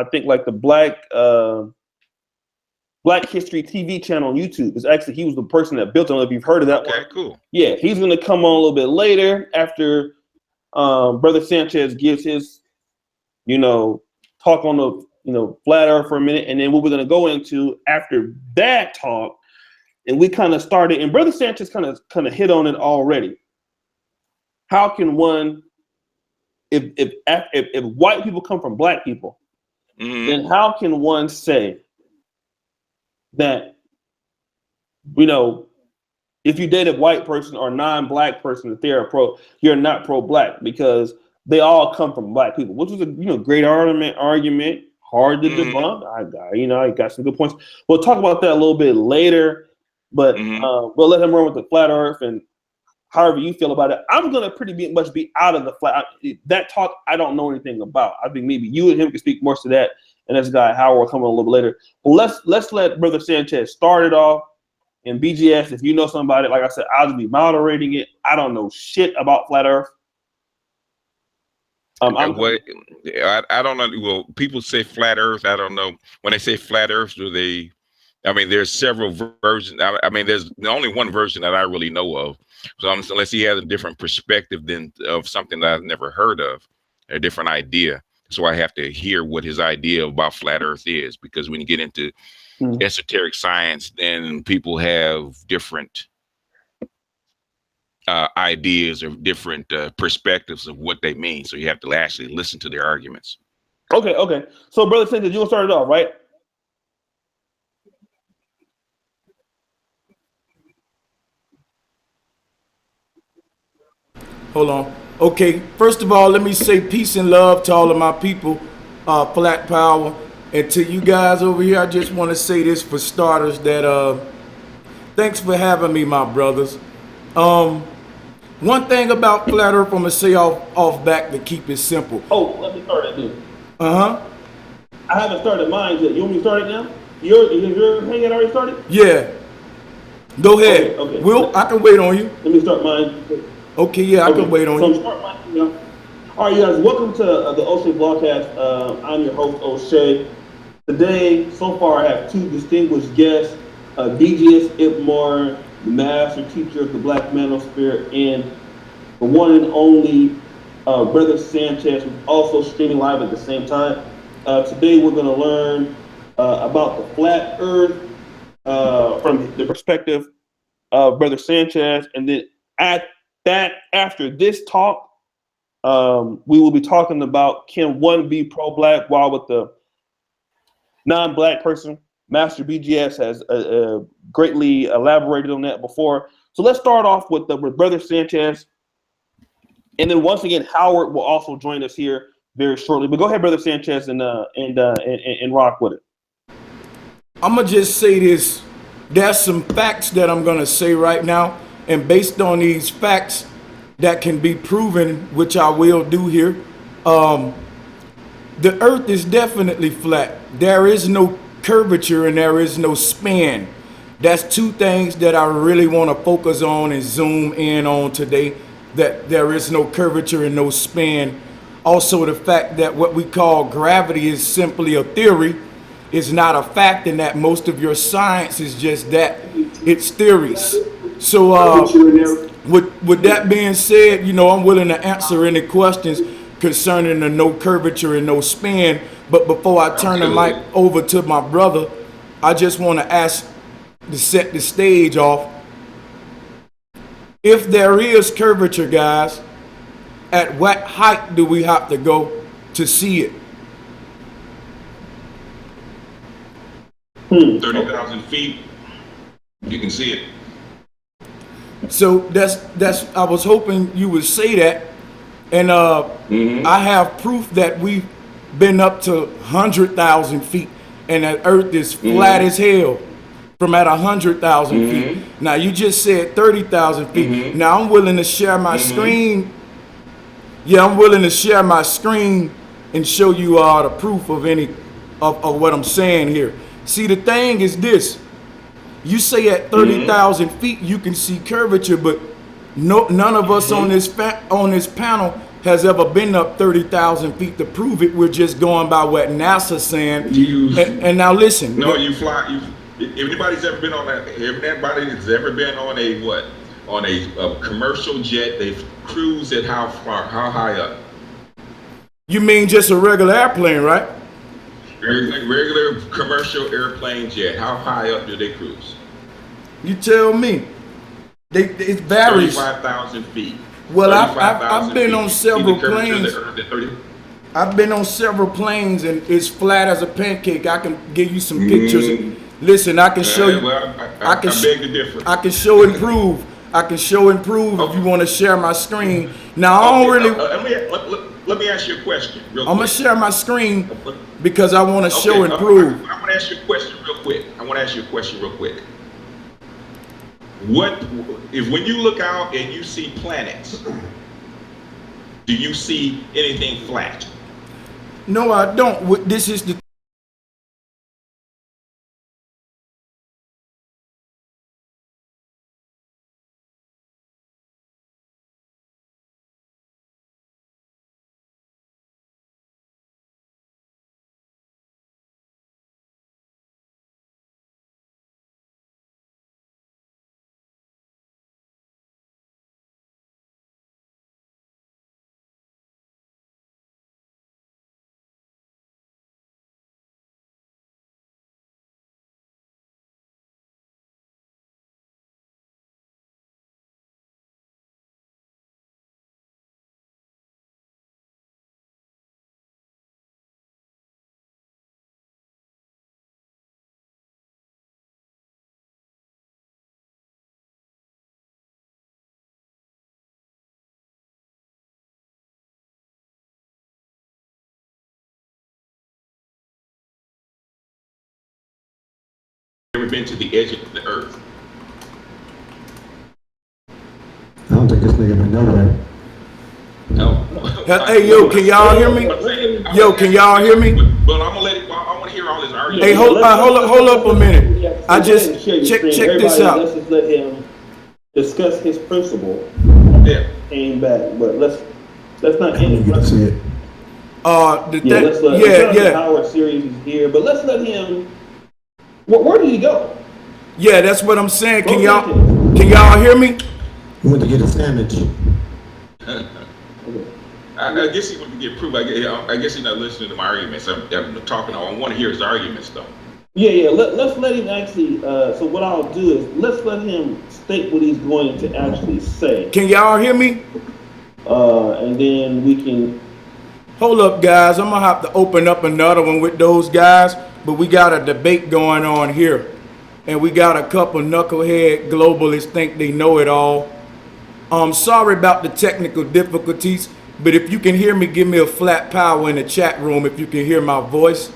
I think like the Black History TV channel on YouTube. Is actually he was the person that built it. I don't know if you've heard of that one. Okay, cool. Yeah, he's gonna come on a little bit later after Brother Sanchez gives his, talk on the flat earth for a minute, and then what we're gonna go into after that talk, and we kind of started, and Brother Sanchez kind of hit on it already. How can one, if white people come from black people, then how can one say that, if you date a white person or non-black person, that you're not pro-black, because they all come from black people, which was a great argument, hard to debunk. I got some good points. We'll talk about that a little bit later, but we'll let him run with the flat earth, and however you feel about it. I'm gonna pretty much be out of the flat. That talk I don't know anything about. I think maybe you and him can speak more to that, and this guy Howard will come on a little bit later. But let's let Brother Sanchez start it off. And BGS, if you know somebody, like I said, I'll just be moderating it. I don't know shit about flat earth. I don't know. Well, people say flat earth. I don't know. When they say flat earth, there's several versions. There's only one version that I really know of. So unless he has a different perspective of something that I've never heard of, a different idea. So I have to hear what his idea about flat earth is, because when you get into esoteric science, then people have different ideas or different perspectives of what they mean. So you have to actually listen to their arguments. Okay. So, Brother Sanchez, you want to start it off, right? Hold on. Okay, first of all, let me say peace and love to all of my people, Black Power. And to you guys over here, I just want to say this for starters, that thanks for having me, my brothers. One thing about flat earth, I'm going to say off back to keep it simple. Oh, let me start it, dude. I haven't started mine yet. You want me to start it now? Your hangout already started? Yeah. Go ahead. Okay. Will, I can wait on you. Let me start mine. Okay, yeah, I can wait on you. Start mine, All right, you guys, welcome to the Oshay Vlogcast. I'm your host, Oshay. Today, so far, I have two distinguished guests, BGS Ipmar, the master teacher of the Black Manosphere, and the one and only Brother Sanchez, who's also streaming live at the same time. Today, we're going to learn about the flat earth from the perspective of Brother Sanchez. And then after this talk, we will be talking about, can one be pro-black while with the non-black person? Master BGS has greatly elaborated on that before. So let's start off with Brother Sanchez, and then once again Howard will also join us here very shortly. But go ahead, Brother Sanchez, and rock with it. I'm gonna just say this. There's some facts that I'm gonna say right now, and based on these facts that can be proven, which I will do here, the earth is definitely flat. There is no curvature and there is no span. That's two things that I really want to focus on and zoom in on today, that there is no curvature and no span. Also, the fact that what we call gravity is simply a theory, is not a fact, and that most of your science is just that, it's theories. So with that being said, I'm willing to answer any questions concerning the no curvature and no span. But before I turn the mic over to my brother, I just want to ask to set the stage off. If there is curvature, guys, at what height do we have to go to see it? 30,000 feet, you can see it. So that's I was hoping you would say that. And I have proof that we've been up to 100,000 feet, and that earth is flat as hell from at 100,000 feet. Now, you just said 30,000 feet. Now, I'm willing to share my screen. Yeah, I'm willing to share my screen and show you the proof of of what I'm saying here. See, the thing is this. You say at 30,000 feet you can see curvature, but none of us on this panel has ever been up 30,000 feet to prove it. We're just going by what NASA's saying. And now listen. No, you fly. If anybody's ever been on that, everybody that's ever been on a commercial jet, they've cruised at how far, how high up? You mean just a regular airplane, right? Regular commercial airplane jet. How high up do they cruise? You tell me. It varies. 35,000 feet. Well, I've been on several planes. I've been on several planes, and it's flat as a pancake. I can give you some pictures. Listen, I can show you. Well, I beg to differ. I can show and prove. I can show and prove if you want to share my screen. Now, I don't really. Let me ask you a question. I'm going to share my screen because I want to show and prove. I want to ask you a question real quick. What if when you look out and you see planets, do you see anything flat? No, I don't. This is the Ever been to the edge of the earth? I don't think this nigga been nowhere. No. Hey, yo, can y'all hear me? Yo, can y'all hear me? But I'm gonna let it. I want to hear all this argument. Hey, hold up a minute. I just check this out. Let's just let him discuss his principle. Yeah. Came back, but let's not end You can see it. The Howard series is here, but let's let him. Where did he go? Yeah, that's what I'm saying. Can y'all hear me? He went to get a sandwich. I guess he went to get proof. I guess he's not listening to my arguments. I'm talking. I want to hear his arguments though. Yeah. Let's let him actually. So what I'll do is let's let him state what he's going to actually say. Can y'all hear me? And then we can. Hold up, guys. I'm gonna have to open up another one with those guys, but we got a debate going on here, and we got a couple knucklehead globalists think they know it all. Sorry about the technical difficulties, but if you can hear me, give me a flat power in the chat room if you can hear my voice.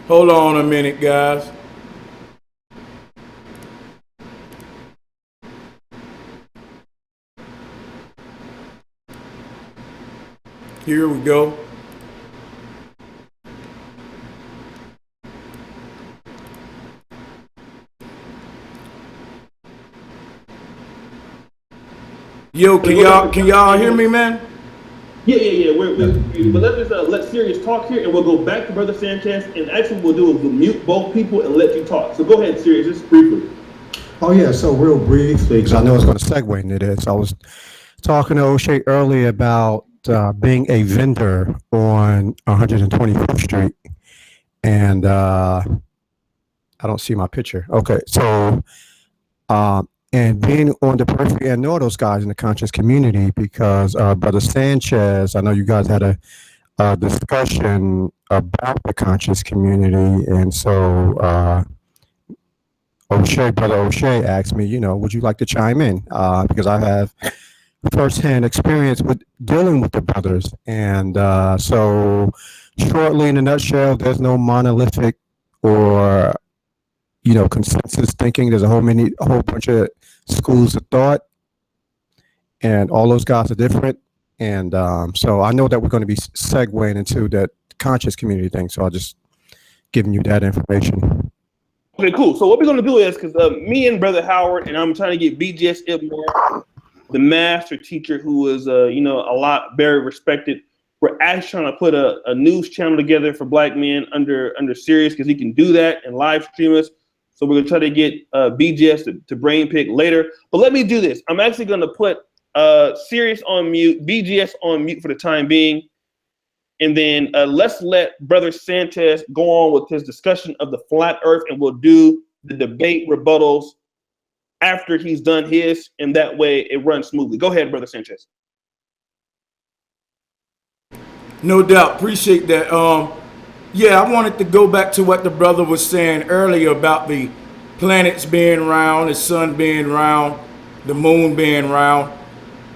Hold on a minute, guys. Here we go. Yo, can y'all hear me, man? Yeah. But let's just let Sirius talk here, and we'll go back to Brother Sanchez. And actually, we'll mute both people and let you talk. So go ahead, Sirius, just briefly. Oh yeah, so real briefly, because I know it's going to segue into this. I was talking to Oshay earlier about being a vendor on 125th Street, and I don't see my picture. Okay, so and being on the periphery, and know those guys in the conscious community, because Brother Sanchez, I know you guys had a discussion about the conscious community, and so Brother Oshay asked me, would you like to chime in? Because I have firsthand experience with dealing with the brothers, and so shortly, in a nutshell, there's no monolithic or consensus thinking. There's a whole bunch of schools of thought, and all those guys are different. And so I know that we're going to be segueing into that conscious community thing. So I'll just giving you that information. Okay, cool. So what we're gonna do is, because me and Brother Howard, and I'm trying to get BGS Ibmore, the master teacher, who is a lot very respected. We're actually trying to put a news channel together for Black men under Sirius, because he can do that and live stream us. So we're gonna try to get BGS to brain pick later. But let me do this. I'm actually gonna put Sirius on mute, BGS on mute for the time being. And then let's let Brother Sanchez go on with his discussion of the flat earth, and we'll do the debate rebuttals after he's done his, and that way it runs smoothly. Go ahead, Brother Sanchez. No doubt. Appreciate that. Yeah, I wanted to go back to what the brother was saying earlier about the planets being round, the sun being round, the moon being round.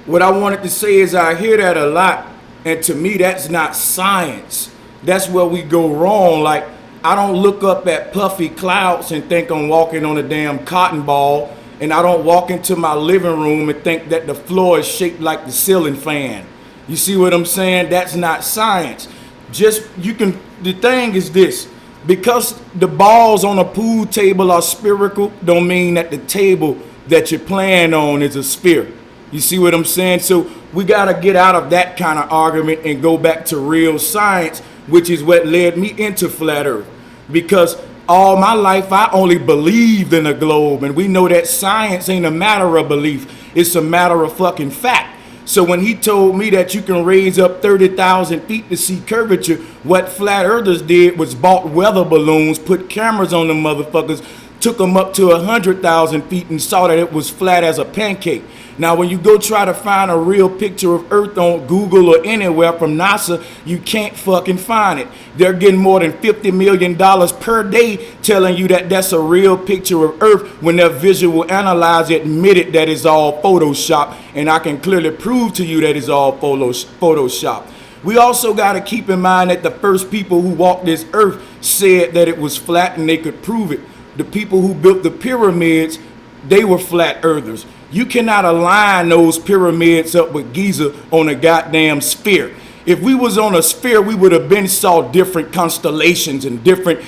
What I wanted to say is I hear that a lot. And to me, that's not science. That's where we go wrong. Like, I don't look up at puffy clouds and think I'm walking on a damn cotton ball. And I don't walk into my living room and think that the floor is shaped like the ceiling fan. You see what I'm saying? That's not science. The thing is this. Because the balls on a pool table are spherical, don't mean that the table that you're playing on is a sphere. You see what I'm saying? So we got to get out of that kind of argument and go back to real science, which is what led me into flat earth. Because all my life, I only believed in a globe. And we know that science ain't a matter of belief. It's a matter of fucking fact. So when he told me that you can raise up 30,000 feet to see curvature, what flat earthers did was bought weather balloons, put cameras on them motherfuckers, took them up to 100,000 feet and saw that it was flat as a pancake. Now, when you go try to find a real picture of Earth on Google or anywhere from NASA, you can't fucking find it. They're getting more than $50 million per day telling you that that's a real picture of Earth when their visual analyzer admitted that it's all Photoshop. And I can clearly prove to you that it's all Photoshop. We also got to keep in mind that the first people who walked this Earth said that it was flat and they could prove it. The people who built the pyramids, they were flat earthers. You cannot align those pyramids up with Giza on a goddamn sphere. If we was on a sphere, we would have been saw different constellations and different,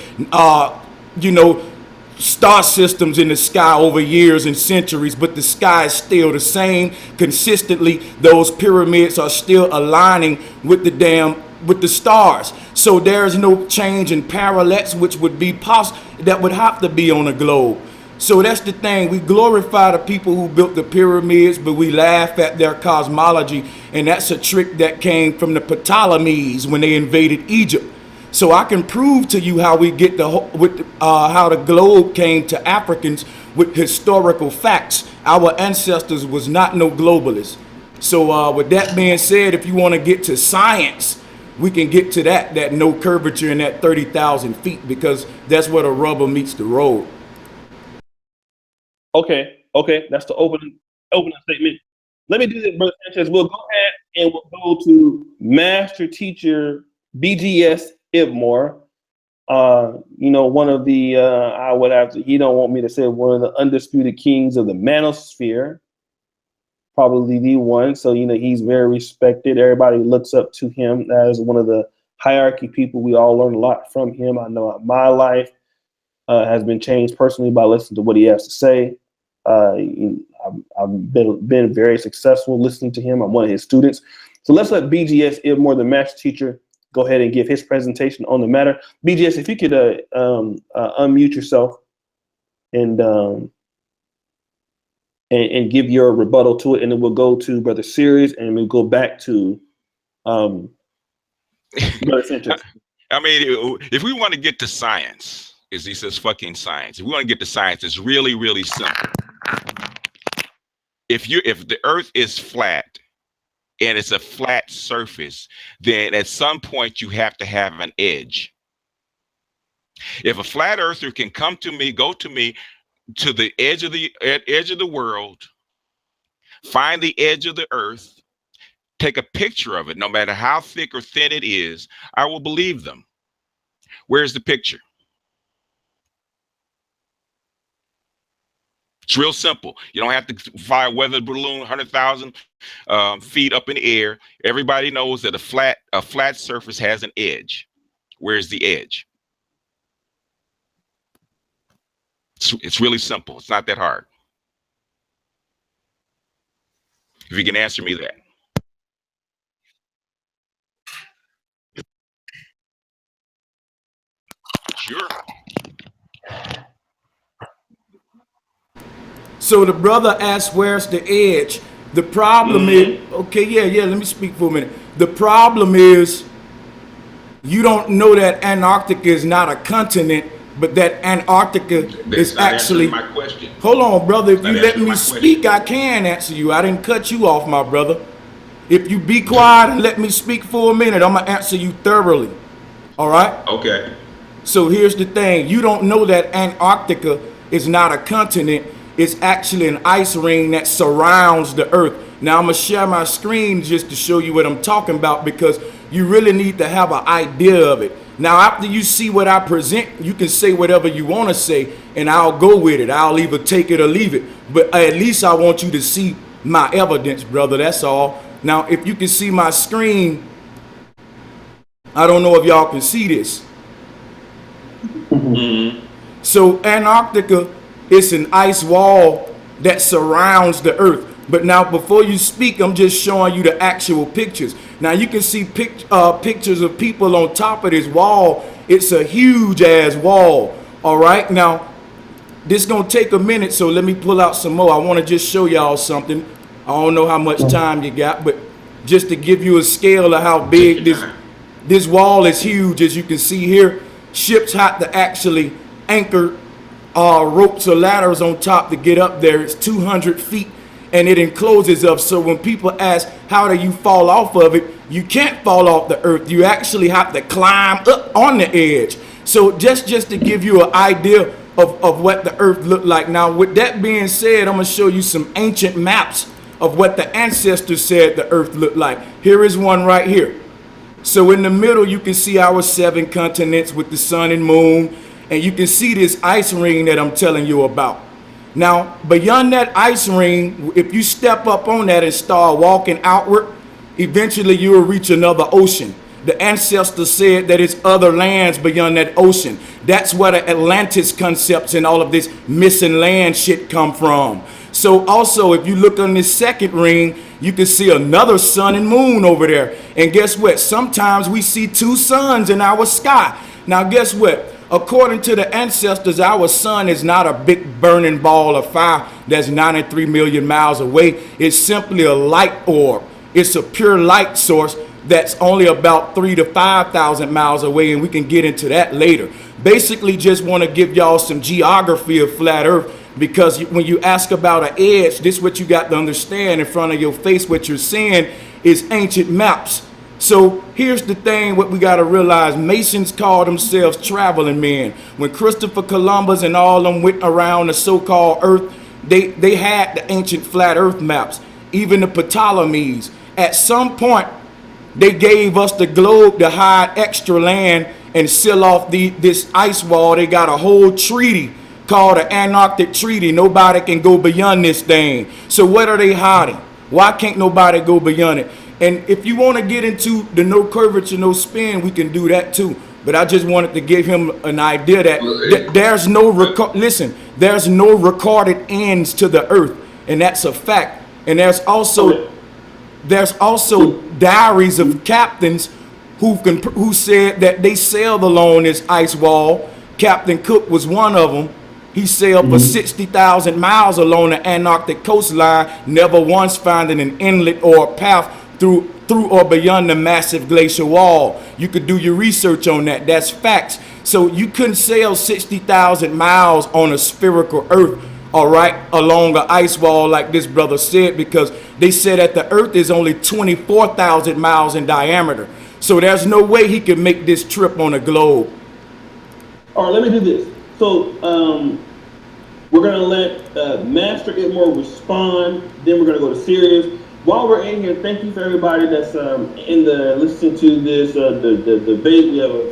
star systems in the sky over years and centuries, but the sky is still the same. Consistently, those pyramids are still aligning with the stars. So there's no change in parallax, which would be that would have to be on a globe. So that's the thing. We glorify the people who built the pyramids, but we laugh at their cosmology. And that's a trick that came from the Ptolemies when they invaded Egypt. So I can prove to you how we get how the globe came to Africans with historical facts. Our ancestors was not no globalists. So with that being said, if you want to get to science, we can get to that no curvature in that 30,000 feet, because that's where the rubber meets the road. Okay, that's the opening statement. Let me do this, Brother Sanchez. We'll go ahead and we'll go to Master Teacher BGS Ibmore. One of the I would have to. He don't want me to say one of the undisputed kings of the manosphere, probably the one. So he's very respected. Everybody looks up to him as one of the hierarchy people. We all learn a lot from him. I know my life has been changed personally by listening to what he has to say. I've been very successful listening to him. I'm one of his students. So let's let BGS Ibmore, the master teacher, go ahead and give his presentation on the matter. BGS, if you could unmute yourself and give your rebuttal to it, and then we'll go to Brother Sirius, and we'll go back to Brother Sanchez. I mean, if we want to get to science, as he says, fucking science. If we want to get to science, it's really, really simple. If the Earth is flat and it's a flat surface, then at some point you have to have an edge. If a flat earther can go to the edge of the world, find the edge of the Earth, take a picture of it, no matter how thick or thin it is, I will believe them. Where's the picture? It's real simple. You don't have to fly a weather balloon 100,000 feet up in the air. Everybody knows that a flat surface has an edge. Where's the edge? It's really simple. It's not that hard. If you can answer me that. Sure. So the brother asked, where's the edge? The problem is, okay, yeah, let me speak for a minute. The problem is you don't know that Antarctica is not a continent, but that Antarctica is actually. My question. Hold on, brother. If you let me speak, I can answer you. I didn't cut you off, my brother. If you be quiet and let me speak for a minute, I'm gonna answer you thoroughly. All right? Okay. So here's the thing. You don't know that Antarctica is not a continent. It's actually an ice ring that surrounds the earth. Now I'm gonna share my screen just to show you what I'm talking about, because you really need to have an idea of it. Now after you see what I present, you can say whatever you want to say and I'll go with it. I'll either take it or leave it. But at least I want you to see my evidence, brother. That's all. Now if you can see my screen, I don't know if y'all can see this. So Antarctica is an ice wall that surrounds the earth. But now before you speak, I'm just showing you the actual pictures. Now you can see pictures of people on top of this wall. It's a huge ass wall. All right. Now this is going to take a minute. So let me pull out some more. I want to just show y'all something. I don't know how much time you got, but just to give you a scale of how big this wall is huge. As you can see here, ships have to actually anchor ropes or ladders on top to get up there. It's 200 feet and it encloses up. So when people ask, how do you fall off of it? You can't fall off the earth. You actually have to climb up on the edge. So just to give you an idea of what the earth looked like. Now, with that being said, I'm going to show you some ancient maps of what the ancestors said the earth looked like. Here is one right here. So in the middle, you can see our 7 continents with the sun and moon. And you can see this ice ring that I'm telling you about. Now, beyond that ice ring, if you step up on that and start walking outward, eventually you will reach another ocean. The ancestors said that it's other lands beyond that ocean. That's where the Atlantis concepts and all of this missing land shit come from. So also, if you look on this second ring, you can see another sun and moon over there. And guess what? Sometimes we see 2 suns in our sky. Now, guess what? According to the ancestors, our sun is not a big burning ball of fire that's 93 million miles away. It's simply a light orb. It's a pure light source that's only about 3,000 to 5,000 miles away, and we can get into that later. Basically, just want to give y'all some geography of flat earth, because when you ask about an edge, this is what you got to understand. In front of your face, what you're seeing is ancient maps. So here's the thing, what we got to realize. Masons call themselves traveling men. When Christopher Columbus and all of them went around the so-called earth, they had the ancient flat earth maps. Even the Ptolemies. At some point, they gave us the globe to hide extra land and seal off this ice wall. They got a whole treaty called the Antarctic Treaty. Nobody can go beyond this thing. So what are they hiding? Why can't nobody go beyond it? And if you want to get into the no curvature, no spin, we can do that too. But I just wanted to give him an idea that there's no there's no recorded ends to the earth, and that's a fact. And there's also diaries of captains who said that they sailed along this ice wall. Captain Cook was one of them. He sailed for 60,000 miles along the Antarctic coastline, never once finding an inlet or a path through or beyond the massive glacial wall. You could do your research on that. That's facts. So you couldn't sail 60,000 miles on a spherical earth, all right, along an ice wall like this brother said, because they said that the earth is only 24,000 miles in diameter. So there's no way he could make this trip on a globe. All right, let me do this. So we're going to let Master Itmore respond. Then we're going to go to Sirius. while we're in here, thank you for everybody that's in the listening to this the debate. We have a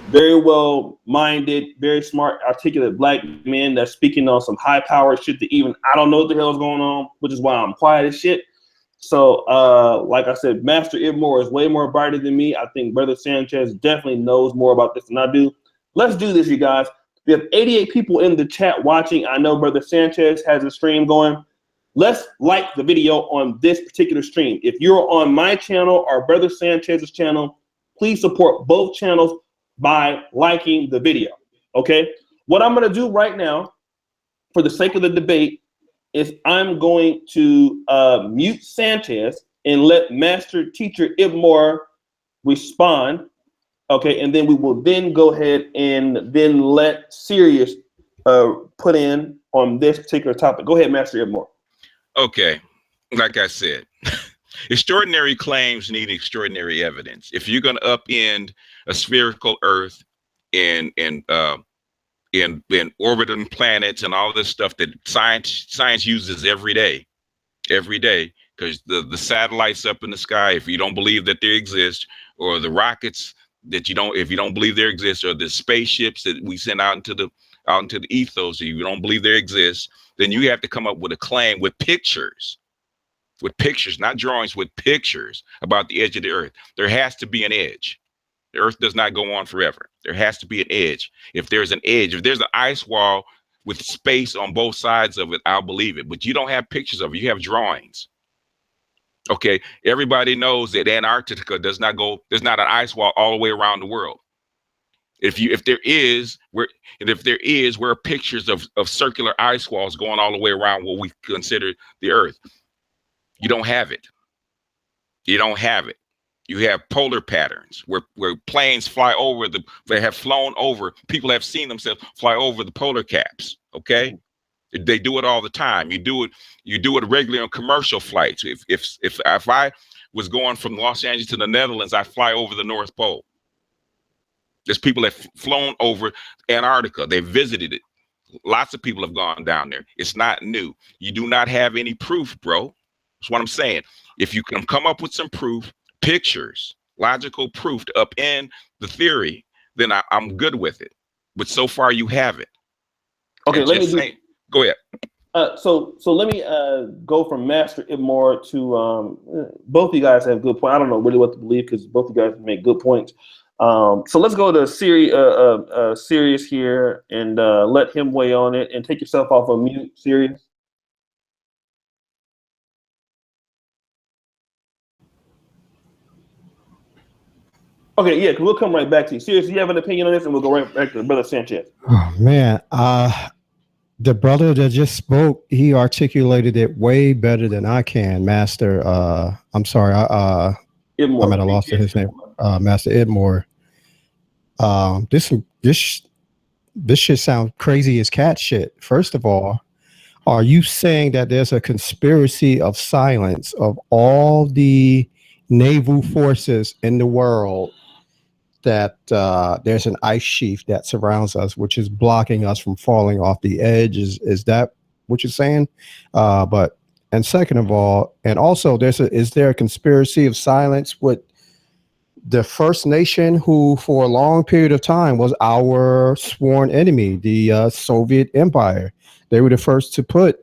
very well minded, very smart, articulate black man that's speaking on some high power shit that even I don't know what the hell is going on, which is why I'm quiet as shit. So, like I said, Master Ibmore is way more brighter than me. I think Brother Sanchez definitely knows more about this than I do. Let's do this, you guys. We have 88 people in the chat watching. I know Brother Sanchez has a stream going. Let's like the video on this particular stream. If you're on my channel or Brother Sanchez's channel, please support both channels by liking the video. Okay? What I'm going to do right now, for the sake of the debate, is I'm going to mute Sanchez and let Master Teacher Ibmore respond. Okay, and then we will then go ahead and then let Sirius put in on this particular topic. Go ahead, Master Ibmore. Okay, like I said, extraordinary claims need extraordinary evidence. If you're going to upend a spherical Earth and in orbiting planets and all this stuff that science uses every day, because the satellites up in the sky, if you don't believe that they exist, or the rockets that if you don't believe they exist, or the spaceships that we send out into the ethos, if you don't believe they exist, then you have to come up with a claim with pictures, not drawings, with pictures about the edge of the Earth. There has to be an edge. The Earth does not go on forever. There has to be an edge. If there's an edge, if there's an ice wall with space on both sides of it, I'll believe it. But you don't have pictures of it. You have drawings. Okay, everybody knows that Antarctica there's not an ice wall all the way around the world. If there is, where are pictures of circular ice walls going all the way around what we consider the Earth? You don't have it. You don't have it. You have polar patterns where planes fly over they have flown over, people have seen themselves fly over the polar caps. Okay. They do it all the time. You do it regularly on commercial flights. If I was going from Los Angeles to the Netherlands, I fly over the North Pole. There's people that have flown over Antarctica. They visited it. Lots of people have gone down there. It's not new. You do not have any proof, bro. That's what I'm saying. If you can come up with some proof, pictures, logical proof to upend the theory, then I'm good with it. But so far you haven't. Okay, go ahead. So let me go from Master Ibmore to both of you guys have good points. I don't know really what to believe because both of you guys make good points. So let's go to Sirius here and let him weigh on it, and take yourself off of mute, Sirius. Okay, yeah, because we'll come right back to you. Sirius, do you have an opinion on this, and we'll go right back to Brother Sanchez. Oh man, the brother that just spoke, he articulated it way better than I can, Master. I'm sorry, Ibmore. I'm at a loss to his name, Master Idmore. This shit sounds crazy as cat shit. First of all, are you saying that there's a conspiracy of silence of all the naval forces in the world, that there's an ice sheath that surrounds us, which is blocking us from falling off the edge? Is that what you're saying? And second of all, and also is there a conspiracy of silence with the First Nation, who for a long period of time was our sworn enemy, the Soviet Empire? They were the first to put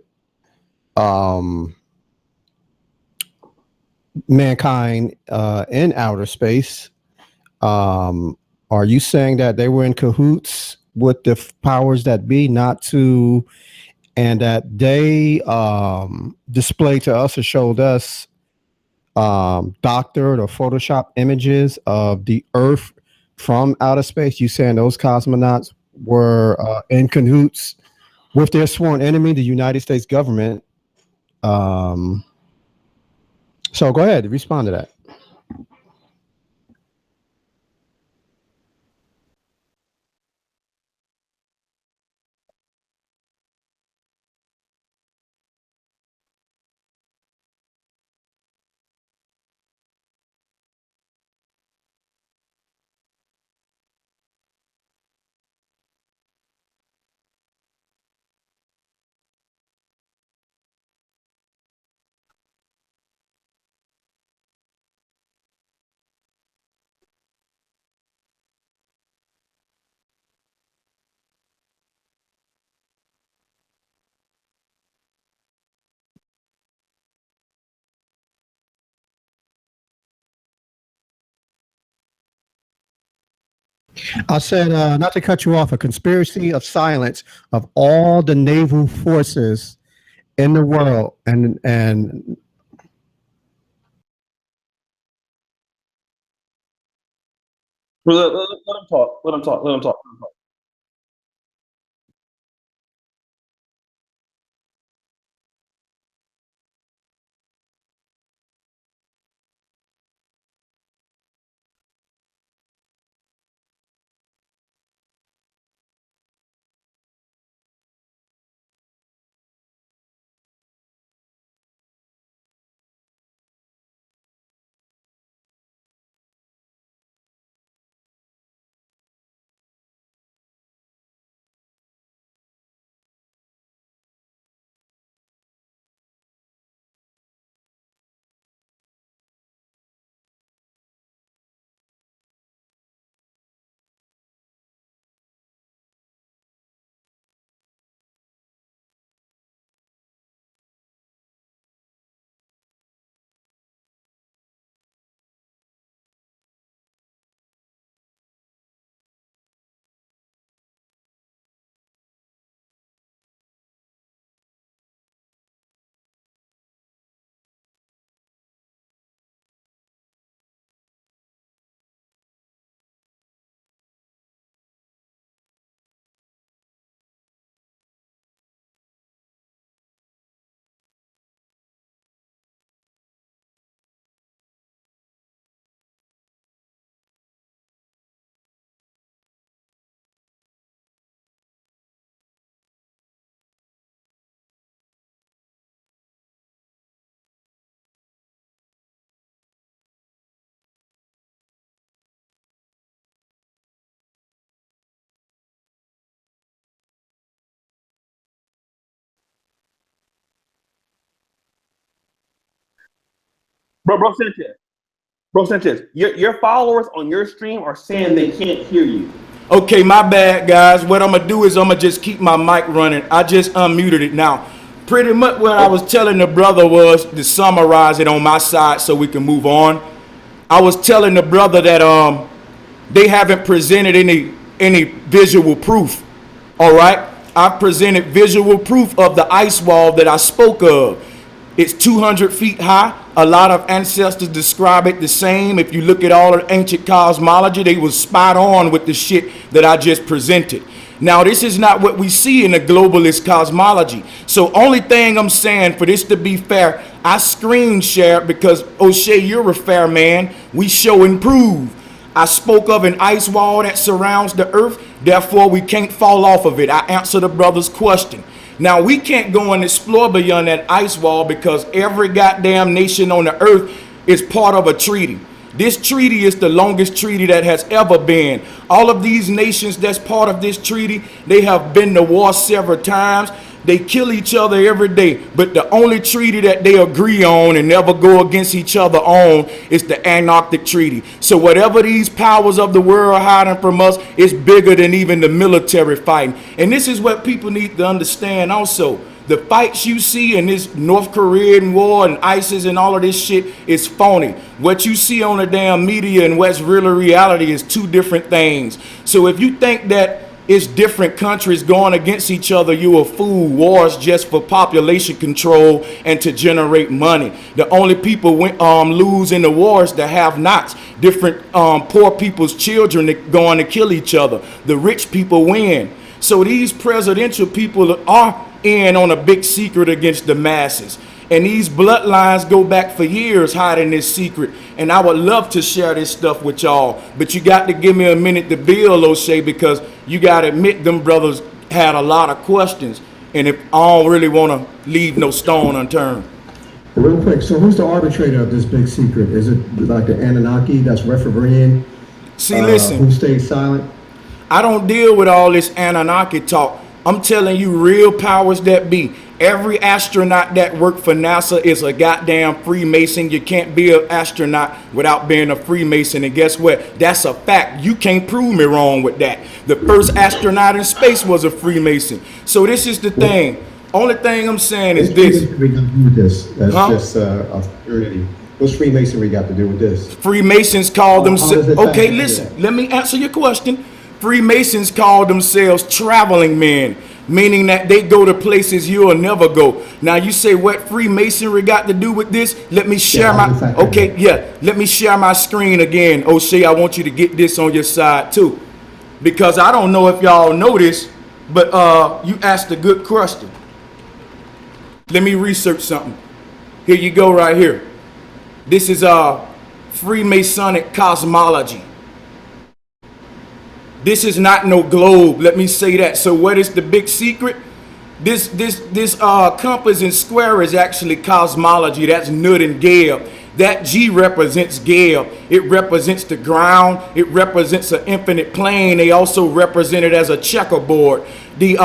mankind in outer space. Are you saying that they were in cahoots with the powers that be and that they displayed to us or showed us doctored or Photoshop images of the Earth from outer space? You saying those cosmonauts were in cahoots with their sworn enemy, the United States government? So go ahead, respond to that. I said, not to cut you off, a conspiracy of silence of all the naval forces in the world, and Let him talk. Let him talk. Let him talk. Let him talk. Bro Sanchez. Bro Sanchez, your followers on your stream are saying they can't hear you. Okay, my bad, guys. What I'm gonna do is I'm gonna just keep my mic running. I just unmuted it now. Pretty much what I was telling the brother was to summarize it on my side so we can move on. I was telling the brother that they haven't presented any visual proof. All right, I've presented visual proof of the ice wall that I spoke of. It's 200 feet high. A lot of ancestors describe it the same. If you look at all of ancient cosmology, they was spot on with the shit that I just presented. Now, this is not what we see in the globalist cosmology. So only thing I'm saying, for this to be fair, I screen share because, Oshay, you're a fair man. We show and prove. I spoke of an ice wall that surrounds the earth. Therefore, we can't fall off of it. I answer the brother's question. Now, we can't go and explore beyond that ice wall because every goddamn nation on the earth is part of a treaty. This treaty is the longest treaty that has ever been. All of these nations that's part of this treaty, they have been to war several times. They kill each other every day. But the only treaty that they agree on and never go against each other on is the Antarctic Treaty. So whatever these powers of the world are hiding from us is bigger than even the military fighting. And this is what people need to understand also. The fights you see in this North Korean war and ISIS and all of this shit is phony. What you see on the damn media and what's really reality is two different things. So if you think that it's different countries going against each other, you a fool. Wars just for population control and to generate money. The only people lose in the wars the have-nots. Different poor people's children that going to kill each other. The rich people win. So these presidential people are in on a big secret against the masses. And these bloodlines go back for years hiding this secret. And I would love to share this stuff with y'all. But you got to give me a minute to build, Oshay, because you got to admit them brothers had a lot of questions. And if I don't really want to leave no stone unturned. real quick, so who's the arbitrator of this big secret? Is it like the Anunnaki that's refereeing? See, listen. Who stayed silent? I don't deal with all this Anunnaki talk. I'm telling you, real powers that be. Every astronaut that worked for NASA is a goddamn Freemason. You can't be an astronaut without being a Freemason. And guess what? That's a fact. You can't prove me wrong with that. The first astronaut in space was a Freemason. So this is the thing. Only thing I'm saying is this. We got to do with this. That's just obscurity. What's Freemasonry got to do with this? Freemasons call themselves. Okay, listen. Let me answer your question. Freemasons call themselves traveling men, meaning that they go to places you'll never go. Now you say, what Freemasonry got to do with this? Let me share let me share my screen again. Oshay, I want you to get this on your side too, because I don't know if y'all know this, but you asked a good question. Let me research something. Here you go right here. This is Freemasonic cosmology. This is not no globe. Let me say that. So what is the big secret? This compass and square is actually cosmology. That's Nut and Gale. That G represents Gale. It represents the ground. It represents an infinite plane. They also represent it as a checkerboard. The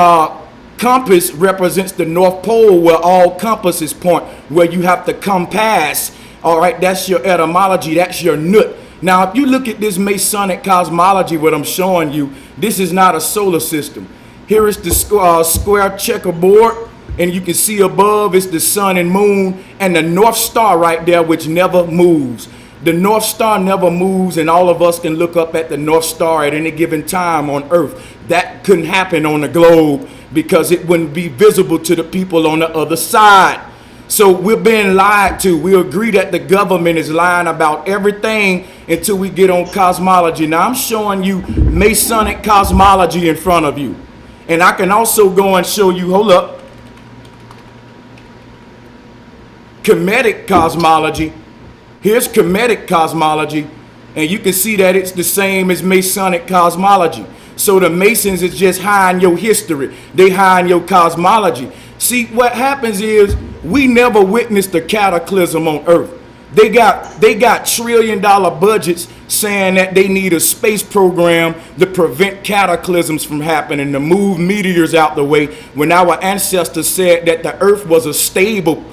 compass represents the North Pole, where all compasses point, where you have to compass. All right, that's your etymology. That's your Nut. Now, if you look at this Masonic cosmology, what I'm showing you, this is not a solar system. Here is the square checkerboard, and you can see above is the sun and moon, and the North Star right there, which never moves. The North Star never moves, and all of us can look up at the North Star at any given time on Earth. That couldn't happen on the globe because it wouldn't be visible to the people on the other side. So we're being lied to. We agree that the government is lying about everything until we get on cosmology. Now I'm showing you Masonic cosmology in front of you. And I can also go and show you, hold up, Kemetic cosmology. Here's Kemetic cosmology. And you can see that it's the same as Masonic cosmology. So the Masons is just hiding your history. They hiding your cosmology. See, what happens is we never witnessed a cataclysm on Earth. They got trillion-dollar budgets saying that they need a space program to prevent cataclysms from happening, to move meteors out the way, when our ancestors said that the Earth was a stable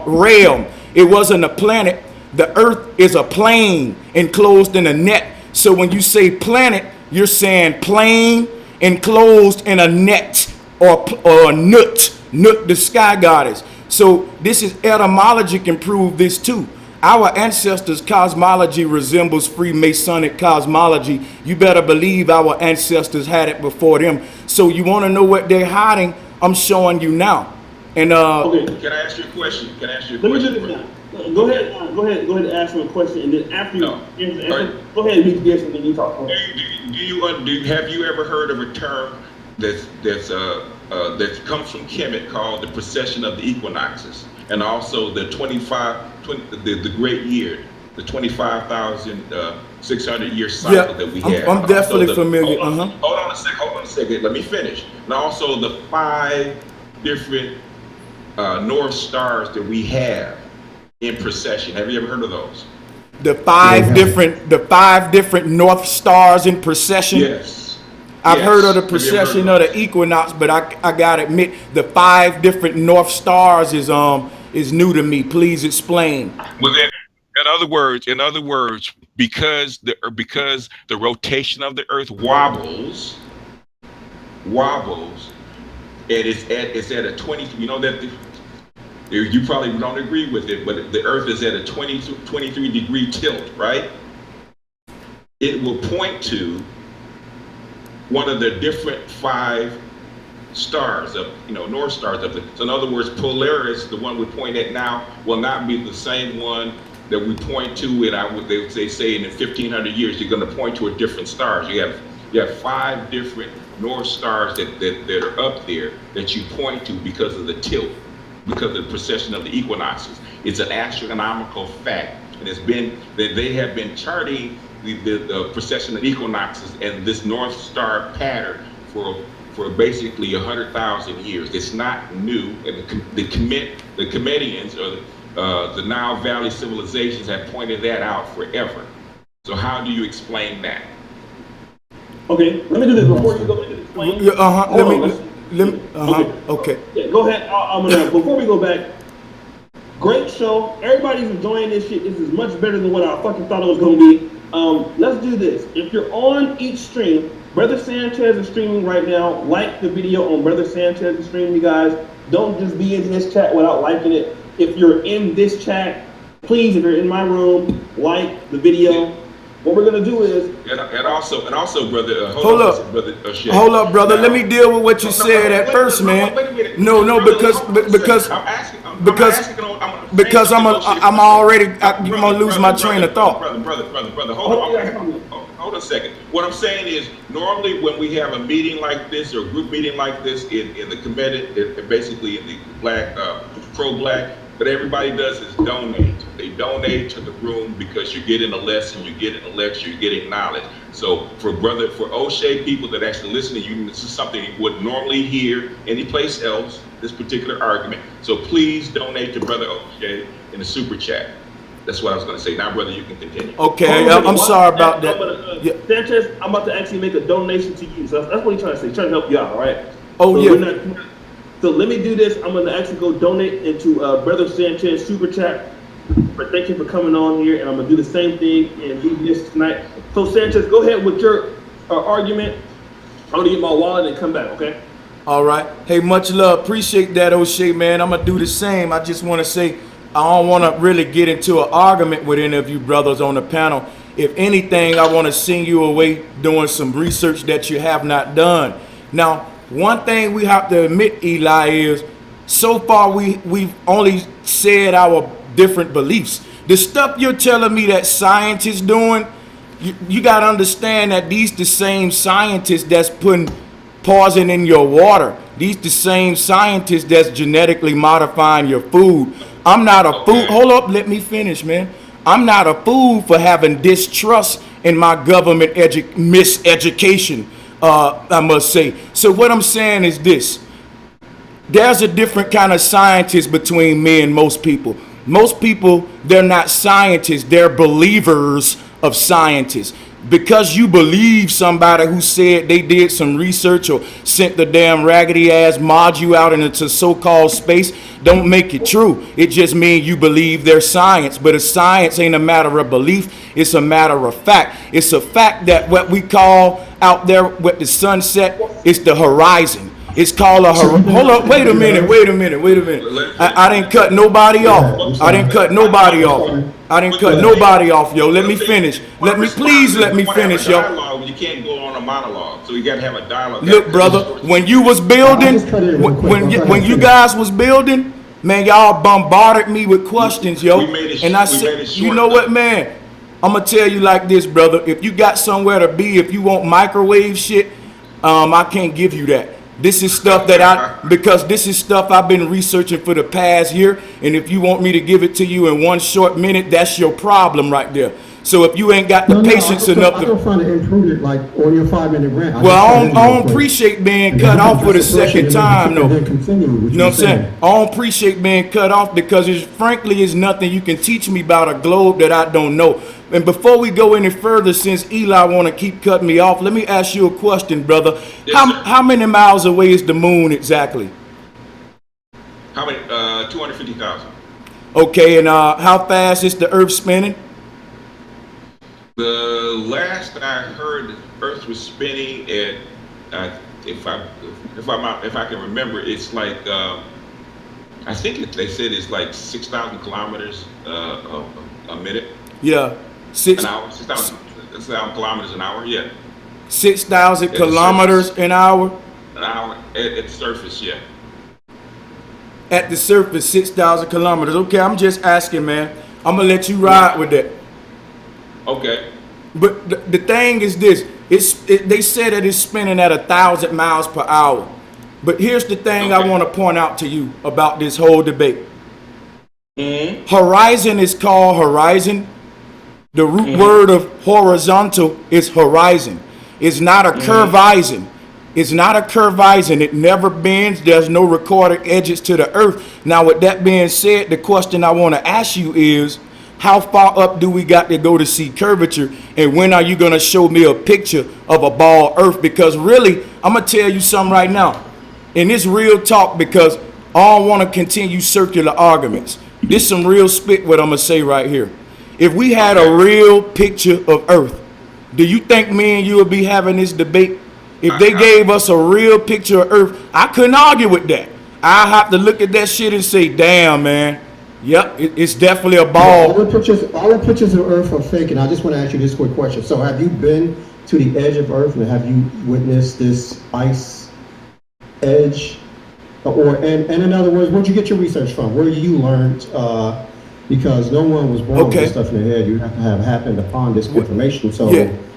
realm. It wasn't a planet. The Earth is a plane enclosed in a net. So when you say planet, you're saying plane enclosed in a net, or Nut, the sky goddess. So this is etymology can prove this too. Our ancestors' cosmology resembles Freemasonic cosmology. You better believe our ancestors had it before them. So you want to know what they're hiding? I'm showing you now. And okay. Can I ask you a question? Can I ask you a Let me question? do this now. Go ahead and ask him a question, and then after you answer, go ahead and BTS, and then you talk. Have you ever heard of a term that comes from Kemet called the precession of the equinoxes, and also the the great year, the 25,600 year cycle that we have? I'm definitely familiar. Hold on a second. Let me finish. And also the 5 different North Stars that we have in precession. Have you ever heard of those? The five different North Stars in precession. Yes. I've heard of the precession of the equinox, but I gotta admit the 5 different North Stars is new to me. Please explain. Well, then, in other words, because the rotation of the Earth wobbles, and it's at a 20. You know that you probably don't agree with it, but the Earth is at a 23 degree tilt, right? It will point to one of the different 5 stars of, North Stars of so in other words, Polaris, the one we point at now, will not be the same one that we point to. And they say in 1,500 years, you're going to point to a different stars. You have 5 different North Stars that are up there that you point to because of the tilt, because of the precession of the equinoxes. It's an astronomical fact, and it's been that they have been charting the precession of equinoxes and this North Star pattern for basically 100,000 years. It's not new, and the Comedians or the Nile Valley civilizations have pointed that out forever. So how do you explain that? Okay, let me do this before you go into explain. Okay. Yeah, go ahead. Before we go back, great show. Everybody's enjoying this shit. This is much better than what I fucking thought it was going to be. Let's do this. If you're on each stream, Brother Sanchez is streaming right now. Like the video on Brother Sanchez's stream, you guys. Don't just be in his chat without liking it. If you're in this chat, please, if you're in my room, like the video. What we're gonna do is, and also, brother, Hold up. brother Oshay. Hold up, brother. Now, Let me deal with what you said at first, man. No, because I'm asking, I'm already you're gonna lose my train of thought. Brother, hold on a second. What I'm saying is, normally when we have a meeting like this or a group meeting like this in the committee, basically in the black, pro-black, what everybody does is donate. They donate to the room because you're getting a lesson, you're getting a lecture, you're getting knowledge. So for Oshay people that actually listen to you, this is something you wouldn't normally hear anyplace else, this particular argument. So please donate to Brother Oshay in the super chat. That's what I was going to say. Now, brother, you can continue. Okay, I'm sorry about that. Sanchez, I'm about to actually make a donation to you. So that's what he's trying to say. He's trying to help you out, all right? Oh, so yeah. So let me do this. I'm going to actually go donate into Brother Sanchez super chat. Thank you for coming on here, and I'm going to do the same thing in BBS tonight. So Sanchez, go ahead with your argument. I'm going to get my wallet and come back, okay? All right. Hey, much love. Appreciate that, Oshay, man. I'm going to do the same. I just want to say I don't want to really get into an argument with any of you brothers on the panel. If anything, I want to send you away doing some research that you have not done. Now, one thing we have to admit, Eli, is so far we've only said our different beliefs. The stuff you're telling me that scientists doing, you got to understand that these the same scientists that's putting poison in your water. These the same scientists that's genetically modifying your food. I'm not a fool. Hold up, let me finish, man. I'm not a fool for having distrust in my government miseducation, I must say. So what I'm saying is this. There's a different kind of scientist between me and most people. Most people, they're not scientists. They're believers of scientists. Because you believe somebody who said they did some research or sent the damn raggedy ass module out into so-called space, don't make it true. It just means you believe their science. But a science ain't a matter of belief. It's a matter of fact. It's a fact that what we call out there with the sunset is the horizon. It's called a horizon. Hold up, wait a minute. I didn't cut nobody off. I didn't cut nobody off, yo. Let me finish. Let me finish, yo. You can't go on a monologue, so you got to have a dialogue. Look, brother, when you was building, when you guys was building, man, y'all bombarded me with questions, yo. And I said, you know what, man? I'm gonna tell you like this, brother. If you got somewhere to be, if you want microwave shit, I can't give you that. This is stuff this is stuff I've been researching for the past year. And if you want me to give it to you in one short minute, that's your problem right there. So if you ain't got the patience enough to... I'm trying to improve it, like, on your 5-minute rant. Well, I don't appreciate being cut off for the second time, though. You know what I'm saying? I don't appreciate being cut off because frankly, it's nothing you can teach me about a globe that I don't know. And before we go any further, since Eli want to keep cutting me off, let me ask you a question, brother. Yes, how many miles away is the moon exactly? How many? 250,000. Okay, and how fast is the Earth spinning? The last I heard, the Earth was spinning at, if I can remember, it's like I think they said it's like 6,000 kilometers a minute. Yeah, an hour. 6,000 kilometers an hour. Yeah. 6,000 kilometers an hour. An hour at the surface. Yeah. At the surface, 6,000 kilometers. Okay, I'm just asking, man. I'm gonna let you ride with that. Okay. But the thing is this: they said that it's spinning at 1,000 miles per hour. But here's the thing I want to point out to you about this whole debate. Mm-hmm. Horizon is called horizon. The root word of horizontal is horizon. It's not a curvizon. It's not a curvizon. It never bends. There's no recorded edges to the earth. Now, with that being said, the question I want to ask you is, how far up do we got to go to see curvature? And when are you going to show me a picture of a ball earth? Because really, I'm going to tell you something right now. And it's real talk because I don't want to continue circular arguments. This some real spit what I'm going to say right here. If we had a real picture of Earth, do you think me and you would be having this debate? If they gave us a real picture of Earth, I couldn't argue with that. I have to look at that shit and say, damn, man, Yep, it's definitely a All ball. the pictures of Earth are fake, and I just want to ask you this quick question. So, have you been to the edge of Earth, and have you witnessed this ice edge? And in other words, where'd you get your research from? Where you learned? Because no one was born with this stuff in their head. You have to have happened upon this information. So,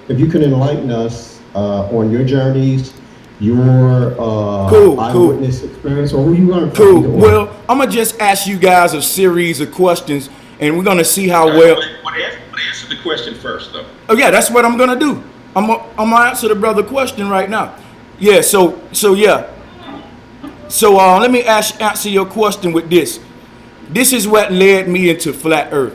if you can enlighten us on your journeys, your eyewitness experience, or who you learned from. Cool. Well, I'm gonna just ask you guys a series of questions, and we're gonna see how well. But answer the question first, though. Oh yeah, that's what I'm gonna do. I'm gonna answer the brother question right now. Yeah. So let me answer your question with this. This is what led me into flat Earth.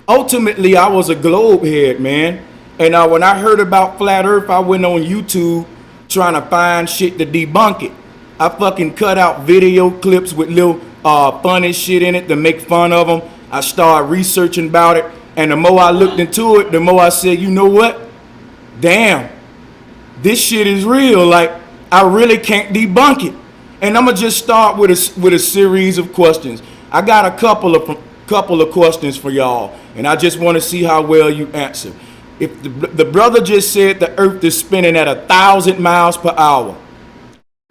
Ultimately, I was a globe head, man, and when I heard about flat Earth, I went on YouTube trying to find shit to debunk it. I fucking cut out video clips with little funny shit in it to make fun of them. I started researching about it, and the more I looked into it, the more I said, you know what? Damn, this shit is real. Like, I really can't debunk it. And I'm gonna just start with a series of questions. I got a couple of questions for y'all, and I just want to see how well you answer. If the brother just said the Earth is spinning at 1,000 miles per hour,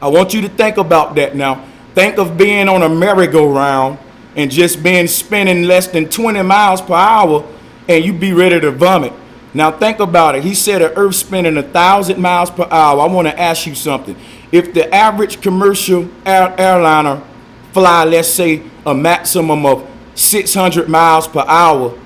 I want you to think about that now. Think of being on a merry-go-round and just being spinning less than 20 miles per hour, and you be ready to vomit. Now think about it. He said the Earth spinning 1,000 miles per hour. I want to ask you something. If the average commercial airliner fly, let's say, a maximum of 600 miles per hour,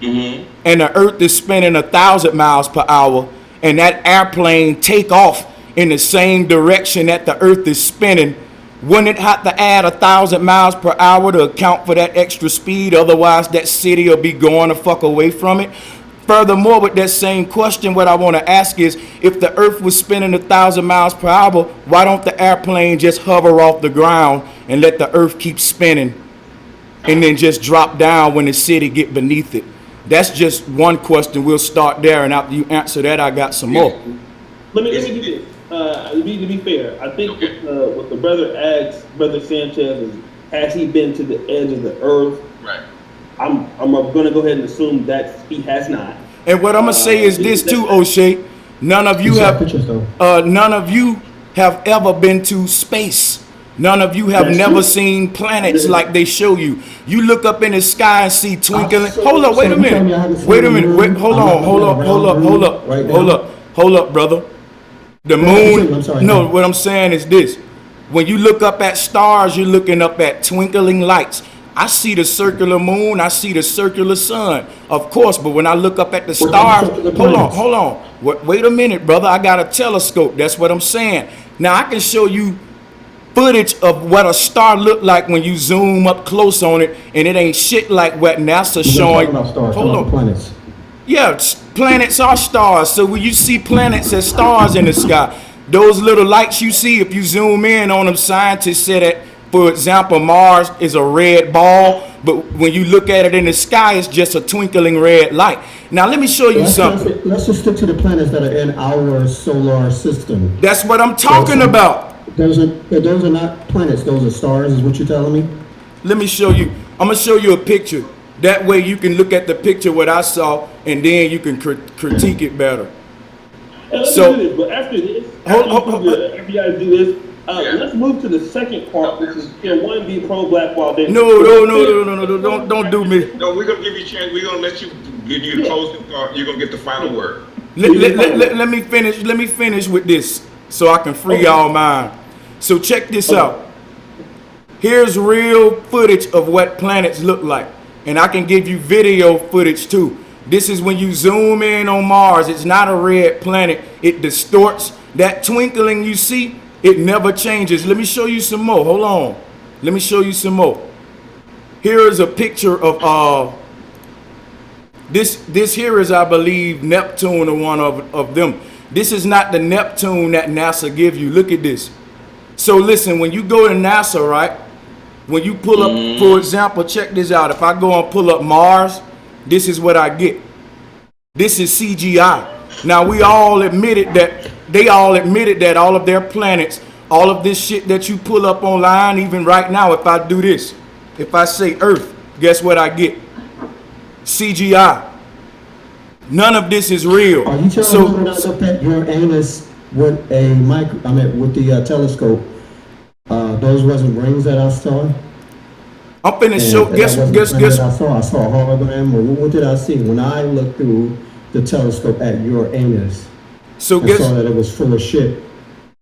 and the Earth is spinning 1,000 miles per hour, and that airplane take off in the same direction that the Earth is spinning, wouldn't it have to add 1,000 miles per hour to account for that extra speed? Otherwise, that city will be going the fuck away from it. Furthermore, with that same question, what I want to ask is, if the Earth was spinning 1,000 miles per hour, why don't the airplane just hover off the ground and let the Earth keep spinning and then just drop down when the city get beneath it? That's just one question. We'll start there, and after you answer that, I got some more. Let me do this. To be fair, I think what the brother asked, Brother Sanchez, is, has he been to the edge of the Earth? Right. I'm going to go ahead and assume that he has not. And what I'm gonna say is this too, Oshay. None of you have ever been to space. None of you have never seen planets like they show you. You look up in the sky and see twinkling. Hold up, wait a minute. Hold up, brother. The moon. No, what I'm saying is this. When you look up at stars, you're looking up at twinkling lights. I see the circular moon, I see the circular sun, of course, but when I look up at the stars, hold on. Wait a minute, brother, I got a telescope, that's what I'm saying. Now, I can show you footage of what a star looked like when you zoom up close on it, and it ain't shit like what NASA's showing. Hold on. Planets. Yeah, planets are stars, so when you see planets as stars in the sky, those little lights you see, if you zoom in on them, scientists said that, for example, Mars is a red ball, but when you look at it in the sky, it's just a twinkling red light. Now, let me show you something. Let's just stick to the planets that are in our solar system. That's what I'm talking about. Those are not planets. Those are stars, is what you're telling me? Let me show you. I'm going to show you a picture. That way you can look at the picture, what I saw, and then you can critique it better. So, do this, but after this, after you guys do this, let's move to the second part, which is one being pro-black while they. No, don't do me. No, we're gonna give you a chance. We're gonna let you give you the closing thought. You're gonna get the final word. Let me finish. Let me finish with this, so I can free y'all mind. So check this out. Here's real footage of what planets look like, and I can give you video footage too. This is when you zoom in on Mars. It's not a red planet. It distorts. That twinkling you see, it never changes. Let me show you some more. Hold on. Let me show you some more. Here is a picture of this here is, I believe, Neptune, or one of them. This is not the Neptune that NASA give you. Look at this. So listen, when you go to NASA, right? When you pull up, for example, check this out. If I go and pull up Mars, this is what I get. This is CGI. Now they all admitted that all of their planets, all of this shit that you pull up online, even right now, if I do this, if I say Earth, Guess what I get? CGI. None of this is real. Are you telling me when I looked at your anus with with the telescope, those wasn't rings that I saw? I'm finna show. Guess. I saw a hologram. What did I see when I looked through the telescope at your anus? So I saw that it was full of shit.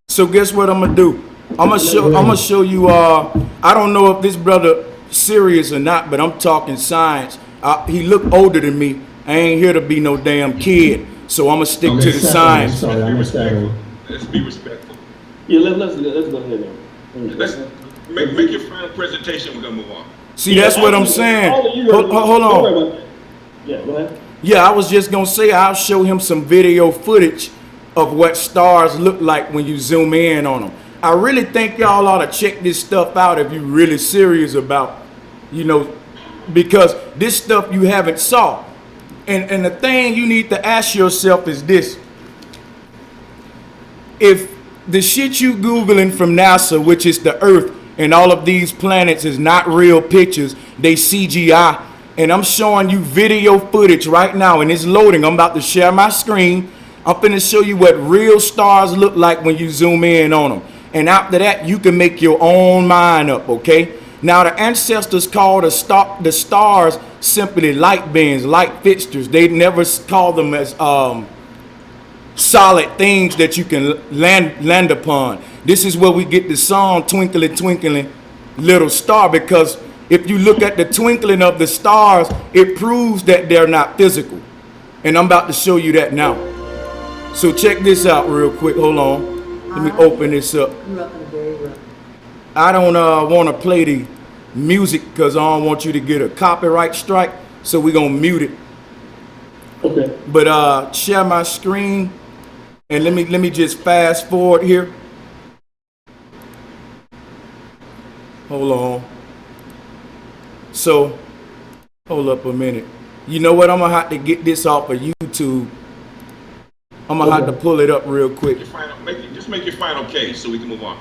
So guess what I'm gonna do? I'm gonna show you. I don't know if this brother serious or not, but I'm talking science. He look older than me. I ain't here to be no damn kid. So I'm gonna stick to the science. Let's be respectful. Yeah, let's go ahead now. Let's make your final presentation. We're gonna move on. See, that's what I'm saying. Hold on. Yeah, go ahead. Yeah, I was just gonna say I'll show him some video footage of what stars look like when you zoom in on them. I really think y'all ought to check this stuff out if you're really serious about, because this stuff you haven't saw. And the thing you need to ask yourself is this. If the shit you Googling from NASA, which is the Earth and all of these planets is not real pictures, they CGI, and I'm showing you video footage right now and it's loading. I'm about to share my screen. I'm finna show you what real stars look like when you zoom in on them. And after that, you can make your own mind up, okay? Now, the ancestors called the stars simply light beings, light fixtures. They never called them as solid things that you can land upon. This is where we get the song Twinkling, Twinkling, Little Star, because if you look at the twinkling of the stars, it proves that they're not physical. And I'm about to show you that now. So check this out real quick. Hold on. Let me open this up. I don't want to play the music because I don't want you to get a copyright strike. So we're going to mute it. Okay. But share my screen. And let me just fast forward here. Hold on. So, hold up a minute. You know what? I'm going to have to get this off of YouTube. I'm going to have to pull it up real quick. Just make your final case so we can move on.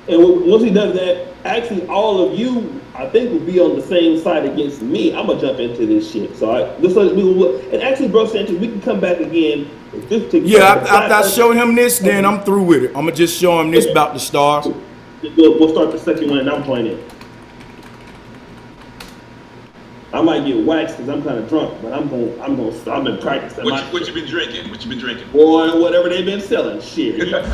And once he does that, actually all of you, I think, will be on the same side against me. I'm going to jump into this shit. So and actually, bro, Sanchez, we can come back again. After I show him this, then I'm through with it. I'm going to just show him this about the stars. We'll start the second one and I'm playing it. I might get waxed because I'm kind of drunk, but I'm in practice. What you been drinking? What you been drinking? Boy, whatever they've been selling, shit. That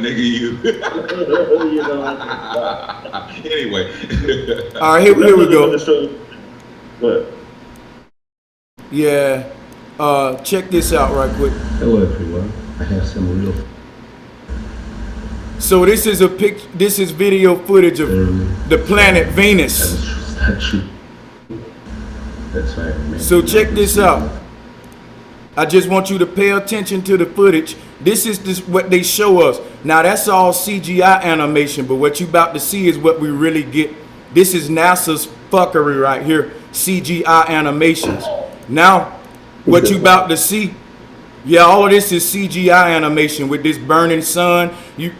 nigga you. You know. Anyway. All right, here we go. What? Yeah. Check this out right quick. Hello everyone. I have some real. So this is this is video footage of the planet Venus. That's right. So check this out. I just want you to pay attention to the footage. This is what they show us. Now that's all CGI animation, but what you about to see is what we really get. This is NASA's fuckery right here. CGI animations. Now, what you about to see, yeah, all of this is CGI animation with this burning sun.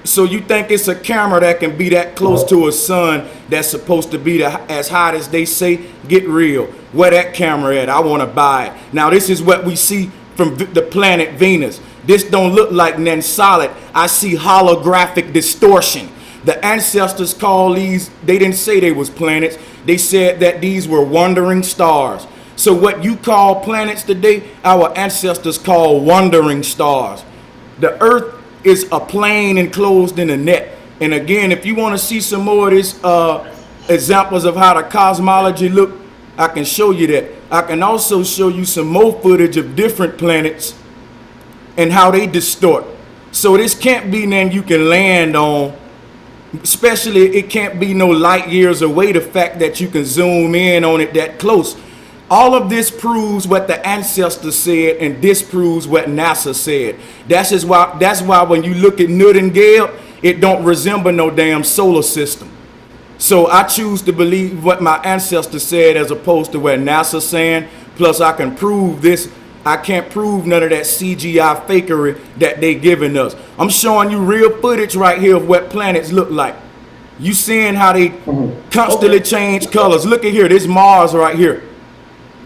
So you think it's a camera that can be that close to a sun that's supposed to be as hot as they say? Get real. Where that camera at? I want to buy it. Now this is what we see from the planet Venus. This don't look like nothing solid. I see holographic distortion. The ancestors call these, they didn't say they was planets. They said that these were wandering stars. So what you call planets today, our ancestors call wandering stars. The earth is a plane enclosed in a net. And again, if you want to see some more of this examples of how the cosmology look, I can show you that. I can also show you some more footage of different planets and how they distort. So this can't be nothing you can land on. Especially it can't be no light years away, the fact that you can zoom in on it that close. All of this proves what the ancestors said and disproves what NASA said. That's why when you look at Nightingale, it don't resemble no damn solar system. So I choose to believe what my ancestors said as opposed to what NASA's saying. Plus I can prove this. I can't prove none of that CGI fakery that they giving us. I'm showing you real footage right here of what planets look like. You seeing how they constantly change colors. Look at here, this Mars right here.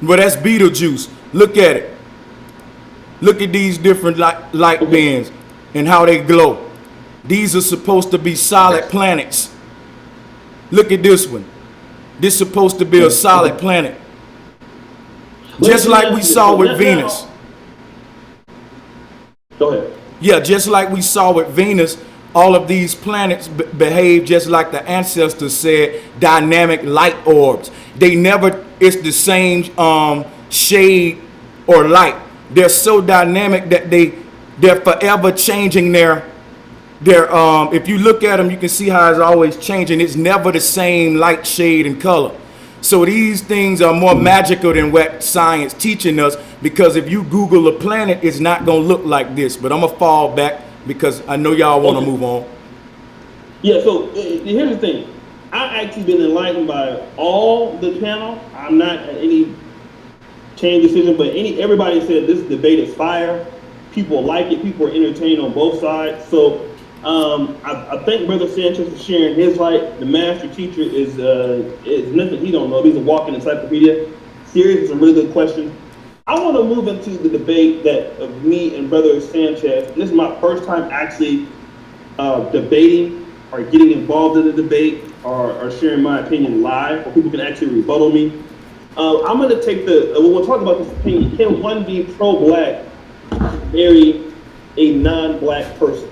Well, that's Betelgeuse. Look at it. Look at these different light bands and how they glow. These are supposed to be solid planets. Look at this one. This is supposed to be a solid planet. Just like we saw with Venus. Go ahead. Yeah, just like we saw with Venus, all of these planets behave just like the ancestors said, dynamic light orbs. They never, it's the same shade or light. They're so dynamic that they're forever changing their if you look at them, you can see how it's always changing. It's never the same light, shade, and color. So these things are more magical than what science teaching us, because if you Google a planet, it's not going to look like this. But I'm going to fall back because I know y'all want to move on. Yeah, so here's the thing. I've actually been enlightened by all the panel. I'm not at any change decision, but everybody said this debate is fire. People like it. People are entertained on both sides. So I thank Brother Sanchez for sharing his light. The master teacher is nothing he don't know. He's a walking encyclopedia. Serious, some really good questions. I want to move into the debate that of me and Brother Sanchez. This is my first time actually debating or getting involved in the debate or sharing my opinion live, where people can actually rebuttal me. I'm going to take we'll talk about this opinion. Can one be pro-black marry a non-black person?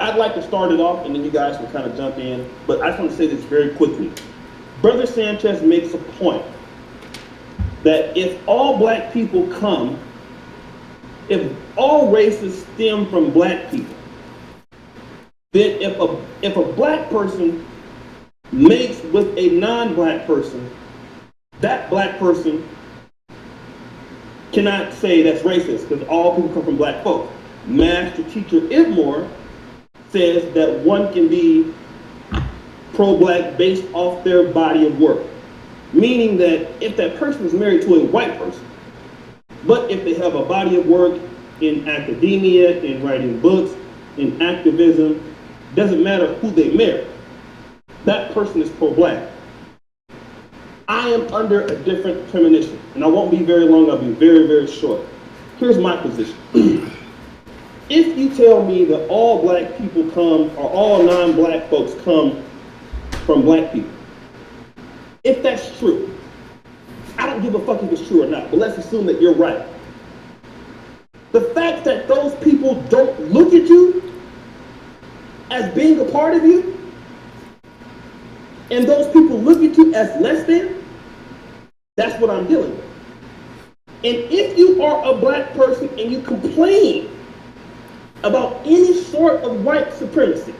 I'd like to start it off, and then you guys can kind of jump in, but I just want to say this very quickly. Brother Sanchez makes a point that if all black people come, if all races stem from black people, then if a black person mates with a non-black person, that black person cannot say that's racist, because all people come from black folk. Master Teacher Ibmore says that one can be pro-black based off their body of work. Meaning that if that person is married to a white person, but if they have a body of work in academia, in writing books, in activism, doesn't matter who they marry, that person is pro-black. I am under a different premonition, and I won't be very long, I'll be very, very short. Here's my position. If you tell me that all black people come, or all non-black folks come from black people, if that's true, I don't give a fuck if it's true or not, but let's assume that you're right. The fact that those people don't look at you as being a part of you, and those people look at you as less than, that's what I'm dealing with. And if you are a black person and you complain about any sort of white supremacy,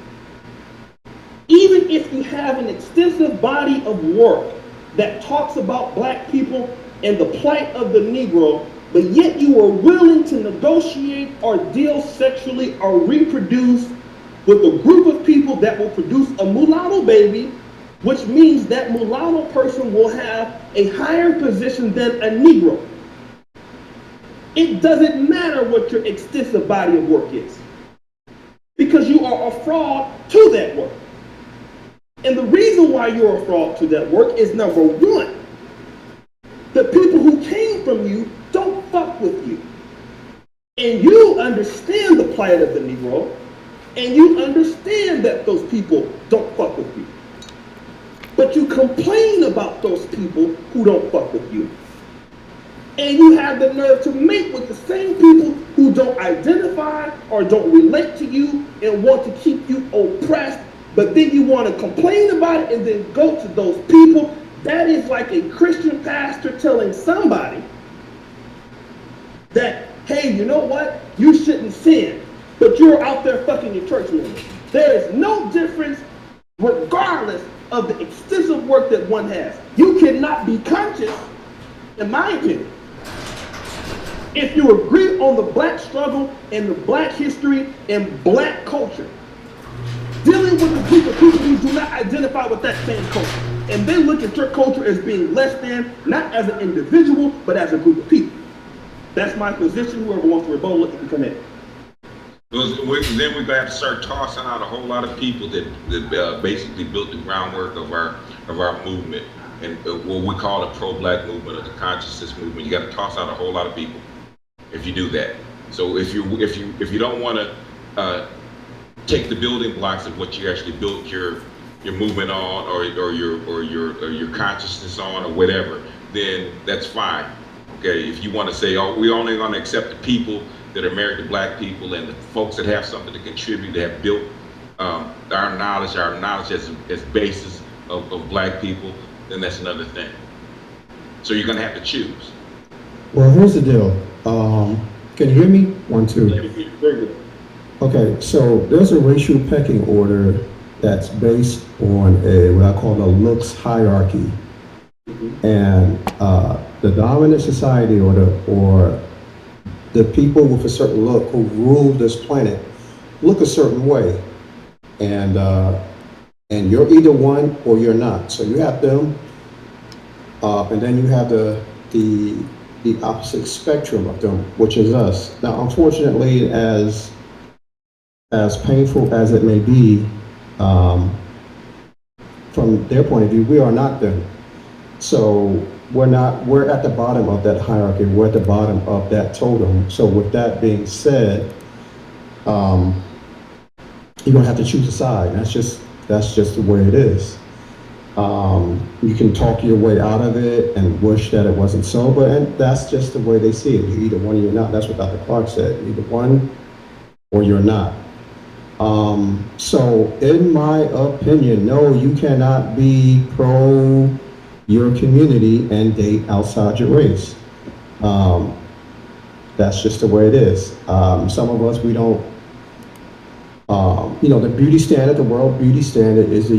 even if you have an extensive body of work that talks about black people and the plight of the Negro, but yet you are willing to negotiate or deal sexually or reproduce with a group of people that will produce a mulatto baby, which means that mulatto person will have a higher position than a Negro. It doesn't matter what your extensive body of work is, because you are a fraud to that work. And the reason why you're a fraud to that work is, number one, the people who came from you don't fuck with you. And you understand the plight of the Negro, and you understand that those people don't fuck with you. But you complain about those people who don't fuck with you. And you have the nerve to mate with the same people who don't identify or don't relate to you and want to keep you oppressed, but then you want to complain about it and then go to those people. That is like a Christian pastor telling somebody that, hey, you know what? You shouldn't sin, but you're out there fucking your church members. There is no difference regardless of the extensive work that one has. You cannot be conscious, in my opinion, if you agree on the black struggle and the black history and black culture, dealing with the group of people who do not identify with that same culture, and they look at your culture as being less than, not as an individual, but as a group of people. That's my position. Whoever wants to rebuttal it can come in. Then we're gonna have to start tossing out a whole lot of people that basically built the groundwork of our movement and what we call the pro-black movement or the consciousness movement. You got to toss out a whole lot of people if you do that. So if you don't want to take the building blocks of what you actually built your movement on or your consciousness on or whatever, then that's fine. Okay, if you want to say, oh, we're only going to accept the people that are married to black people and the folks that have something to contribute, that have built our knowledge as basis of black people, then that's another thing. So you're going to have to choose. Well, here's the deal. Can you hear me? 1, 2. Very good. Okay, so there's a racial pecking order that's based on what I call a looks hierarchy. And the dominant society or the people with a certain look who rule this planet look a certain way. And you're either one or you're not. So you have them, and then you have the opposite spectrum of them, which is us. Now, unfortunately, as painful as it may be, from their point of view, we are not them. So we're at the bottom of that hierarchy. We're at the bottom of that totem. So with that being said, you're gonna have to choose a side. That's just the way it is. You can talk your way out of it and wish that it wasn't so, but that's just the way they see it. You're either one or you're not. That's what Dr. Clark said. Either one or you're not. So in my opinion, no, you cannot be pro your community and date outside your race. That's just the way it is. Some of us, we don't, the beauty standard, the world beauty standard is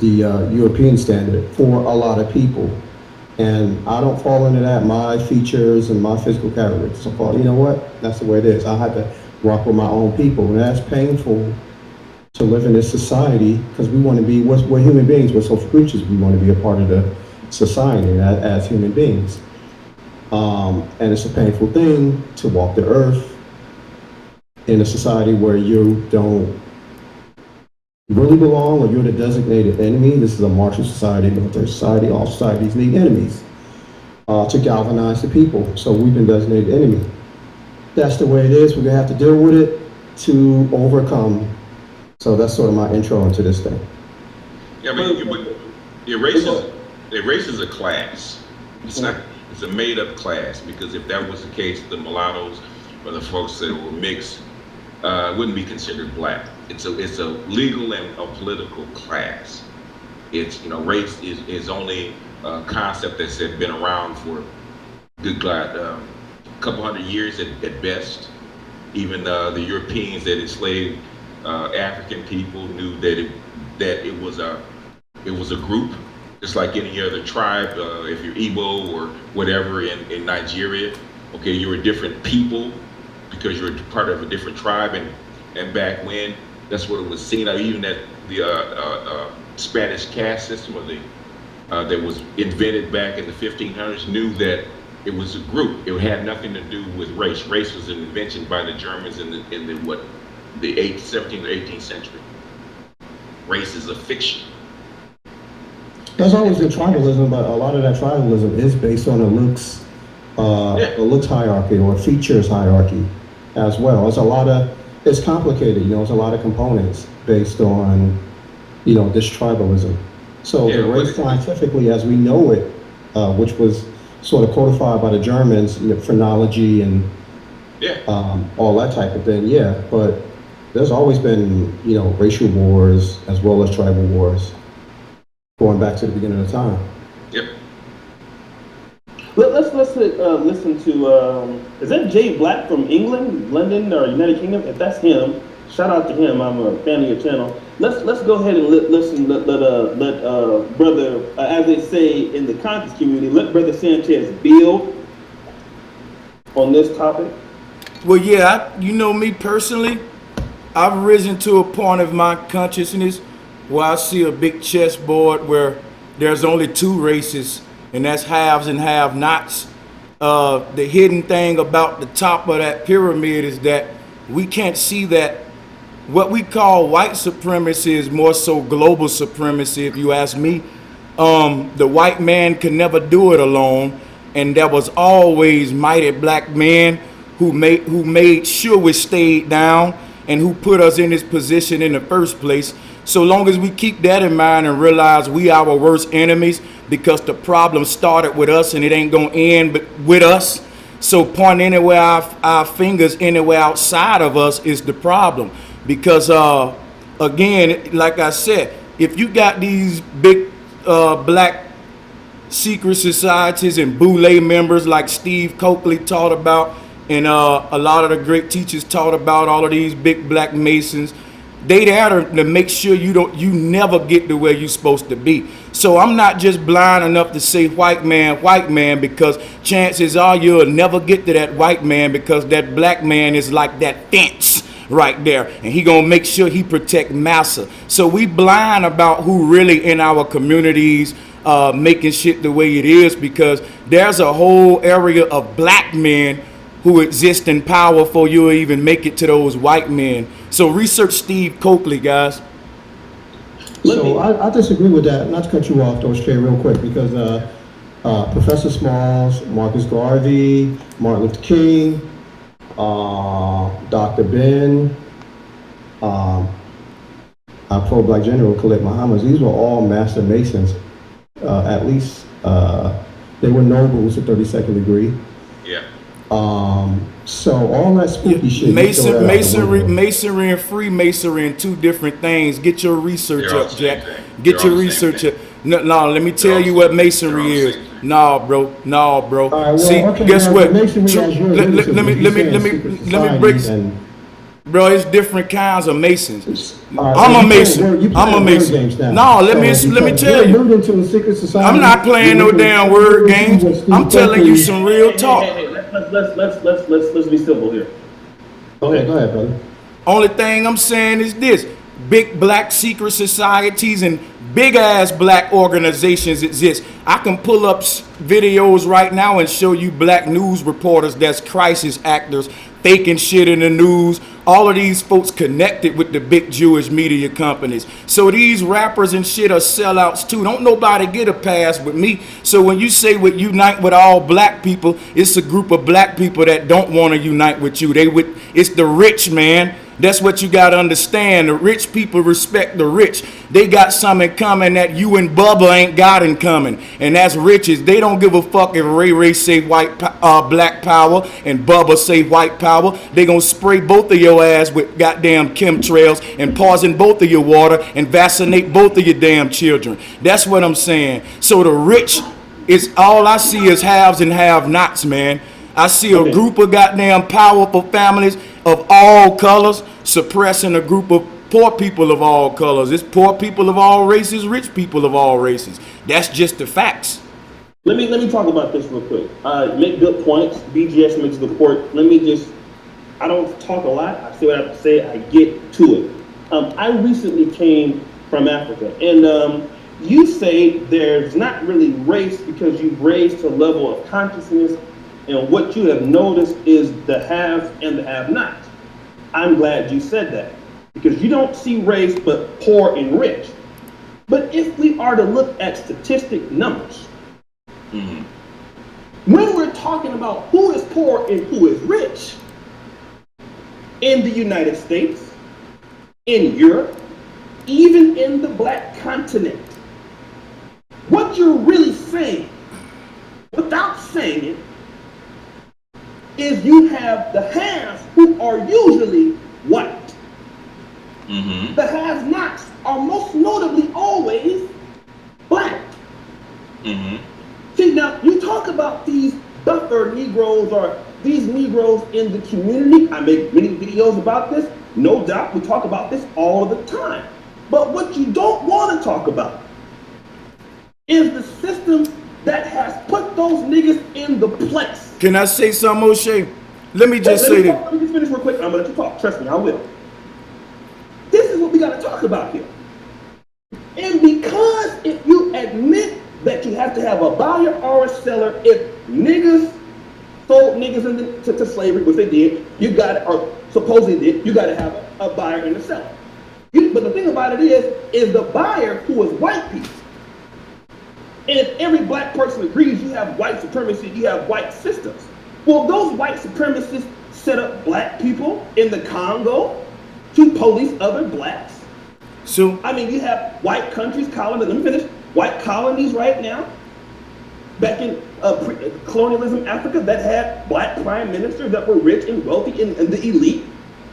the European standard for a lot of people. And I don't fall into that. My features and my physical characteristics. So, you know what? That's the way it is. I have to rock with my own people. And that's painful to live in this society because we want to be, we're human beings, we're social creatures. We want to be a part of the society as human beings. And it's a painful thing to walk the earth in a society where you don't really belong or you're the designated enemy. This is a martial society, military society. All societies need enemies to galvanize the people. So we've been designated enemy. That's the way it is. We're gonna have to deal with it to overcome. So that's sort of my intro into this thing. Yeah, race is a class. It's not. It's a made-up class because if that was the case, the mulattoes or the folks that were mixed wouldn't be considered black. It's a legal and a political class. It's race is only a concept that's been around for good God, a couple hundred years at best. Even the Europeans that enslaved African people knew that it was a group, just like any other tribe. If you're Igbo or whatever in Nigeria, okay, you're a different people because you're part of a different tribe. And back when, that's what it was seen. Even that the Spanish caste system that was invented back in the 1500s knew that it was a group. It had nothing to do with race. Race was an invention by the Germans in the 17th or 18th century. Race is a fiction. There's always been tribalism, but a lot of that tribalism is based on a looks hierarchy or features hierarchy as well. It's complicated, it's a lot of components based on, this tribalism. So the race scientifically, as we know it, which was sort of codified by the Germans, phrenology and all that type of thing, but there's always been, racial wars as well as tribal wars going back to the beginning of time. Yep. Let's listen to, is that Jay Black from England, London, or United Kingdom? If that's him, shout out to him. I'm a fan of your channel. Let's go ahead and listen. Let brother, as they say in the conscious community, let brother Sanchez build on this topic. Well, yeah, me personally, I've risen to a point of my consciousness where I see a big chessboard where there's only two races, and that's haves and have-nots. The hidden thing about the top of that pyramid is that we can't see that what we call white supremacy is more so global supremacy, if you ask me. The white man could never do it alone, and there was always mighty black men who made sure we stayed down and who put us in this position in the first place. So long as we keep that in mind and realize we our worst enemies, because the problem started with us and it ain't gonna end but with us. So point anywhere our fingers anywhere outside of us is the problem. Because again, like I said, if you got these big black secret societies and boule members like Steve Coakley taught about, and a lot of the great teachers taught about, all of these big black masons, they there to make sure you never get to where you're supposed to be. So I'm not just blind enough to say white man, because chances are you'll never get to that white man, because that black man is like that fence right there, and he gonna make sure he protect massa. So we blind about who really in our communities making shit the way it is, because there's a whole area of black men who exist in power before you even make it to those white men. So research Steve Coakley, guys. So I disagree with that. Not to cut you off, though, Shay, real quick, because Professor Smalls, Marcus Garvey, Martin Luther King, Dr. Ben, our pro-black general Khalid Muhammad, these were all master masons. At least they were nobles to 32nd degree. Yeah. So all that spooky shit. Masonry and Freemasonry and two different things. Get your research up, Jack. Get your research up. No, let me tell you what Masonry is. Nah, bro. Right, well, see, okay, guess what? Let me break. Bro, it's different kinds of Masons. I'm a Mason. No, let me tell you. I'm not playing no damn word games. I'm telling you some real talk. Hey, let's be simple here. Go ahead, brother. Only thing I'm saying is this: big black secret societies and big ass black organizations exist. I can pull up videos right now and show you black news reporters that's crisis actors faking shit in the news. All of these folks connected with the big Jewish media companies. So these rappers and shit are sellouts too. Don't nobody get a pass with me. So when you say we unite with all black people, it's a group of black people that don't want to unite with you. It's the rich, man. That's what you got to understand. The rich people respect the rich. They got something coming that you and Bubba ain't got in common, and that's riches. They don't give a fuck if Ray say black power and Bubba say white power. They gonna spray both of your ass with goddamn chemtrails and poison both of your water and vaccinate both of your damn children. That's what I'm saying. So the rich is all I see is haves and have-nots, man. I see a group of goddamn powerful families of all colors suppressing a group of poor people of all colors. It's poor people of all races, rich people of all races. That's just the facts. Let me talk about this real quick. Make good points. BGS makes a good point. I don't talk a lot. I say what I have to say. I get to it. I recently came from Africa, and you say there's not really race because you've raised to a level of consciousness, and what you have noticed is the haves and the have-nots. I'm glad you said that, because you don't see race but poor and rich. But if we are to look at statistic numbers, when we're talking about who is poor and who is rich in the United States, in Europe, even in the black continent, what you're really saying, without saying it, is you have the haves who are usually white. The have-nots are most notably always black. See, now you talk about these buffer Negroes or these Negroes in the community. I make many videos about this. No doubt we talk about this all the time. But what you don't want to talk about is the system that has put those niggas in the place. Can I say something, Oshay? Let me just say this. Let me just finish real quick. I'm going to let you talk. Trust me, I will. This is what we got to talk about here. And because if you admit that you have to have a buyer or a seller, if niggas sold niggas into slavery, which they did, you got it, or supposedly you got to have a buyer and a seller. But the thing about it is the buyer who is white people. And if every black person agrees you have white supremacy, you have white systems. Well, those white supremacists set up black people in the Congo to police other blacks. So I mean, you have white countries, colonies, let me finish, white colonies right now, back in colonialism Africa, that had black prime ministers that were rich and wealthy and the elite.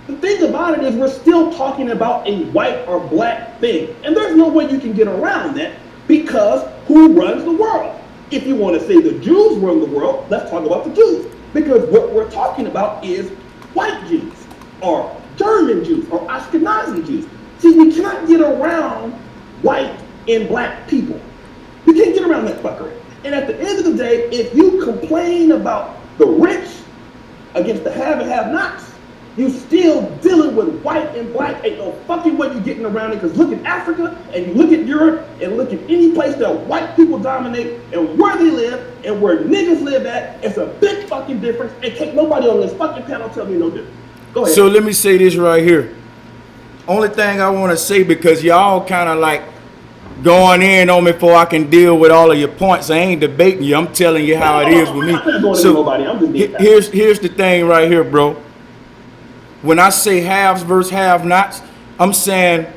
The thing about it is we're still talking about a white or black thing. And there's no way you can get around that because who runs the world? If you want to say the Jews run the world, let's talk about the Jews. Because what we're talking about is white Jews or German Jews or Ashkenazi Jews. See, we cannot get around white and black people. We can't get around that fuckery. And at the end of the day, if you complain about the rich against the have and have-nots, you still dealing with white and black. Ain't no fucking way you're getting around it. Because look at Africa and you look at Europe and look at any place that white people dominate and where they live and where niggas live at, it's a big fucking difference. And can't nobody on this fucking panel tell me no difference. Go ahead. So let me say this right here. Only thing I want to say, because y'all kind of like going in on me before I can deal with all of your points. I ain't debating you. I'm telling you how it is with me. So here's the thing right here, bro. When I say haves versus have-nots, I'm saying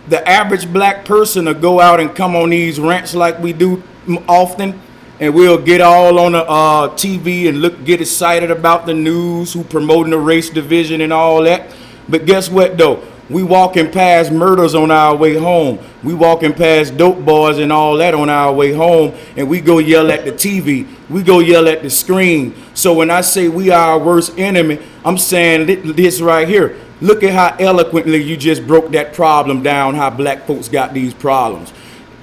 the average black person will go out and come on these rants like we do often, and we'll get all on the TV and get excited about the news, who promoting the race division and all that. But guess what, though? We walking past murders on our way home. We walking past dope boys and all that on our way home, and we go yell at the TV. We go yell at the screen. So when I say we are our worst enemy, I'm saying this right here. Look at how eloquently you just broke that problem down, how black folks got these problems.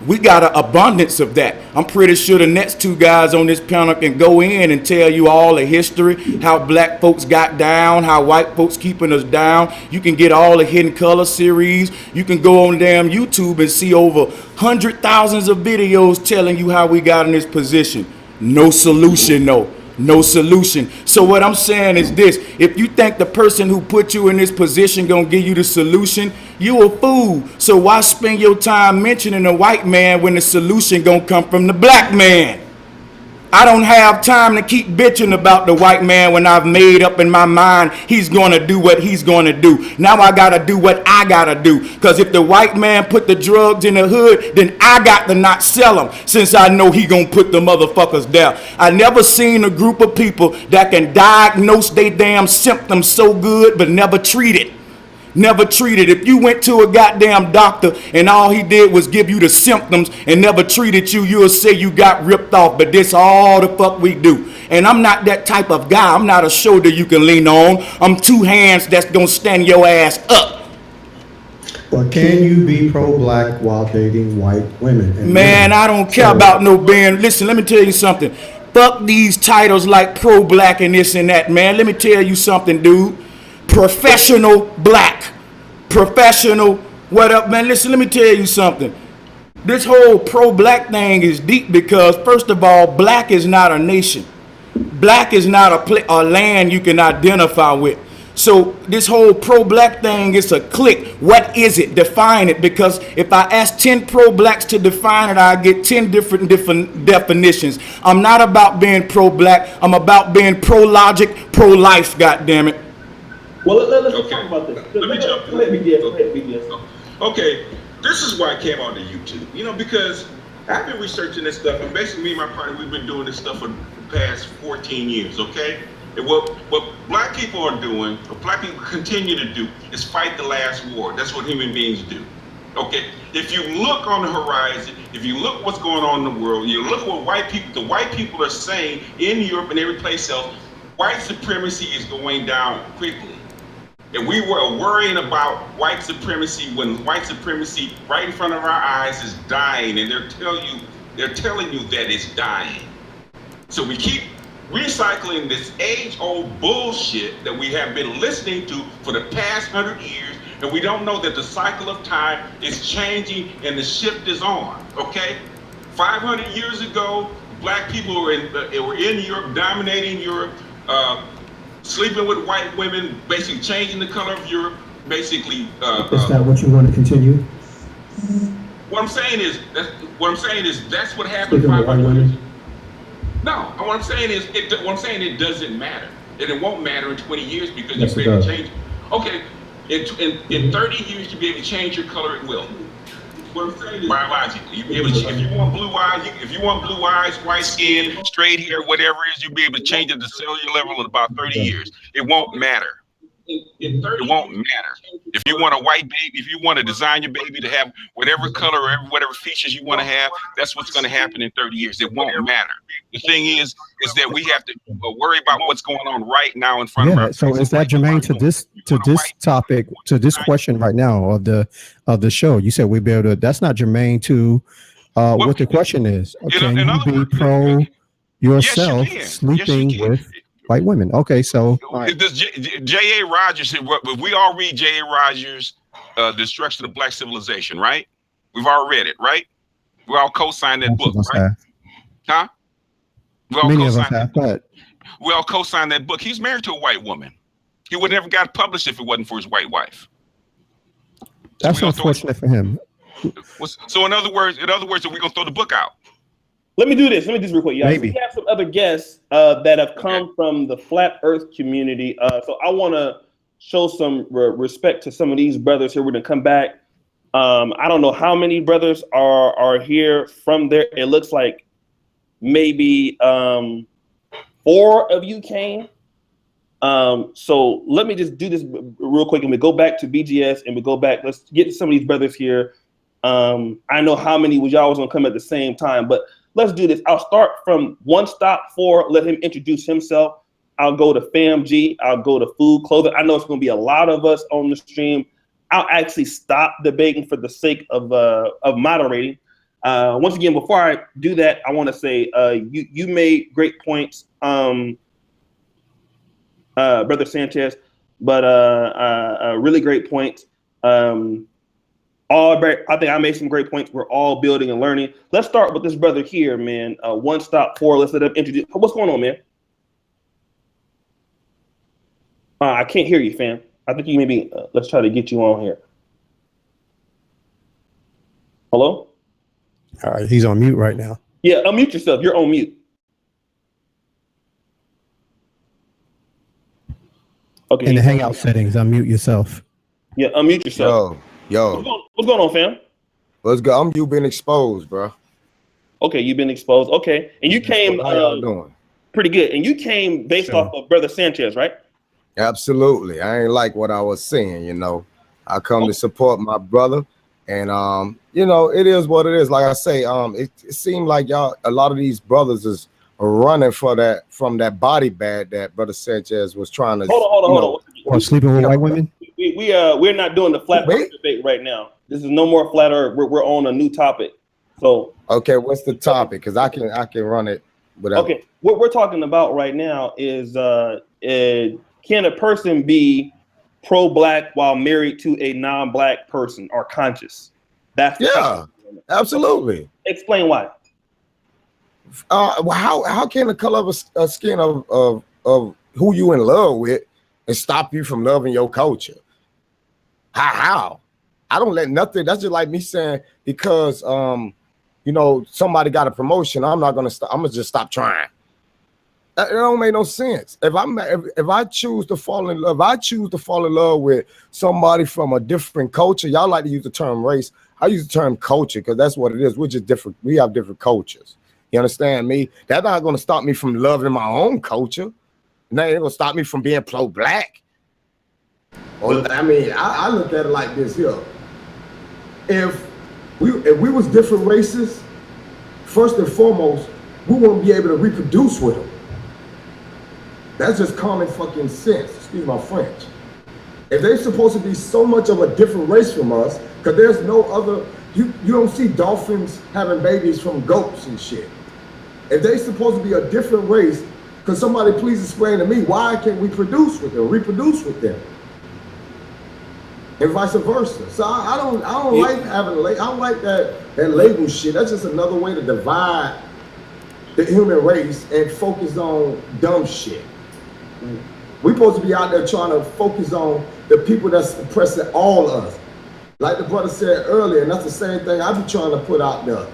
We got an abundance of that. I'm pretty sure the next two guys on this panel can go in and tell you all the history, how black folks got down, how white folks keeping us down. You can get all the Hidden Color series. You can go on damn YouTube and see over 100,000 of videos telling you how we got in this position. No solution, no. No solution. So what I'm saying is this: if you think the person who put you in this position gonna give you the solution, you a fool. So why spend your time mentioning a white man when the solution gonna come from the black man? I don't have time to keep bitching about the white man when I've made up in my mind he's gonna do what he's gonna do. Now I gotta do what I gotta do. Because if the white man put the drugs in the hood, then I got to not sell them, since I know he gonna put the motherfuckers down. I never seen a group of people that can diagnose they damn symptoms so good but never treat it. Never treated. If you went to a goddamn doctor and all he did was give you the symptoms and never treated you, you'll say you got ripped off. But this all the fuck we do. And I'm not that type of guy. I'm not a shoulder you can lean on. I'm two hands that's gonna stand your ass up. But can you be pro-black while dating white women? Man, I don't care about no being. Listen, let me tell you something. Fuck these titles like pro-black and this and that, man. Let me tell you something, dude. Professional black. Professional, what up, man? Listen, let me tell you something. This whole pro-black thing is deep because, first of all, black is not a nation. Black is not a land you can identify with. So this whole pro-black thing is a clique. What is it? Define it. Because if I ask 10 pro-blacks to define it, I get 10 different definitions. I'm not about being pro-black. I'm about being pro-logic, pro-life, goddammit. Well, let's talk about this. Let me jump in. Okay, this is why I came onto YouTube. You know, because I've been researching this stuff, and basically me and my partner, we've been doing this stuff for the past 14 years, okay? And what black people are doing, what black people continue to do, is fight the last war. That's what human beings do, okay? If you look on the horizon, if you look what's going on in the world, you look what the white people are saying in Europe and every place else, white supremacy is going down quickly. And we were worrying about white supremacy when white supremacy right in front of our eyes is dying, and they're telling you that it's dying. So we keep recycling this age-old bullshit that we have been listening to for the past 100 years, and we don't know that the cycle of time is changing and the shift is on, okay? 500 years ago, black people were in Europe, dominating Europe. sleeping with white women, basically changing the color of your, basically. Is that what you want to continue? What I'm saying is that's what happened Sleeping with white 500 years women? ago. No, what I'm saying is it doesn't matter, and it won't matter in 20 years because Yes, you're able it to does. change. Okay, in 30 years you'll be able to change your color at will. What I'm saying is biologically, you'll be able to, if you want blue eyes, white skin, straight hair, whatever it is, you'll be able to change it to cellular level in about 30 years. It won't matter. It won't matter. If you want a white baby, if you want to design your baby to have whatever color or whatever features you want to have, that's what's going to happen in 30 years. It won't matter. The thing is that we have to worry about what's going on right now in front of our Yeah. So face. is that germane to this topic, to this question right now of the show? You said we'd be able to. That's not germane to what the question is. Can In you other be words, pro yes, you yourself can. Yes, you sleeping can. with white women? Okay. So all right. This J.A. Rogers said, we all read J.A. Rogers' Destruction of Black Civilization, right? We've all read it, right? We all co-signed that Most book, of us right? have. Huh? We all Many of us co-signed that have. book. But We all co-signed that book. He's married to a white woman. He would never got published if it wasn't for his white wife. that's unfortunate for him. So in other words, are we gonna throw the book out? Let me do this real quick, y'all. Maybe. So we have some other guests that have come from the flat Earth community. So I want to show some respect to some of these brothers here. We're gonna come back. I don't know how many brothers are here from there. It looks like maybe 4 of you came. So let me just do this real quick, and we go back to BGS, and we go back. Let's get to some of these brothers here. I know how many was y'all was gonna come at the same time, but let's do this. I'll start from one stop 4. Let him introduce himself. I'll go to FamG. I'll go to Food Clothing. I know it's gonna be a lot of us on the stream. I'll actually stop debating for the sake of moderating. Once again, before I do that, I want to say you made great points, Brother Sanchez, but really great points. I think I made some great points. We're all building and learning. Let's start with this brother here, man. One stop 4. Let's let him introduce. What's going on, man? I can't hear you, fam. I think you maybe let's try to get you on here. Hello? All right. He's on mute right now. Yeah, unmute yourself. You're on mute. Okay. In the Hangout settings, unmute yourself. Yeah, unmute yourself. Yo, What's going on, fam? let's go. You been exposed, bro. Okay, you've been exposed. Okay, and you came How y'all doing? pretty good. And you came based off of Brother Sanchez, right? Absolutely. I ain't like what I was saying, you know. I come to support my brother, and you know, it is what it is. Like I say, it seemed like y'all, a lot of these brothers is running for that from that body bag that Brother Sanchez was trying to. Hold on. Or sleeping with white women? We're not doing the flat Earth debate right now. This is no more flat Earth. We're on a new topic. So okay, what's the topic? Because I can run it without. Okay, what we're talking about right now is can a person be pro-black while married to a non-black person or conscious? That's absolutely. Explain why. How can the color of a skin of who you in love with and stop you from loving your culture? How? I don't let nothing. That's just like me saying because you know, somebody got a promotion, I'm not gonna stop. I'm gonna just stop trying. It don't make no sense. If I choose to fall in love, with somebody from a different culture. Y'all like to use the term race. I use the term culture because that's what it is. We're just different. We have different cultures. You understand me? That's not gonna stop me from loving my own culture. And that ain't gonna stop me from being pro-black. Well, I mean, I look at it like this here. If we was different races, first and foremost, we won't be able to reproduce with them. That's just common fucking sense. Excuse my French. If they're supposed to be so much of a different race from us, because there's no other, you don't see dolphins having babies from goats and shit. If they're supposed to be a different race, because somebody please explain to me why can't we reproduce with them? And vice versa. So I don't like having I don't like that label shit. That's just another way to divide the human race and focus on dumb shit. We supposed to be out there trying to focus on the people that's oppressing all of us. Like the brother said earlier, and that's the same thing I be trying to put out there.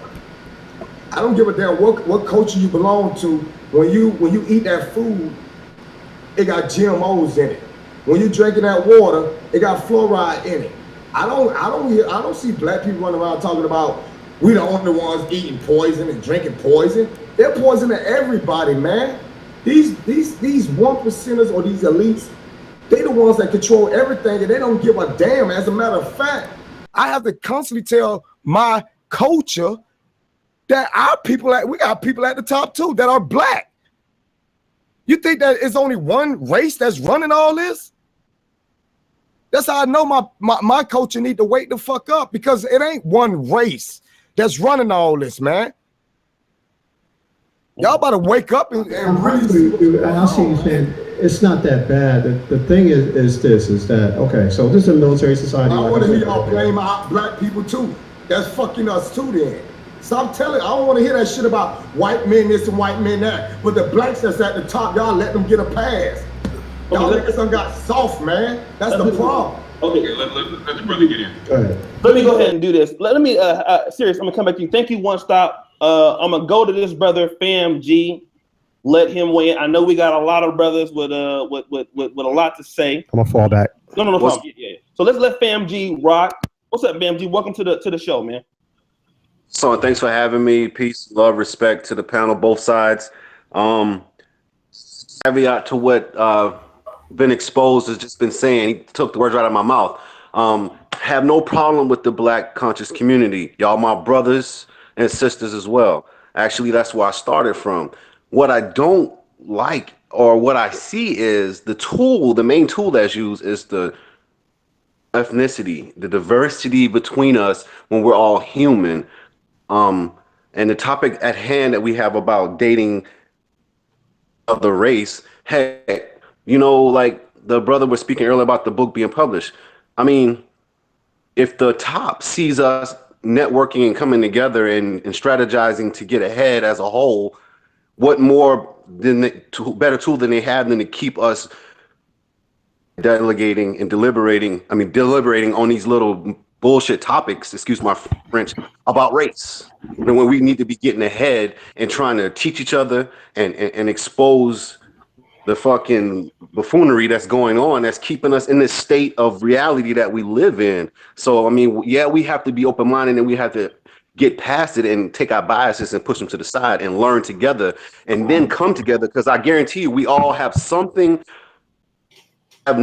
I don't give a damn what culture you belong to. When you eat that food, it got GMOs in it. When you drinking that water, it got fluoride in it. I don't see black people running around talking about we the only ones eating poison and drinking poison. They're poisoning everybody, man. These 1%ers or these elites, they the ones that control everything and they don't give a damn. As a matter of fact, I have to constantly tell my culture that we got people at the top too that are black. You think that it's only one race that's running all this? That's how I know my culture need to wake the fuck up, because it ain't one race that's running all this, man. Y'all about to wake up and really. I see you saying it's not that bad. The thing is that, okay, so this is a military society. I want to hear y'all blame our black people too. That's fucking us too then. Stop telling. I don't want to hear that shit about white men this and white men that. But the blacks that's at the top, y'all let them get a pass. Y'all niggas done got soft, man. That's the problem. Okay, let the brother get in. Go ahead. Let me go ahead and do this. Let me, serious, I'm gonna come back to you. Thank you, One Stop. I'm gonna go to this brother, Fam G. Let him weigh in. I know we got a lot of brothers with a lot to say. I'm gonna fall back. No problem. Yeah. So let's let Fam G rock. What's up, Fam G? Welcome to the show, man. So thanks for having me. Peace, love, respect to the panel, both sides. Caveat to what been exposed has just been saying. He took the words right out of my mouth. Have no problem with the black conscious community. Y'all my brothers and sisters as well. Actually, that's where I started from. What I don't like, or what I see, is the main tool that's used is the ethnicity, the diversity between us when we're all human. And the topic at hand that we have about dating of the race, heck, like the brother was speaking earlier about the book being published. I mean, if the top sees us networking and coming together and strategizing to get ahead as a whole, what more better tool than they have than to keep us deliberating on these little bullshit topics, excuse my French, about race. And when we need to be getting ahead and trying to teach each other and expose the fucking buffoonery that's going on, that's keeping us in this state of reality that we live in. So, I mean, yeah, we have to be open-minded and we have to get past it and take our biases and push them to the side and learn together and then come together, because I guarantee you we all have something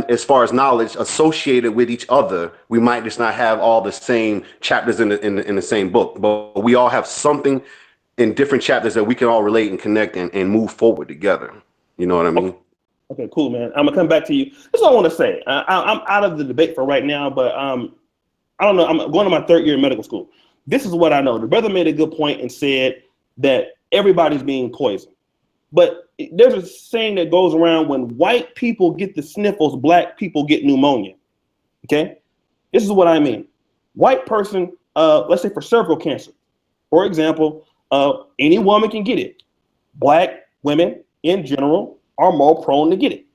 as far as knowledge associated with each other. We might just not have all the same chapters in the same book, but we all have something in different chapters that we can all relate and connect and move forward together. You know what I mean? Okay, cool, man. I'm gonna come back to you. This is what I want to say. I'm out of the debate for right now, but I don't know. I'm going to my third year in medical school. This is what I know. The brother made a good point and said that everybody's being poisoned. But there's a saying that goes around: when white people get the sniffles, black people get pneumonia. Okay? This is what I mean. White person, let's say for cervical cancer, for example, any woman can get it. Black women in general are more prone to get it.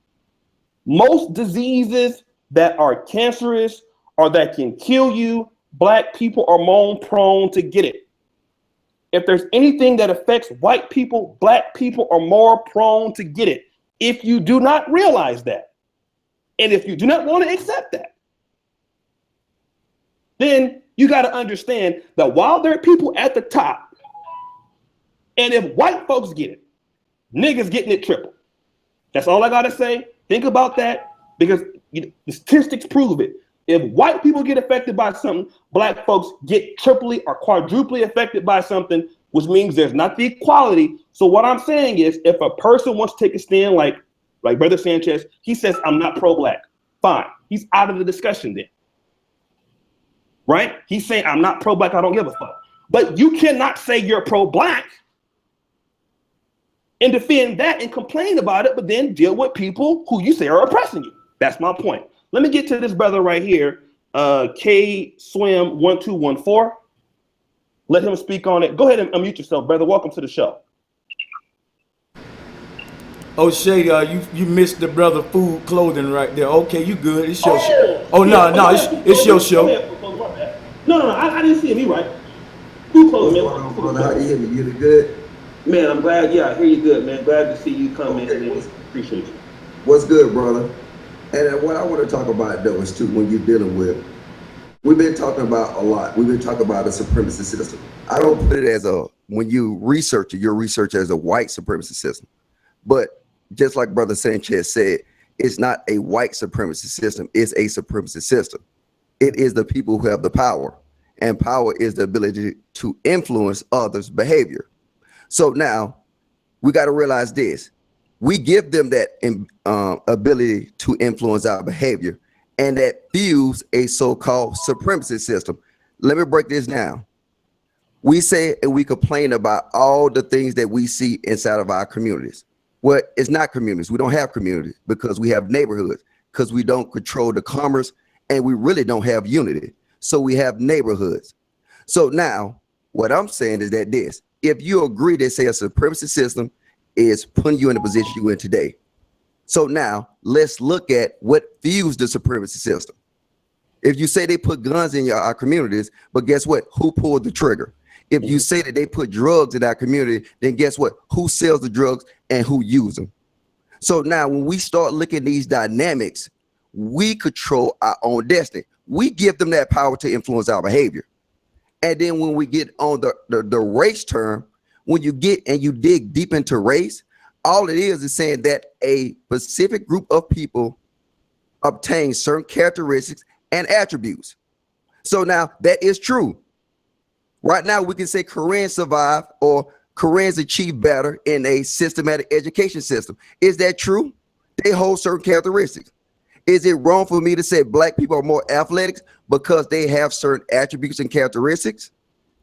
Most diseases that are cancerous or that can kill you, black people are more prone to get it. If there's anything that affects white people, black people are more prone to get it. If you do not realize that, and if you do not want to accept that, then you got to understand that while there are people at the top, and if white folks get it, niggas getting it triple. That's all I got to say. Think about that, because the statistics prove it. If white people get affected by something, black folks get triply or quadruply affected by something, which means there's not the equality. So what I'm saying is, if a person wants to take a stand like Brother Sanchez, he says, I'm not pro-black. Fine. He's out of the discussion then. Right? He's saying, I'm not pro-black, I don't give a fuck. But you cannot say you're pro-black and defend that and complain about it, but then deal with people who you say are oppressing you. That's my point. Let me get to this brother right here, K-Swim1214. Let him speak on it. Go ahead and unmute yourself, brother. Welcome to the show. O'Shea, you missed the brother food clothing right there. Okay, you good. It's your show. Oh, no, it's your show. No, I didn't see it. You right. Who closed, man? What's going on, brother? How you hear me? You good? Man, I'm glad. Yeah, I hear you good, man. Glad to see you come in. Appreciate you. What's good, brother? And what I want to talk about, though, is too, when you're dealing with, we've been talking about a lot. We've been talking about a supremacy system. I don't put it as a, when you research it, you're researching as a white supremacy system. But just like Brother Sanchez said, it's not a white supremacy system. It's a supremacy system. It is the people who have the power. And power is the ability to influence others' behavior. So now we got to realize this. We give them that ability to influence our behavior, and that fuels a so-called supremacy system. Let me break this down. We say and we complain about all the things that we see inside of our communities. Well, it's not communities. We don't have communities because we have neighborhoods, because we don't control the commerce, and we really don't have unity. So we have neighborhoods. So now what I'm saying is that this, if you agree that say a supremacy system is putting you in the position you're in today. So now let's look at what fuels the supremacy system. If you say they put guns in our communities, but guess what? Who pulled the trigger? If you say that they put drugs in our community, then guess what? Who sells the drugs and who uses them? So now when we start looking at these dynamics, we control our own destiny. We give them that power to influence our behavior. And then when we get on the race term, when you get and you dig deep into race, all it is saying that a specific group of people obtain certain characteristics and attributes. So now that is true. Right now we can say Koreans survive or Koreans achieve better in a systematic education system. Is that true? They hold certain characteristics. Is it wrong for me to say black people are more athletic because they have certain attributes and characteristics?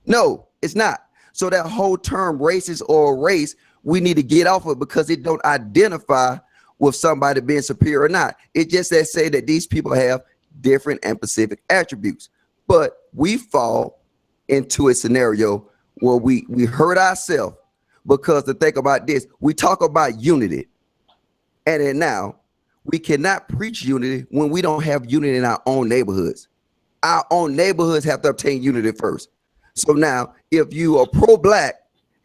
No, it's not. So that whole term racist or race, we need to get off of because it don't identify with somebody being superior or not. It just says say that these people have different and specific attributes. But we fall into a scenario where we hurt ourselves because to think about this, we talk about unity. And then now we cannot preach unity when we don't have unity in our own neighborhoods. Our own neighborhoods have to obtain unity first. So now if you are pro-black,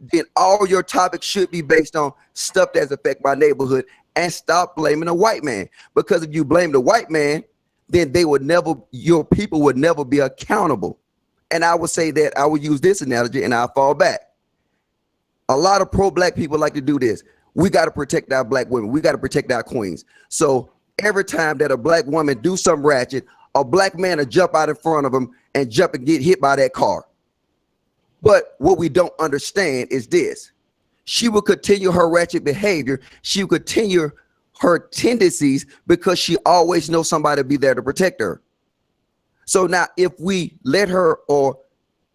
then all your topics should be based on stuff that's affect my neighborhood and stop blaming a white man. Because if you blame the white man, then they would never, your people would never be accountable. And I would say that I would use this analogy and I'll fall back. A lot of pro-black people like to do this. We got to protect our black women. We got to protect our queens. So every time that a black woman do something ratchet, a black man will jump out in front of them and jump and get hit by that car. But what we don't understand is this. She will continue her ratchet behavior. She will continue her tendencies because she always knows somebody to be there to protect her. So now if we let her, or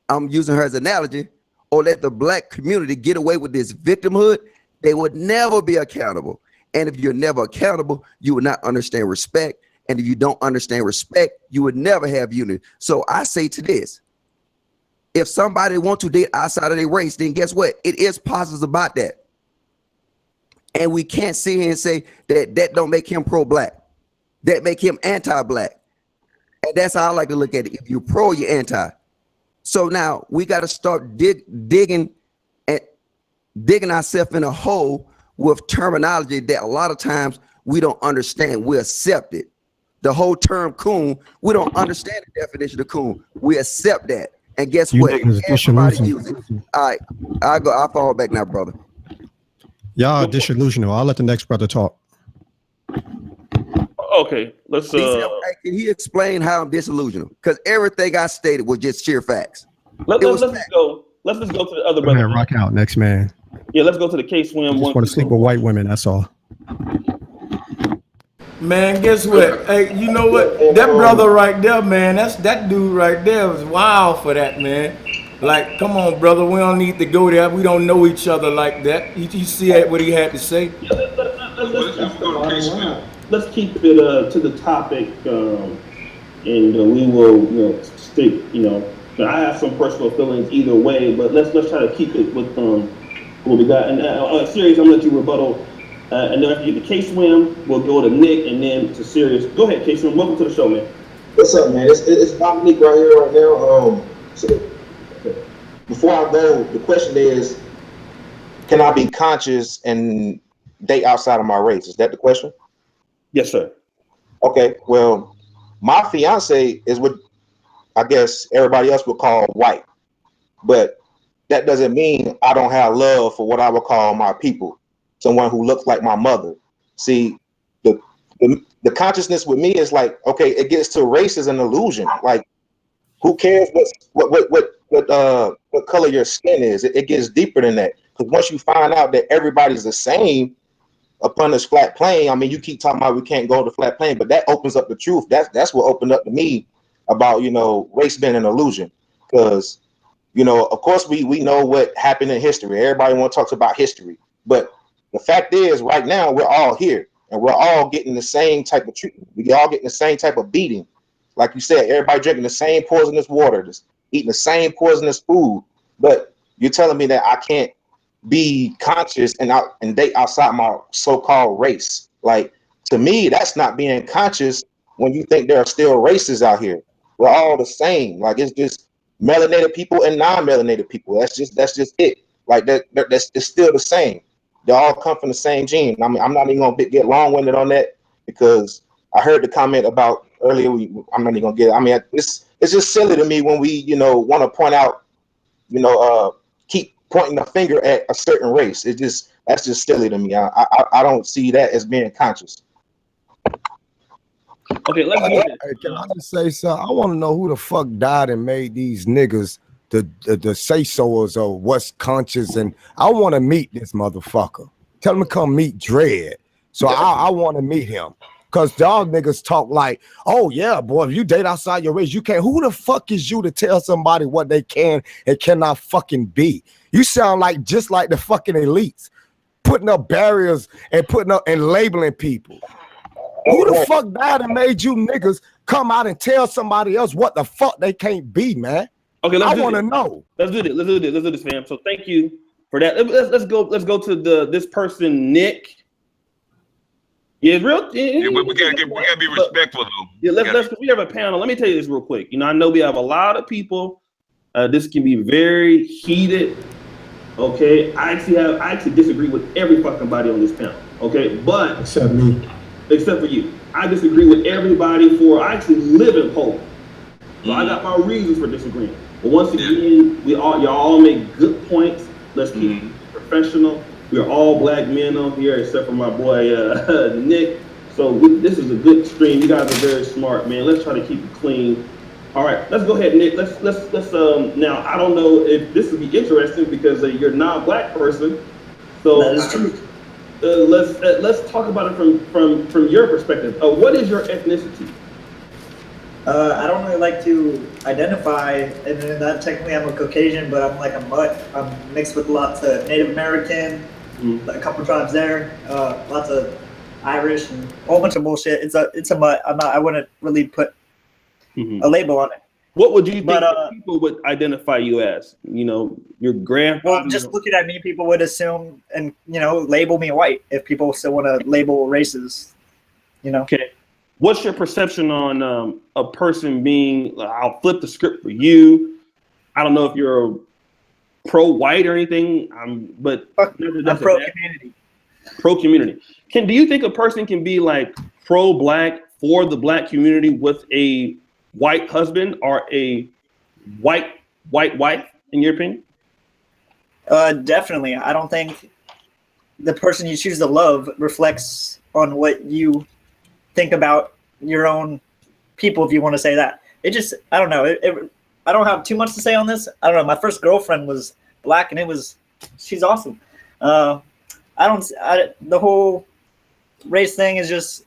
I'm using her as an analogy, or let the black community get away with this victimhood, they would never be accountable. And if you're never accountable, you would not understand respect. And if you don't understand respect, you would never have unity. So I say to this, if somebody wants to date outside of their race, then guess what? It is positives about that. And we can't sit here and say that that don't make him pro-black. That make him anti-black. And that's how I like to look at it. If you're pro, you're anti. So now we got to start digging ourselves in a hole with terminology that a lot of times we don't understand. We accept it. The whole term coon, we don't understand the definition of coon. We accept that. And guess what? Everybody uses it. All right, I'll fall back now, brother. Y'all disillusional. I'll let the next brother talk. Okay, let's Can he explain how I'm disillusional? Because everything I stated was just sheer facts. Let's just go to the other brother. Man, rock out, next man. Yeah, let's go to the K-Swim. Just want to sleep with white women, that's all. Man, guess what? Hey, you know what? That brother right there, man, that dude right there was wild for that, man. Like, come on, brother, we don't need to go there. We don't know each other like that. You see what he had to say? Let's keep it to the topic, and we will, stick. I have some personal feelings either way, but let's try to keep it with what we got. And serious, I'm gonna let you rebuttal. And then after you get to K-Swim, we'll go to Nick and then to Sirius. Go ahead, K-Swim. Welcome to the show, man. What's up, man? It's Dominique right here right now. So before I go, the question is, can I be conscious and date outside of my race? Is that the question? Yes, sir. Okay, well, my fiance is what I guess everybody else would call white, but that doesn't mean I don't have love for what I would call my people, someone who looks like my mother. See, the consciousness with me is like, okay, it gets to race is an illusion. Like, who cares what color your skin is? It gets deeper than that. Because once you find out that everybody's the same upon this flat plane, I mean, you keep talking about we can't go to flat plane, but that opens up the truth. That's what opened up to me about, you know, race being an illusion. Because, you know, of course we know what happened in history. Everybody want to talk about history, but the fact is, right now we're all here and we're all getting the same type of treatment. We all getting the same type of beating. Like you said, everybody drinking the same poisonous water, just eating the same poisonous food. But you're telling me that I can't be conscious and date outside my so-called race. Like, to me, that's not being conscious when you think there are still races out here. We're all the same. Like, it's just melanated people and non-melanated people. That's just it. Like that's it's still the same. They all come from the same gene. I mean, I'm not even gonna get long-winded on that because I heard the comment about earlier. I'm not even gonna get it. I mean, it's just silly to me when we, you know, want to point out, you know, keep pointing the finger at a certain race. That's just silly to me. I don't see that as being conscious. Okay, let's get it. Hey, can I just say something? I want to know who the fuck died and made these niggas the say-soers of what's conscious, and I want to meet this motherfucker. Tell him to come meet Dread. So I want to meet him. Cause dog niggas talk like, oh yeah, boy, if you date outside your race, you can't. Who the fuck is you to tell somebody what they can and cannot fucking be? You sound like just like the fucking elites, putting up barriers and putting up and labeling people. Who the fuck died and made you niggas come out and tell somebody else what the fuck they can't be, man? Okay, I want to know. Let's do this, fam. So thank you for that. Let's go to this person, Nick. Yeah, we gotta be respectful though. Yeah, we have a panel. Let me tell you this real quick. You know, I know we have a lot of people. This can be very heated. Okay, I actually disagree with every fucking body on this panel. Okay, but Except me. Except for you, I disagree with everybody. I actually live in Poland, so I got my reasons for disagreeing. But once again, y'all all make good points. Let's keep it professional. We're all black men on here, except for my boy Nick. So this is a good stream. You guys are very smart, man. Let's try to keep it clean. All right, let's go ahead, Nick. Let's now. I don't know if this would be interesting because you're not a black person. So that is true. Let's talk about it from your perspective. What is your ethnicity? I don't really like to identify, and that technically I'm a Caucasian, but I'm like a mutt. I'm mixed with lots of Native American, a couple tribes there, lots of Irish, and a whole bunch of bullshit. It's a mutt. I wouldn't really put a label on it. What would you think people would identify you as? You know, your grandfather? Well, just looking at me, people would assume and, you know, label me white if people still want to label races, you know. Okay. What's your perception on a person being, I'll flip the script for you. I don't know if you're pro-white or anything, but I'm pro-community. Pro-community. Do you think a person can be like pro-black for the black community with a white husband or a white wife, in your opinion? Definitely. I don't think the person you choose to love reflects on what you think about your own people, if you want to say that. It just, I don't know. I don't have too much to say on this. I don't know. My first girlfriend was black, and she's awesome. The whole race thing is just,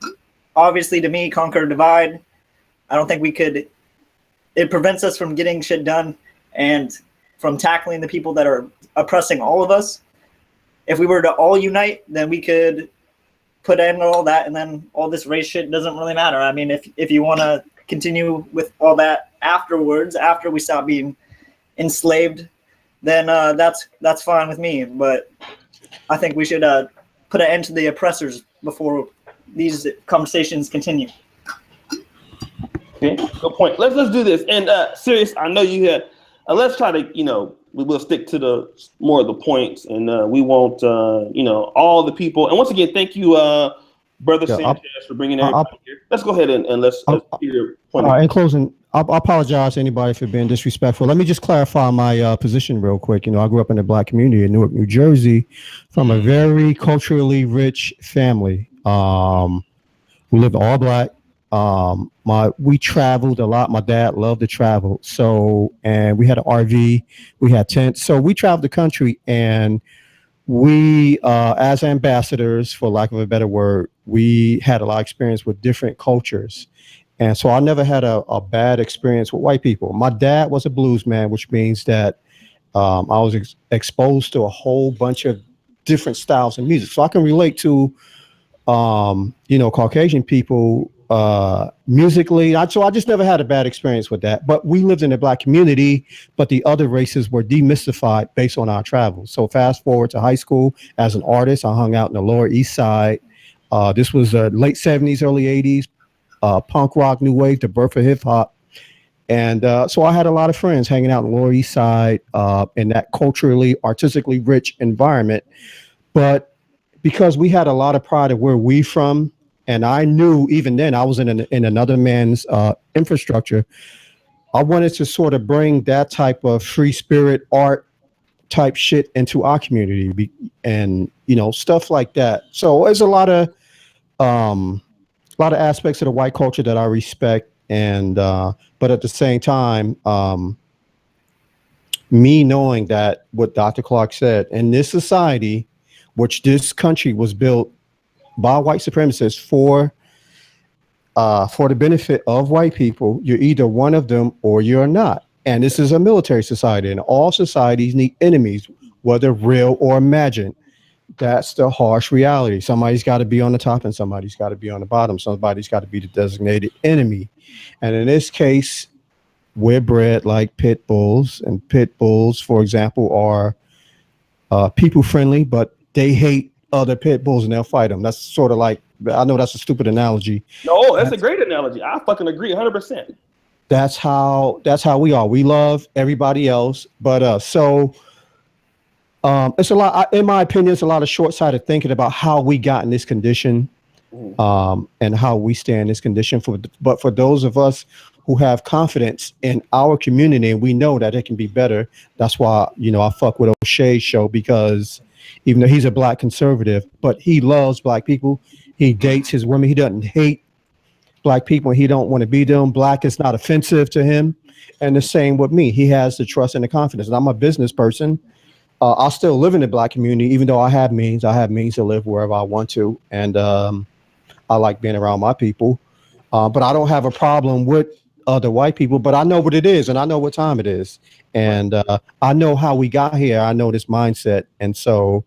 obviously, to me, conquer or divide. I don't think we could. It prevents us from getting shit done and from tackling the people that are oppressing all of us. If we were to all unite, then we could put in all that, and then all this race shit doesn't really matter. I mean, if you want to continue with all that afterwards, after we stop being enslaved, then that's fine with me. But I think we should put an end to the oppressors before these conversations continue. Okay, good point. Let's do this. And Sirius, I know you had. Let's try to, we will stick to the more of the points, and we won't, all the people. And once again, thank you, Brother Sanchez, for bringing everybody here. Let's go ahead and let's hear your point. In closing, I apologize to anybody for being disrespectful. Let me just clarify my position real quick. I grew up in the Black community in Newark, New Jersey, from a very culturally rich family. We lived all Black. We traveled a lot. My dad loved to travel. And we had an RV, we had tents. So we traveled the country, and we, as ambassadors, for lack of a better word, we had a lot of experience with different cultures. And so I never had a bad experience with white people. My dad was a blues man, which means that I was exposed to a whole bunch of different styles of music. So I can relate to, Caucasian people musically. So I just never had a bad experience with that. But we lived in a Black community, but the other races were demystified based on our travels. So fast forward to high school, as an artist, I hung out in the Lower East Side. This was late 70s, early 80s, punk rock, new wave, the birth of hip hop. And so I had a lot of friends hanging out in the Lower East Side in that culturally, artistically rich environment. But because we had a lot of pride of where we from, and I knew even then I was in another man's infrastructure, I wanted to sort of bring that type of free spirit art type shit into our community, and stuff like that. So there's a lot of aspects of the white culture that I respect, and but at the same time, me knowing that what Dr. Clark said, in this society, which this country was built by white supremacists for the benefit of white people, you're either one of them or you're not. And this is a military society, and all societies need enemies, whether real or imagined. That's the harsh reality. Somebody's got to be on the top and somebody's got to be on the bottom. Somebody's got to be the designated enemy. And in this case, we're bred like pit bulls, and pit bulls, for example, are people friendly, but they hate other pit bulls and they'll fight them. That's sort of like, I know that's a stupid analogy. No, that's a great analogy. I fucking agree 100%. That's how we are. We love everybody else, but it's a lot, in my opinion, it's a lot of short-sighted thinking about how we got in this condition, and how we stay in this condition. But for those of us who have confidence in our community, and we know that it can be better, that's why, I fuck with Oshay's show, because even though he's a Black conservative, but he loves Black people. He dates his women. He doesn't hate Black people. He don't want to be them. Black is not offensive to him. And the same with me. He has the trust and the confidence. And I'm a business person. I still live in the Black community, even though I have means to live wherever I want to. And I like being around my people. But I don't have a problem with other white people, but I know what it is and I know what time it is. And I know how we got here. I know this mindset. And so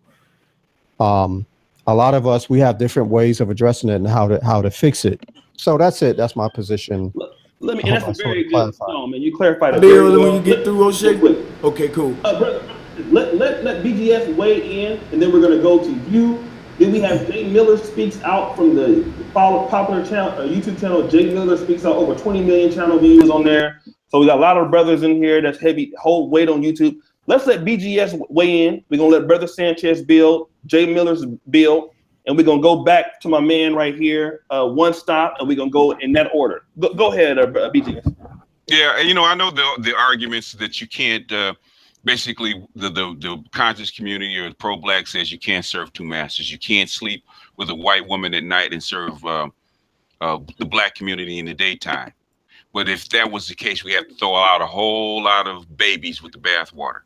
a lot of us, we have different ways of addressing it and how to fix it. So that's it. That's my position. Let me, and that's a very good, man. You clarified it. When you get through, Oshay? Okay, cool. Brother, let BGS weigh in, and then we're going to go to you. Then we have Jay Miller Speaks Out from the popular channel, YouTube channel. Jay Miller Speaks Out, over 20 million channel views on there. So we got a lot of brothers in here that's heavy, hold weight on YouTube. Let's let BGS weigh in. We're going to let Brother Sanchez build, Jay Miller's build, and we're going to go back to my man right here, one stop, and we're going to go in that order. Go ahead, BGS. Yeah, I know the arguments that you can't, basically the conscious community or the pro-Black says you can't serve two masters. You can't sleep with a white woman at night and serve the Black community in the daytime. But if that was the case, we have to throw out a whole lot of babies with the bathwater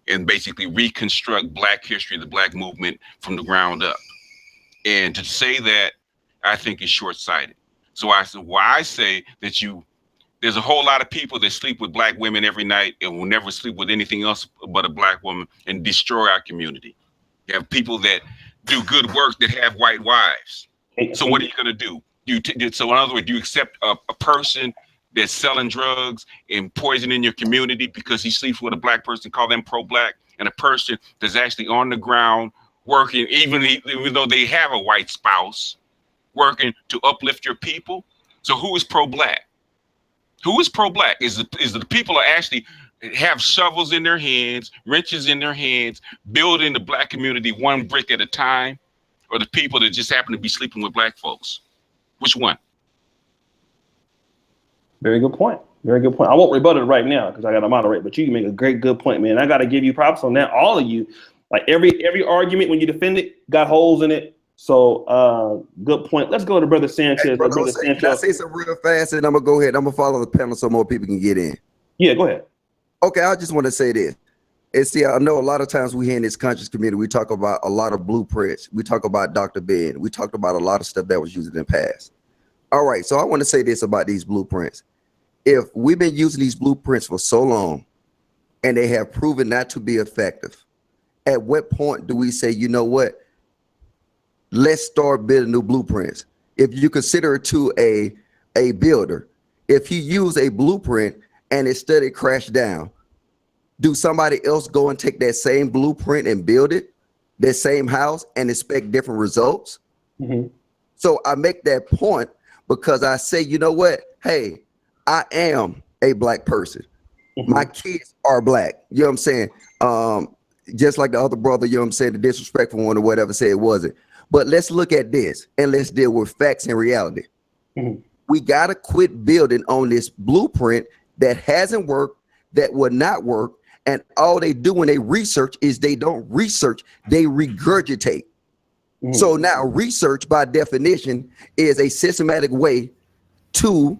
and basically reconstruct Black history, the Black movement from the ground up. And to say that, I think is short-sighted. So I say that there's a whole lot of people that sleep with Black women every night and will never sleep with anything else but a Black woman and destroy our community. You have people that do good work that have white wives. So what are you going to do? So in other words, do you accept a person that's selling drugs and poisoning your community because he sleeps with a Black person, call them pro-Black, and a person that's actually on the ground working, even though they have a white spouse, working to uplift your people. So who is pro-black? Who is pro-black? Is the people who actually have shovels in their hands, wrenches in their hands, building the black community one brick at a time, or the people that just happen to be sleeping with black folks? Which one? Very good point. Very good point. I won't rebut it right now because I got to moderate, but you make a great, good point, man. I got to give you props on that. All of you, like every argument when you defend it, got holes in it. So good point. Let's go to Brother Sanchez. Hey, brother, can I say something real fast, and I'm gonna go ahead. I'm gonna follow the panel so more people can get in. Yeah, go ahead. Okay, I just want to say this. And see, I know a lot of times we here in this conscious community, we talk about a lot of blueprints. We talk about Dr. Ben. We talked about a lot of stuff that was used in the past. All right, so I want to say this about these blueprints. If we've been using these blueprints for so long and they have proven not to be effective, at what point do we say, you know what? Let's start building new blueprints. If you consider it to a builder, if he used a blueprint and instead it crashed down, do somebody else go and take that same blueprint and build it, that same house, and expect different results? Mm-hmm. So I make that point because I say, you know what? Hey, I am a black person. Mm-hmm. My kids are black. You know what I'm saying? Just like the other brother, you know what I'm saying, the disrespectful one or whatever said it wasn't. But let's look at this and let's deal with facts and reality. Mm-hmm. We got to quit building on this blueprint that hasn't worked, that will not work. And all they do when they research is they don't research, they regurgitate. Mm-hmm. So now research by definition is a systematic way to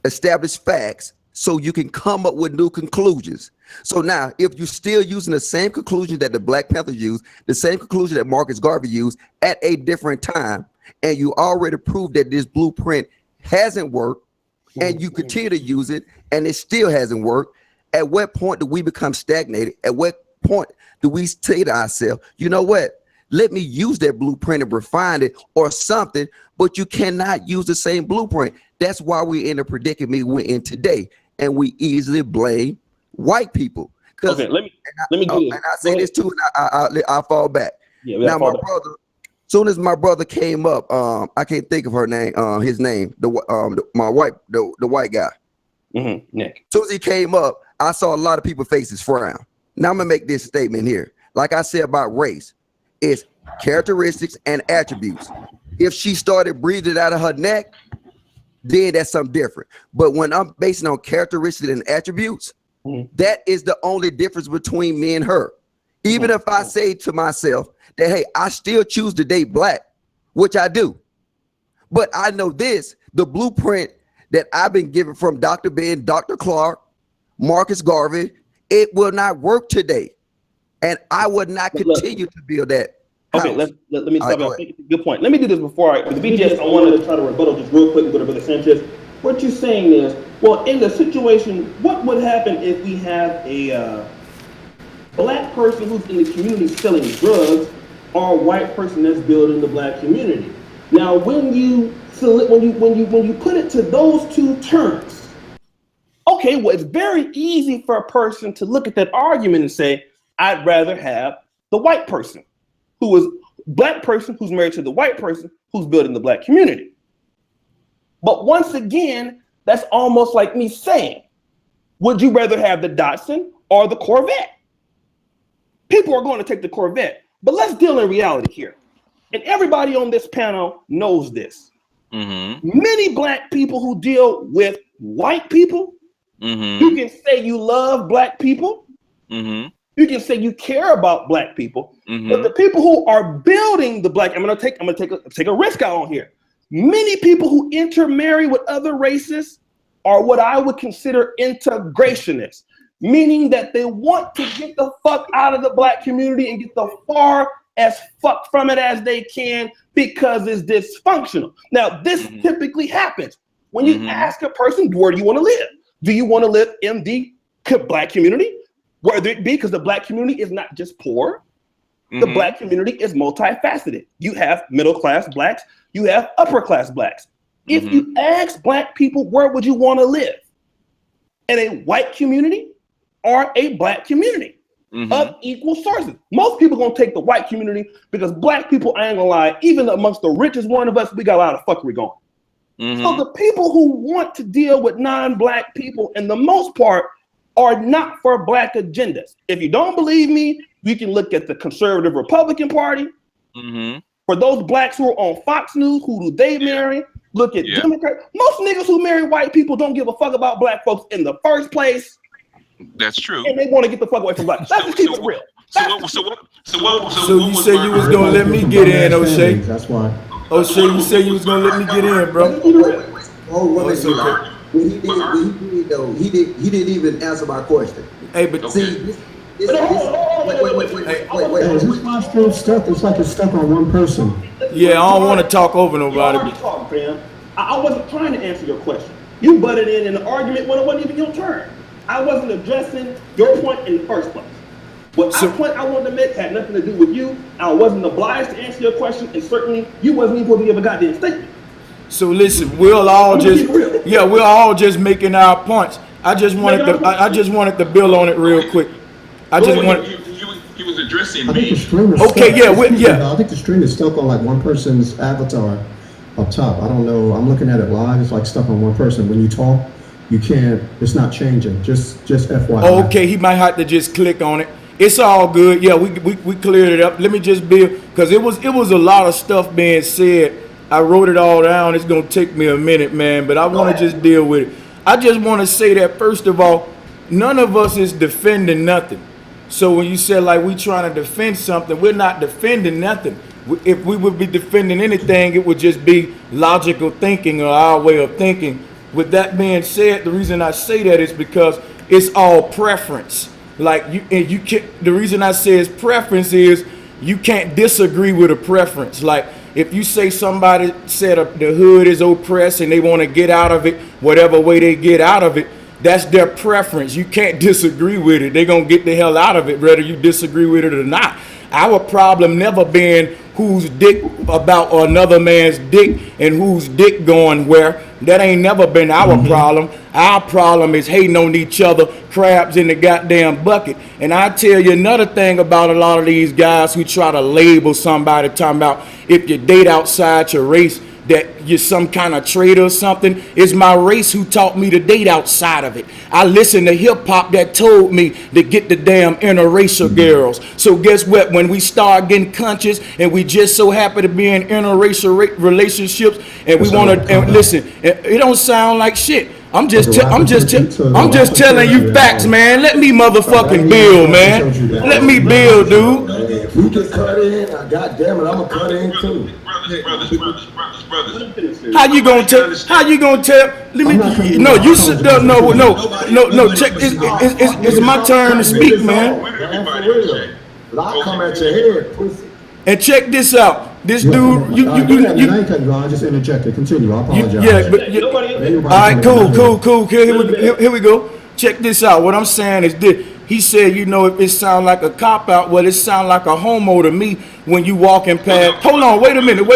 establish facts so you can come up with new conclusions. So now, if you're still using the same conclusion that the Black Panthers used, the same conclusion that Marcus Garvey used at a different time, and you already proved that this blueprint hasn't worked, and you continue to use it, and it still hasn't worked, at what point do we become stagnated? At what point do we say to ourselves, you know what? Let me use that blueprint and refine it or something, but you cannot use the same blueprint. That's why we're in the predicament we're in today, and we easily blame white people. Okay, let me do this. And I say this too, and I fall back. Yeah, now my brother, soon as my brother came up, I can't think of his name, the white guy. Mm-hmm. Nick. Soon as he came up, I saw a lot of people's faces frown. Now I'm gonna make this statement here. Like I said about race, it's characteristics and attributes. If she started breathing out of her neck, then that's something different. But when I'm basing on characteristics and attributes, that is the only difference between me and her. Even if I say to myself that, hey, I still choose to date black, which I do. But I know this, the blueprint that I've been given from Dr. Ben, Dr. Clark, Marcus Garvey, it will not work today. And I would not continue to build that. Okay, let me stop. Good point. Let me do this before the BGS. I wanted to try to rebuttal just real quick and go to Brother Sanchez. What you're saying is, well, in the situation, what would happen if we have a black person who's in the community selling drugs, or a white person that's building the black community? Now, when you put it to those two terms, okay, well, it's very easy for a person to look at that argument and say, I'd rather have the white person, who is black person who's married to the white person who's building the black community. But once again, that's almost like me saying, would you rather have the Datsun or the Corvette? People are going to take the Corvette, but let's deal in reality here. And everybody on this panel knows this. Mm-hmm. Many black people who deal with white people, you can say you love black people. Mm-hmm. You can say you care about black people, but the people who are building the black, I'm gonna take a risk out on here. Many people who intermarry with other races are what I would consider integrationists, meaning that they want to get the fuck out of the black community and get the far as fuck from it as they can because it's dysfunctional. Now, this typically happens when you ask a person, where do you want to live? Do you want to live in the black community? Whether it be because the black community is not just poor, the black community is multifaceted. You have middle-class blacks, you have upper-class blacks. If you ask black people, where would you want to live? In a white community or a black community? of equal sources. Most people gonna take the white community because black people, I ain't gonna lie, even amongst the richest one of us, we got a lot of fuckery going. So the people who want to deal with non-black people, in the most part, are not for black agendas. If you don't believe me, you can look at the conservative Republican Party. For those blacks who are on Fox News, who do they marry? Look at Democrats. Most niggas who marry white people don't give a fuck about black folks in the first place. That's true. And they want to get the fuck away from black. Let's just keep it real. So you said you was gonna let me get in, Oshay. That's why. Oshay, you said you was gonna let me get in, bro. Oh, it's okay. When he didn't even answer my question. Hey, but See, wait. Is this my still stuck? It's like it's stuck on one person. yeah, I don't want to talk over You nobody. already talked, fam. I wasn't trying to answer your question. You butted in an argument when it wasn't even your turn. I wasn't addressing your point in the first place. What point I wanted to make had nothing to do with you. I wasn't obliged to answer your question, and certainly you wasn't even supposed to give a goddamn statement. So listen, we're all just making our points. I just wanted to build on it real quick. He was addressing I think the me. stream is Okay, stuck. I think the stream is stuck on like one person's avatar up top. I don't know. I'm looking at it live. It's like stuck on one person. When you talk, you can't. It's not changing. Just FYI. Oh, okay, he might have to just click on it. It's all good. Yeah, we cleared it up. Let me just build, because it was a lot of stuff being said. I wrote it all down. It's gonna take me a minute, man, but I want to just deal with it. I just want to say that first of all, none of us is defending nothing. So when you say like we trying to defend something, we're not defending nothing. If we would be defending anything, it would just be logical thinking or our way of thinking. With that being said, the reason I say that is because it's all preference. Like you can't. The reason I say it's preference is you can't disagree with a preference. Like if you say somebody said the hood is oppressed and they want to get out of it, whatever way they get out of it, that's their preference. You can't disagree with it. They're going to get the hell out of it, whether you disagree with it or not. Our problem never been whose dick about another man's dick and whose dick going where. That ain't never been our problem. Our problem is hating on each other, crabs in the goddamn bucket. And I tell you another thing about a lot of these guys who try to label somebody, talking about if you date outside your race, that you're some kind of traitor or something. It's my race who taught me to date outside of it. I listened to hip hop that told me to get the damn interracial girls. So guess what? When we start getting conscious and we just so happy to be in interracial relationships and we want to listen, it don't sound like shit. I'm just telling you facts, man. Let me motherfucking build, man. Let me build, dude. You can cut in. God damn it, I'm gonna cut in too. Brothers. How you gonna tell? Let me. No, you sit there. No. Check. It's my turn to speak, man. I'll come at your head, pussy. And check this out. This dude, I ain't cutting you. I just interjected. Continue. I apologize. Yeah, but all right, cool. Here we go. Check this out. What I'm saying is this. He said, you know, if it sound like a cop out, well, it sound like a homo to me when you walking past. Hold on, wait a minute.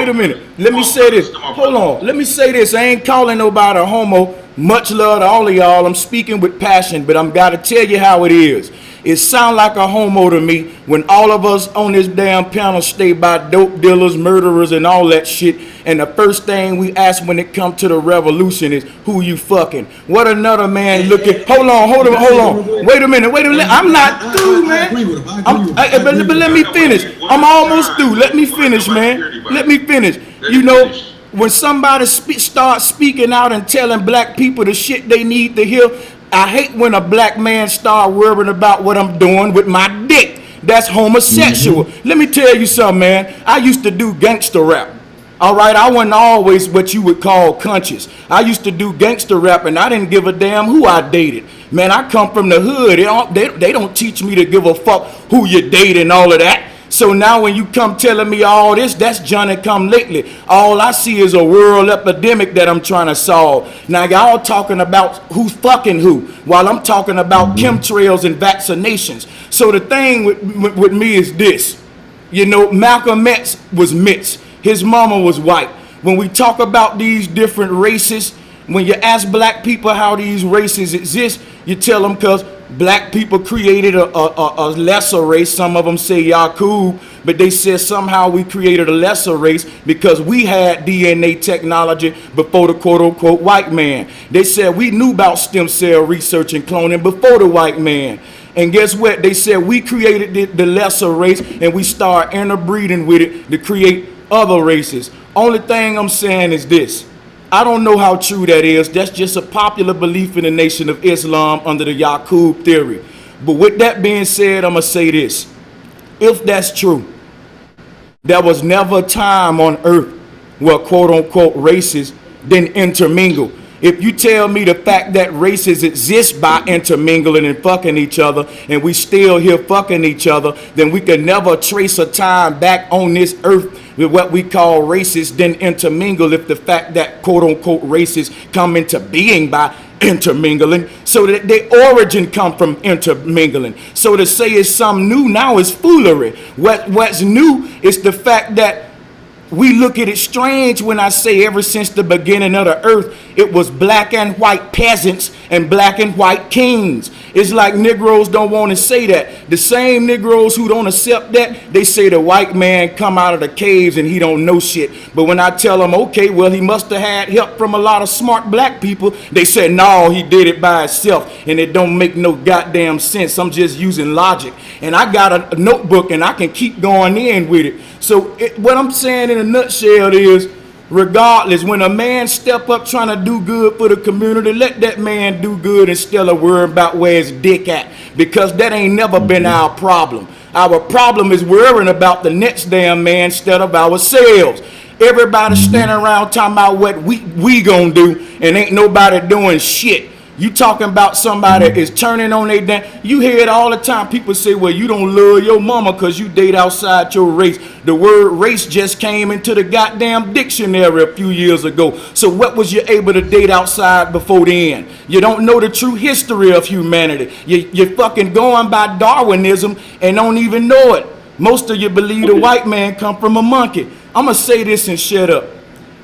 Let me say this. Hold on. Let me say this. I ain't calling nobody a homo. Much love to all of y'all. I'm speaking with passion, but I'm got to tell you how it is. It sound like a homo to me when all of us on this damn panel stay by dope dealers, murderers, and all that shit. And the first thing we ask when it comes to the revolution is, who you fucking? What another man looking? Hold on. Wait a minute. I'm not through, man. But let me finish. I'm almost through. Let me finish, man. Let me finish. You know, when somebody starts speaking out and telling black people the shit they need to hear, I hate when a black man start worrying about what I'm doing with my dick. That's homosexual. Let me tell you something, man. I used to do gangster rap. All right, I wasn't always what you would call conscious. I used to do gangster rap, and I didn't give a damn who I dated. Man, I come from the hood. They don't teach me to give a fuck who you date and all of that. So now when you come telling me all this, that's Johnny come lately. All I see is a world epidemic that I'm trying to solve. Now y'all talking about who's fucking who, while I'm talking about chemtrails and vaccinations. So the thing with me is this. You know, Malcolm X was mixed. His mama was white. When we talk about these different races, when you ask black people how these races exist, you tell them because black people created a lesser race. Some of them say Yakub, but they said somehow we created a lesser race because we had DNA technology before the quote-unquote white man. They said we knew about stem cell research and cloning before the white man. And guess what? They said we created the lesser race and we start interbreeding with it to create other races. Only thing I'm saying is this. I don't know how true that is. That's just a popular belief in the Nation of Islam under the Yakub theory. But with that being said, I'm going to say this. If that's true, there was never a time on earth where quote-unquote races didn't intermingle. If you tell me the fact that races exist by intermingling and fucking each other, and we still here fucking each other, then we can never trace a time back on this earth with what we call races didn't intermingle, if the fact that quote-unquote races come into being by intermingling, so that their origin come from intermingling. So to say it's something new now is foolery. What's new is the fact that we look at it strange when I say ever since the beginning of the earth, it was black and white peasants and black and white kings. It's like Negroes don't want to say that. The same Negroes who don't accept that, they say the white man come out of the caves and he don't know shit. But when I tell them, okay, well, he must have had help from a lot of smart black people, they say, no, he did it by himself. And it don't make no goddamn sense. I'm just using logic. And I got a notebook and I can keep going in with it. So what I'm saying in a nutshell is, regardless, when a man step up trying to do good for the community, let that man do good instead of worrying about where his dick at, because that ain't never been our problem. Our problem is worrying about the next damn man instead of ourselves. Everybody standing around talking about what we gonna do, and ain't nobody doing shit. You talking about somebody is turning on their damn. You hear it all the time. People say, well, you don't love your mama because you date outside your race. The word race just came into the goddamn dictionary a few years ago. So what was you able to date outside before then? You don't know the true history of humanity. You're fucking going by Darwinism and don't even know it. Most of you believe the white man come from a monkey. I'm going to say this and shut up.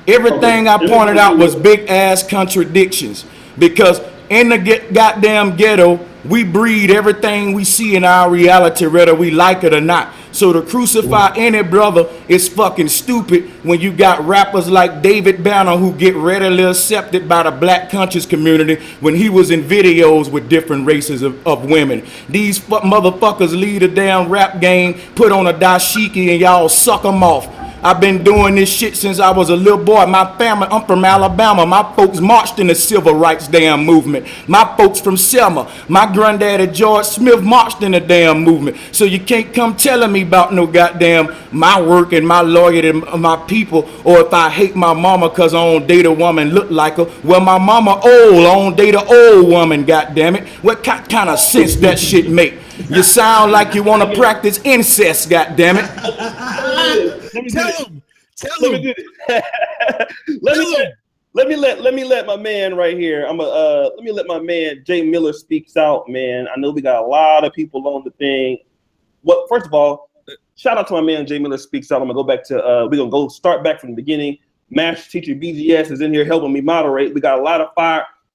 Everything I pointed out was big ass contradictions, because in the goddamn ghetto, we breed everything we see in our reality, whether we like it or not. So to crucify any brother is fucking stupid when you got rappers like David Banner who get readily accepted by the black conscious community when he was in videos with different races of women. These motherfuckers lead a damn rap game, put on a dashiki, and y'all suck them off. I've been doing this shit since I was a little boy. My family, I'm from Alabama. My folks marched in the civil rights damn movement. My folks from Selma. My granddaddy George Smith marched in the damn movement. So you can't come telling me about no goddamn my work and my lawyer and my people, or if I hate my mama because I don't date a woman look like her. Well, my mama old, I don't date an old woman, goddammit. What kind of sense that shit make? You sound like you want to practice incest, goddammit. Tell him. Let me let my man right here. Let me let my man Jay Miller speaks out, man. I know we got a lot of people on the thing. Well, first of all, shout out to my man Jay Miller speaks out. I'm gonna go back to we're gonna go start back from the beginning. Master Teacher BGS is in here helping me moderate. We got a lot of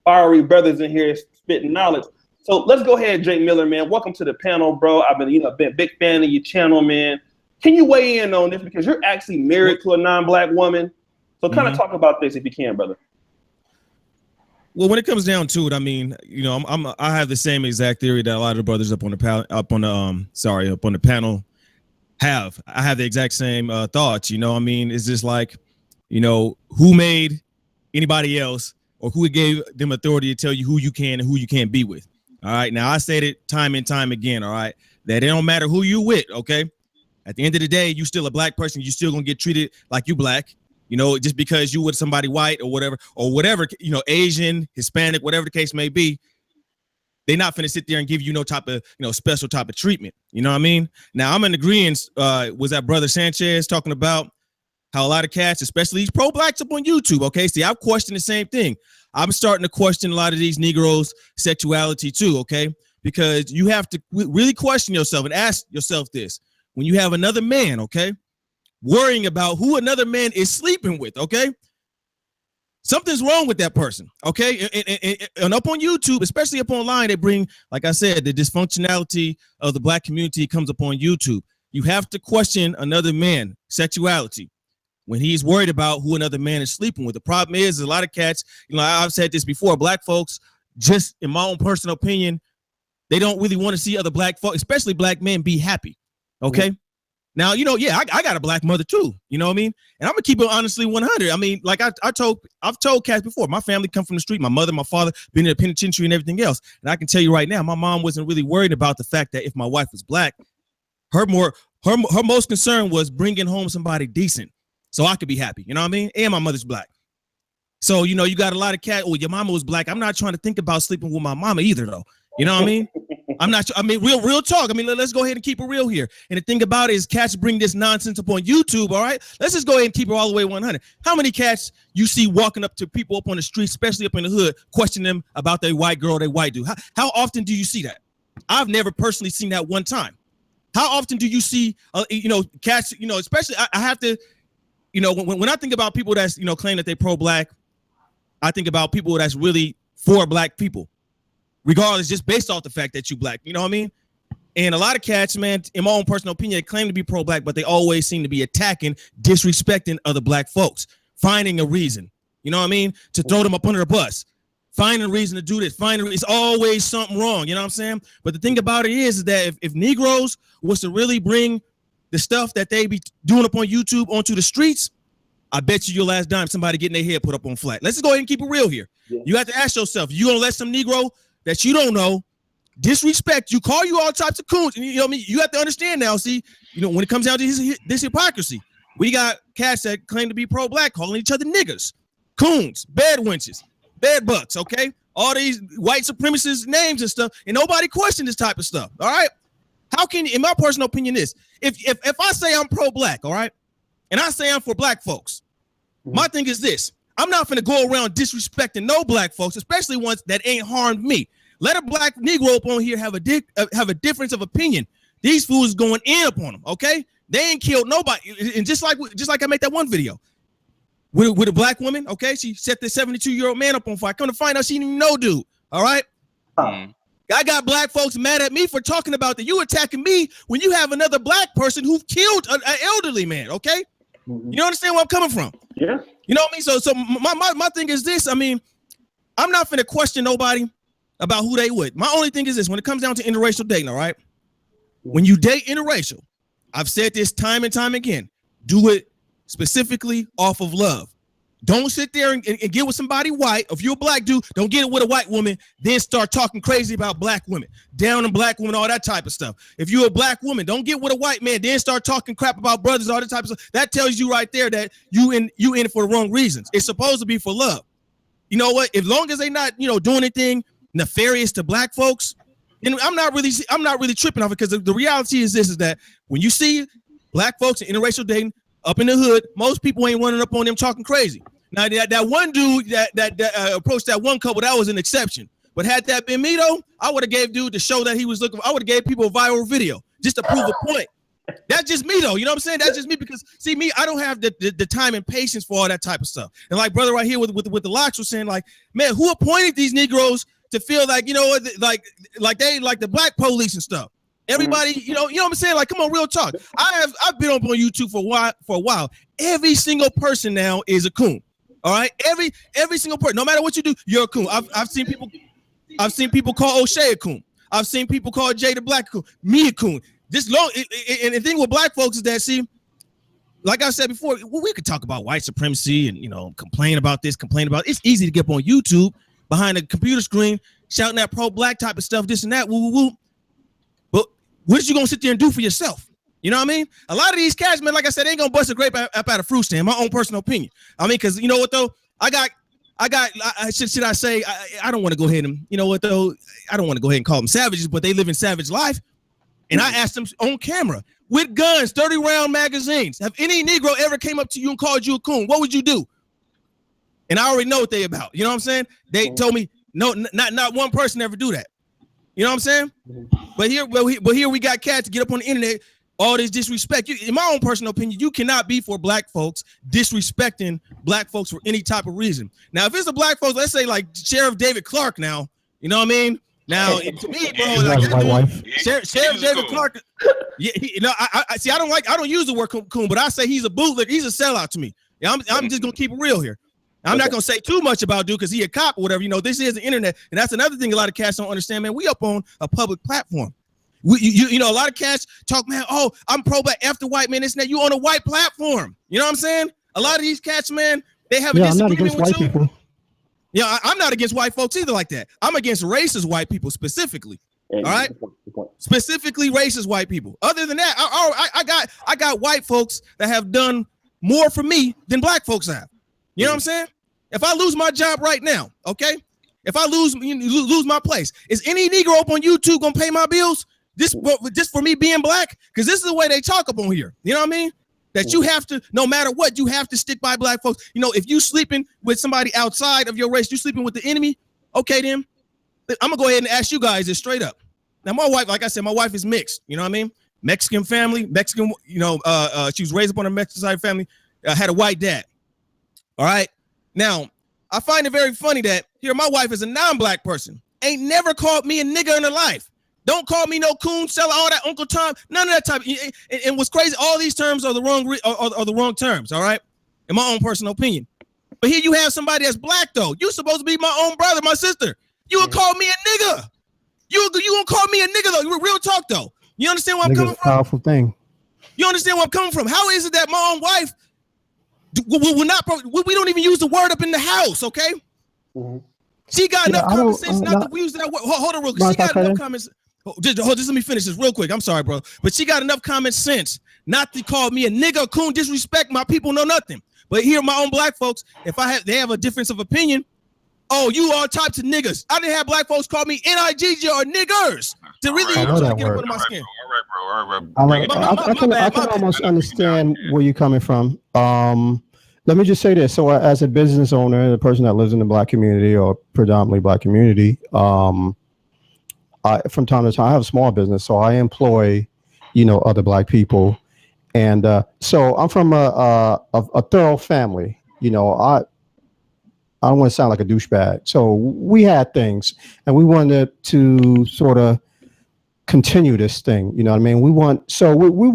fiery brothers in here spitting knowledge. So let's go ahead, Jay Miller, man. Welcome to the panel, bro. I've been a big fan of your channel, man. Can you weigh in on this, because you're actually married to a non-black woman? So kind of talk about this if you can, brother. Well, when it comes down to it, I mean, you know, I have the same exact theory that a lot of the brothers up on the panel have. I have the exact same thoughts. You know, I mean, it's just like, you know, who made anybody else, or who gave them authority to tell you who you can and who you can't be with? All right. Now, I said it time and time again. All right, that it don't matter who you with. OK. At the end of the day, you still a black person. You still gonna get treated like you black, you know, just because you with somebody white or whatever, you know, Asian, Hispanic, whatever the case may be. They're not finna sit there and give you no type of, you know, special type of treatment. You know what I mean? Now, I'm in agreement. Was that brother Sanchez talking about how a lot of cats, especially these pro-blacks up on YouTube, okay? See, I've questioned the same thing. I'm starting to question a lot of these Negroes' sexuality too, okay? Because you have to really question yourself and ask yourself this. When you have another man, okay, worrying about who another man is sleeping with, okay, something's wrong with that person. Okay, and up on YouTube, especially up online, they bring, like I said, the dysfunctionality of the black community comes up on YouTube. You have to question another man's sexuality when he's worried about who another man is sleeping with. The problem is a lot of cats, you know, I've said this before, black folks, just in my own personal opinion, they don't really want to see other black folks, especially black men, be happy. Okay. Now, you know, yeah, I got a black mother too. You know what I mean? And I'm gonna keep it honestly 100. I mean, like I've told cats before, my family come from the street. My mother, my father, been in the penitentiary and everything else. And I can tell you right now, my mom wasn't really worried about the fact that if my wife was black, her most concern was bringing home somebody decent so I could be happy. You know what I mean? And my mother's black. So, you know, you got a lot of cats. Oh, your mama was black. I'm not trying to think about sleeping with my mama either, though. You know what I mean? I'm not. I mean, real talk. I mean, let's go ahead and keep it real here. And the thing about it is, cats bring this nonsense up on YouTube. All right, let's just go ahead and keep it all the way 100. How many cats you see walking up to people up on the street, especially up in the hood, question them about their white girl, their white dude? How often do you see that? I've never personally seen that one time. How often do you see, you know, cats? You know, especially I have to, you know, when I think about people that's, you know, claim that they pro-black, I think about people that's really for black people, regardless, just based off the fact that you black, you know what I mean? And a lot of cats, man, in my own personal opinion, they claim to be pro-black, but they always seem to be attacking, disrespecting other black folks, finding a reason, you know what I mean, to throw them up under the bus, finding a reason to do this, it's always something wrong, you know what I'm saying? But the thing about it is that if Negroes was to really bring the stuff that they be doing up on YouTube onto the streets, I bet you your last dime somebody getting their head put up on flat. Let's just go ahead and keep it real here. Yeah. You have to ask yourself, you gonna let some Negro that you don't know disrespect you, call you all types of coons, and you know what I mean? You have to understand now, see, you know, when it comes down to this hypocrisy, we got cats that claim to be pro-black calling each other niggas, coons, bed wenches, bed bucks, okay? All these white supremacist names and stuff, and nobody questioned this type of stuff, all right? How can, in my personal opinion, if I say I'm pro-black, all right, and I say I'm for black folks, my thing is this: I'm not gonna go around disrespecting no black folks, especially ones that ain't harmed me. Let a black Negro up on here have a difference of opinion. These fools going in upon them, okay? They ain't killed nobody. And just like I made that one video with a black woman, okay? She set this 72-year-old man up on fire. Come to find out she didn't even know dude, all right? I got black folks mad at me for talking about that. You attacking me when you have another black person who killed an elderly man, okay? You understand where I'm coming from? Yeah. You know what I mean? So my thing is this. I mean, I'm not finna question nobody about who they with. My only thing is this: when it comes down to interracial dating, all right? When you date interracial, I've said this time and time again, do it specifically off of love. Don't sit there and get with somebody white. If you're a black dude, don't get it with a white woman, then start talking crazy about black women, down on black women, all that type of stuff. If you're a black woman, don't get with a white man, then start talking crap about brothers, all that type of stuff. That tells you right there that you in it for the wrong reasons. It's supposed to be for love. You know what? As long as they not, you know, doing anything nefarious to black folks, and I'm not really tripping off it, because the reality is this: is that when you see black folks in interracial dating up in the hood, most people ain't running up on them talking crazy. Now that one dude that approached that one couple, that was an exception. But had that been me though, I would have gave dude to show that he was looking. I would have gave people a viral video just to prove a point. That's just me though. You know what I'm saying? That's just me, because see me, I don't have the time and patience for all that type of stuff. And like brother right here with the locks was saying, like, man, who appointed these Negroes to feel like, you know, like they like the black police and stuff? Everybody, you know what I'm saying? Like, come on, real talk. I've been up on YouTube for a while. Every single person now is a coon. All right, every single person, no matter what you do, you're a coon. I've seen people call Oshay a coon. I've seen people call Jay the Black a coon. Me a coon. And the thing with black folks is that, see, like I said before, we could talk about white supremacy and, you know, complain about this, complain about it. It's easy to get up on YouTube behind a computer screen shouting that pro-black type of stuff, this and that, woo woo woo. But what you gonna sit there and do for yourself? You know what I mean? A lot of these cats, man, like I said, they ain't gonna bust a grape up out of fruit stand. My own personal opinion. I mean, because you know what though, should I say? I don't want to go ahead and, you know what though, I don't want to go ahead and call them savages, but they live in savage life. And I asked them on camera with guns, 30-round magazines. Have any Negro ever came up to you and called you a coon? What would you do? And I already know what they about. You know what I'm saying? They told me no, not one person ever do that. You know what I'm saying? But here we got cats get up on the internet all this disrespect. In my own personal opinion, you cannot be for black folks disrespecting black folks for any type of reason. Now, if it's a black folks, let's say like Sheriff David Clark now, you know what I mean? Now, to me, bro, like, Sheriff David Clark, yeah, I see. I don't use the word coon, but I say he's a bootleg. He's a sellout to me. Yeah, I'm just gonna keep it real here. I'm not gonna say too much about dude because he a cop or whatever. You know, this is the internet, and that's another thing a lot of cats don't understand, man. We up on a public platform. You know, a lot of cats talk, man, oh, I'm pro-black after white, man, this and that. You on a white platform. You know what I'm saying? A lot of these cats, man, they have a disagreement with you. People. Yeah, I'm not against white folks either like that. I'm against racist white people specifically. All right? Specifically racist white people. Other than that, I got white folks that have done more for me than black folks have. You know what I'm saying? If I lose my job right now, okay? If I lose my place, is any Negro up on YouTube gonna pay my bills? Just for me being black? Because this is the way they talk up on here. You know what I mean? That you have to, no matter what, you have to stick by black folks. You know, if you sleeping with somebody outside of your race, you sleeping with the enemy, okay then. I'm gonna go ahead and ask you guys this straight up. Now, my wife, like I said, my wife is mixed. You know what I mean? Mexican family, Mexican, you know, she was raised up on a Mexican side family, had a white dad. All right. Now, I find it very funny that here my wife is a non-black person, ain't never called me a nigga in her life. Don't call me no coon, seller, all that Uncle Tom, none of that type. And what's crazy, all these terms are the wrong terms, all right? In my own personal opinion. But here you have somebody that's black, though. You supposed to be my own brother, my sister. You would call me a nigga. You gonna call me a nigga, though. Real talk, though. You understand where I'm coming from? Powerful thing. You understand where I'm coming from? How is it that my own wife we don't even use the word up in the house, okay? Mm-hmm. She got enough common sense not to use that word. Hold on real quick. She got enough common sense. Just let me finish this real quick. I'm sorry, bro. But she got enough common sense not to call me a nigga, coon, disrespect my people, know nothing. But here, my own black folks, they have a difference of opinion. Oh, you all types of niggas. I didn't have black folks call me N-I-G-G or niggers to really get up under my skin. All right, bro. I can almost understand where you're coming from. Let me just say this. So as a business owner, the person that lives in the black community or predominantly black community, from time to time, I have a small business, so I employ, other black people. And so I'm from a thorough family. I don't want to sound like a douchebag. So we had things, and we wanted to sort of continue this thing. You know what I mean? We were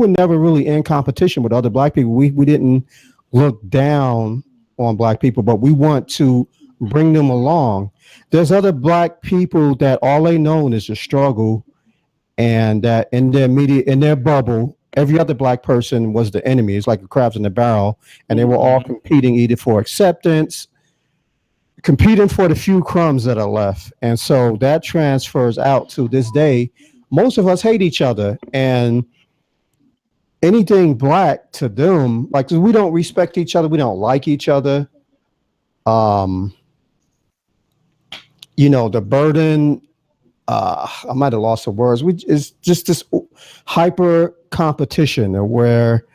never really in competition with other black people. We didn't look down on black people, but we want to bring them along. There's other black people that all they know is the struggle, and that in their bubble, every other black person was the enemy. It's like the crabs in the barrel, and they were all competing either for acceptance, competing for the few crumbs that are left. And so that transfers out to this day. Most of us hate each other, and anything black to them, like, we don't respect each other. We don't like each other. The burden, I might have lost the words. It's just this hyper competition where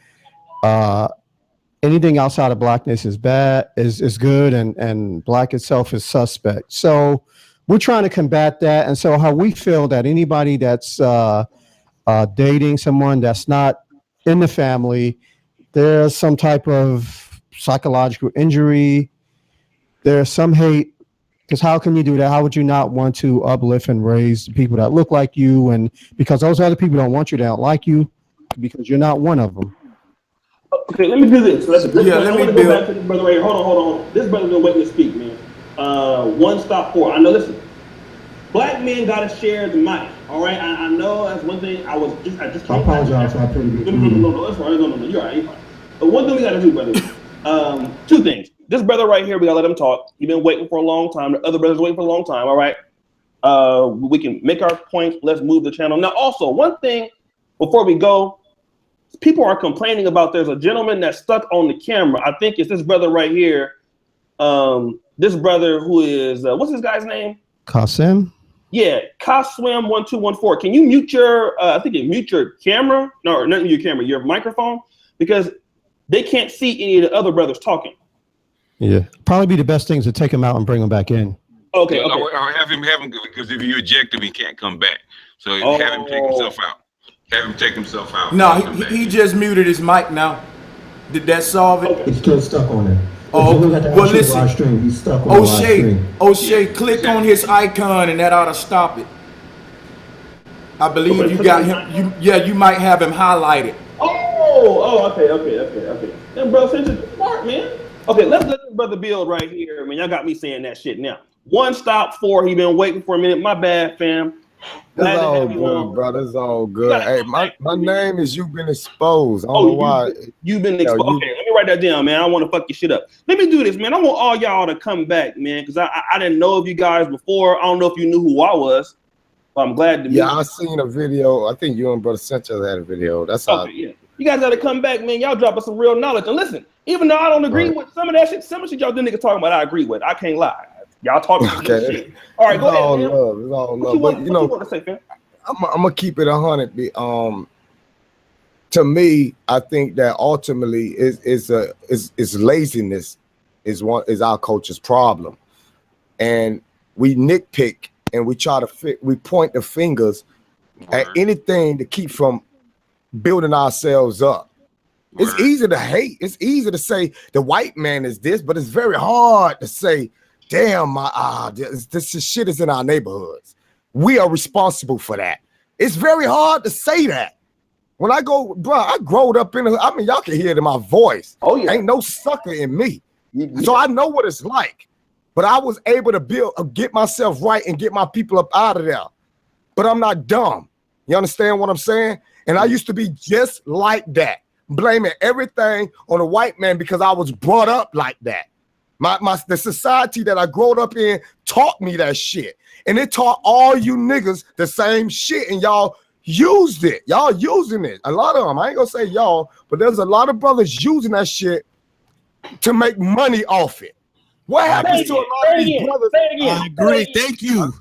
anything outside of blackness is bad, is good, and black itself is suspect. So we're trying to combat that. And so how we feel that anybody that's dating someone that's not in the family, there's some type of psychological injury, there's some hate. Because how can you do that? How would you not want to uplift and raise people that look like you? And because those other people don't want you, they don't like you, because you're not one of them. Okay, let me do this. Let me go back to this brother right here. Hold on. This brother's been waiting to speak, man. 1 stop 4. I know. Listen, black men gotta share the mic. All right. I know that's one thing. I just. I apologize. No. That's right. No. You're all right. You're fine. But one thing we gotta do, brother. 2 things. This brother right here, we gotta let him talk. He's been waiting for a long time. The other brother's waiting for a long time. All right. We can make our points. Let's move the channel. Now, also, one thing before we go, people are complaining about there's a gentleman that's stuck on the camera. I think it's this brother right here. This brother who is what's this guy's name? Qasim. Yeah, Kaswim1214. Can you mute your? I think you mute your camera. No, not your camera. Your microphone, because they can't see any of the other brothers talking. Yeah, probably be the best thing to take him out and bring him back in. Okay. Or have him because if you eject him, he can't come back. So have him take himself out. Have him take himself out. No, he just muted his mic now. Did that solve it? It's still stuck on there. Oh, well, listen. Live stream, he's stuck on the live stream. O'Shea, click on his icon and that ought to stop it. I believe you got him. You might have him highlighted. Okay. Then bro, Sanchez, smart man. Okay, let's let this brother build right here. I mean, y'all got me saying that shit now. One stop, 4. He been waiting for a minute. My bad, fam. It's all good, brother. It's all good. Hey, my name is You've Been Exposed. I don't know why. You've been exposed. Okay, let me write that down, man. I want to fuck your shit up. Let me do this, man. I want all y'all to come back, man, because I didn't know of you guys before. I don't know if you knew who I was. But I'm glad to meet you. I seen a video. I think you and Brother Sanchez had a video. That's how. Yeah. You guys got to come back, man. Y'all dropping some real knowledge. And listen, even though I don't agree with some of that shit, some of the shit y'all do niggas talking about, I agree with. I can't lie. Y'all talking some shit. All right, go ahead, man. It's all love. But you know, what you want to say, fam? I'm gonna keep it 100. To me, I think that ultimately is laziness is our culture's problem, and we nitpick and we try to we point the fingers at anything to keep from building ourselves up. It's easy to hate. It's easy to say the white man is this, but it's very hard to say, damn, this shit is in our neighborhoods. We are responsible for that. It's very hard to say that. When I go, bro, I growed up in I mean, y'all can hear it in my voice. Oh, yeah. Ain't no sucker in me. Yeah. So I know what it's like. But I was able to get myself right and get my people up out of there. But I'm not dumb. You understand what I'm saying? And I used to be just like that, blaming everything on a white man because I was brought up like that. The society that I grew up in taught me that shit. And it taught all you niggas the same shit, and y'all used it. Y'all using it. A lot of them, I ain't gonna say y'all, but there's a lot of brothers using that shit to make money off it. What happens to a lot of these brothers? I agree. Thank you.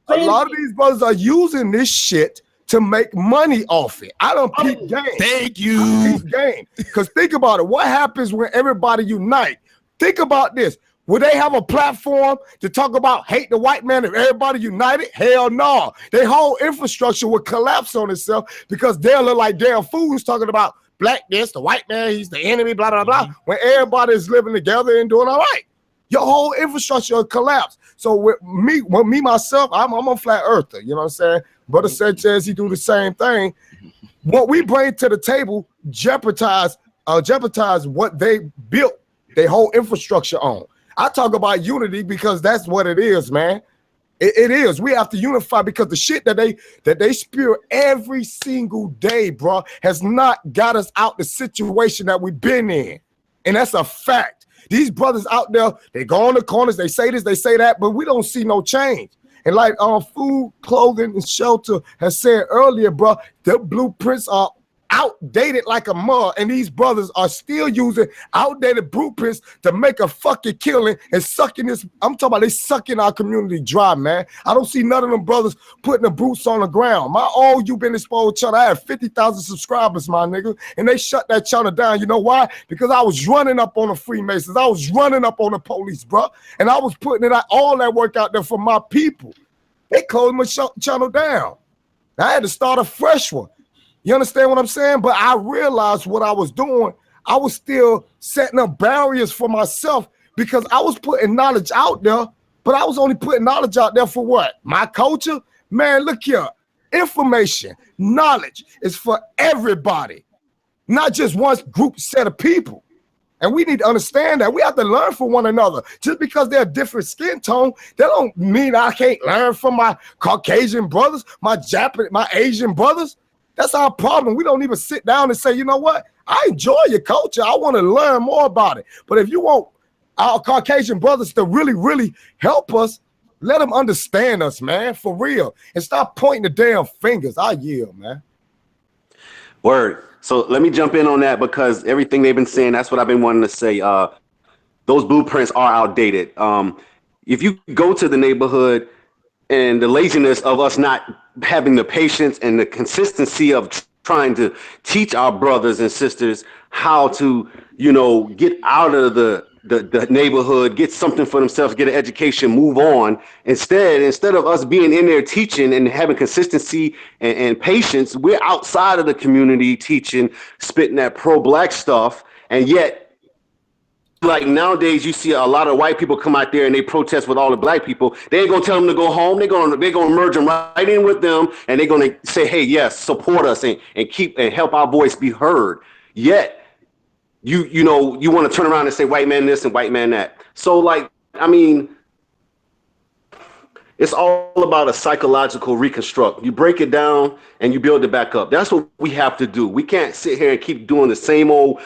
A lot of these brothers are using this shit to make money off it. I don't peep game. Thank you. Peep game. Because think about it. What happens when everybody unite? Think about this. Would they have a platform to talk about hate the white man if everybody united? Hell no. Their whole infrastructure would collapse on itself because they'll look like damn fools talking about black this, the white man, he's the enemy, blah, blah, blah, when everybody is living together and doing all right. Your whole infrastructure will collapse. So with me myself, I'm a flat earther. You know what I'm saying? Brother Sanchez, he do the same thing. What we bring to the table jeopardize what they built their whole infrastructure on. I talk about unity because that's what it is, man. It is. We have to unify because the shit that they spew every single day, bro, has not got us out the situation that we've been in. And that's a fact. These brothers out there, they go on the corners, they say this, they say that, but we don't see no change. And like food, clothing, and shelter has said earlier, bro, the blueprints are outdated like a mud, and these brothers are still using outdated blueprints to make a fucking killing and sucking this. I'm talking about they sucking our community dry, man. I don't see none of them brothers putting the boots on the ground. My old You've Been Exposed channel, I had 50,000 subscribers, my nigga, and they shut that channel down. You know why? Because I was running up on the Freemasons. I was running up on the police, bro, and I was putting all that work out there for my people. They closed my channel down. I had to start a fresh one. You understand what I'm saying? But I realized what I was doing. I was still setting up barriers for myself because I was putting knowledge out there, but I was only putting knowledge out there for what? My culture? Man, look here. Information, knowledge is for everybody, not just one group set of people. And we need to understand that we have to learn from one another. Just because they're a different skin tone, that don't mean I can't learn from my Caucasian brothers, my Japanese, my Asian brothers. That's our problem. We don't even sit down and say, you know what? I enjoy your culture. I want to learn more about it. But if you want our Caucasian brothers to really, really help us, let them understand us, man, for real. And stop pointing the damn fingers. I yield, man. Word. So let me jump in on that because everything they've been saying, that's what I've been wanting to say. Those blueprints are outdated. If you go to the neighborhood and the laziness of us not having the patience and the consistency of trying to teach our brothers and sisters how to, get out of the the neighborhood, get something for themselves, get an education, move on. Instead of us being in there teaching and having consistency and patience, we're outside of the community teaching, spitting that pro-black stuff. And yet, like nowadays, you see a lot of white people come out there and they protest with all the black people. They ain't gonna tell them to go home. They're gonna merge them right in with them, and they're gonna say, "Hey, yes, support us and help our voice be heard." Yet, you know, you want to turn around and say white man this and white man that. So like, I mean, it's all about a psychological reconstruct. You break it down and you build it back up. That's what we have to do. We can't sit here and keep doing the same old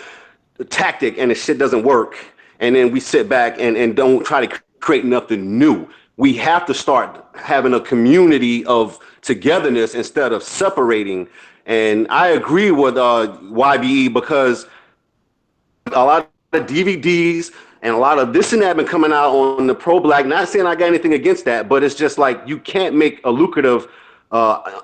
tactic and the shit doesn't work. And then we sit back and don't try to create nothing new. We have to start having a community of togetherness instead of separating. And I agree with YBE, because a lot of DVDs and a lot of this and that been coming out on the pro-black. Not saying I got anything against that, but it's just like you can't make a lucrative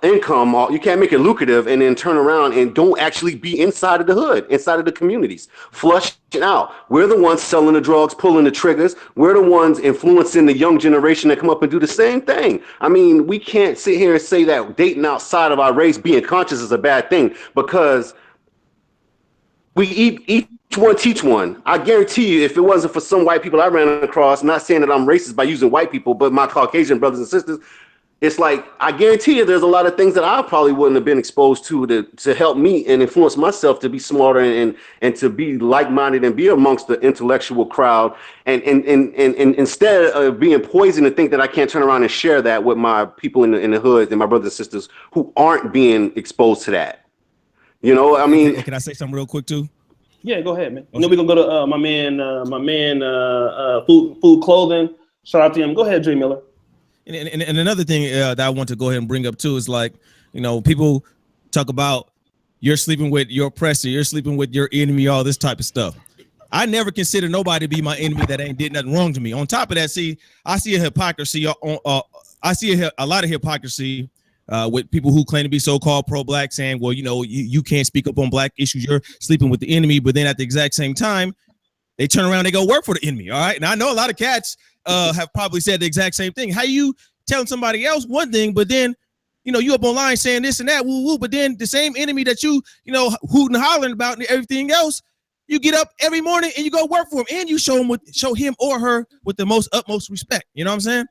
income, or you can't make it lucrative and then turn around and don't actually be inside of the hood, inside of the communities, flushing out. We're the ones selling the drugs, pulling the triggers. We're the ones influencing the young generation that come up and do the same thing. I mean, we can't sit here and say that dating outside of our race, being conscious, is a bad thing, because we each one teach one. I guarantee you, if it wasn't for some white people I ran across, not saying that I'm racist by using white people, but my Caucasian brothers and sisters, it's like, I guarantee you there's a lot of things that I probably wouldn't have been exposed to help me and influence myself to be smarter and to be like-minded and be amongst the intellectual crowd. And instead of being poisoned and think that I can't turn around and share that with my people in the hood and my brothers and sisters who aren't being exposed to that. You know, I mean, can I say something real quick too? Yeah, go ahead, man. And then we're gonna go to my man, food clothing. Shout out to him. Go ahead, Dre Miller. And another thing that I want to go ahead and bring up too is, like, you know, people talk about you're sleeping with your oppressor, you're sleeping with your enemy, all this type of stuff. I never consider nobody to be my enemy that ain't did nothing wrong to me. On top of that, see, I see a hypocrisy. I see a lot of hypocrisy with people who claim to be so-called pro-black, saying, well, you know, you can't speak up on black issues, you're sleeping with the enemy. But then at the exact same time, they turn around, they go work for the enemy. All right. And I know a lot of cats have probably said the exact same thing. How you telling somebody else one thing, but then, you know, you up online saying this and that, woo woo, but then the same enemy that you know, hooting and hollering about and everything else, you get up every morning and you go work for him, and you show him or her with the most utmost respect. You know what I'm saying?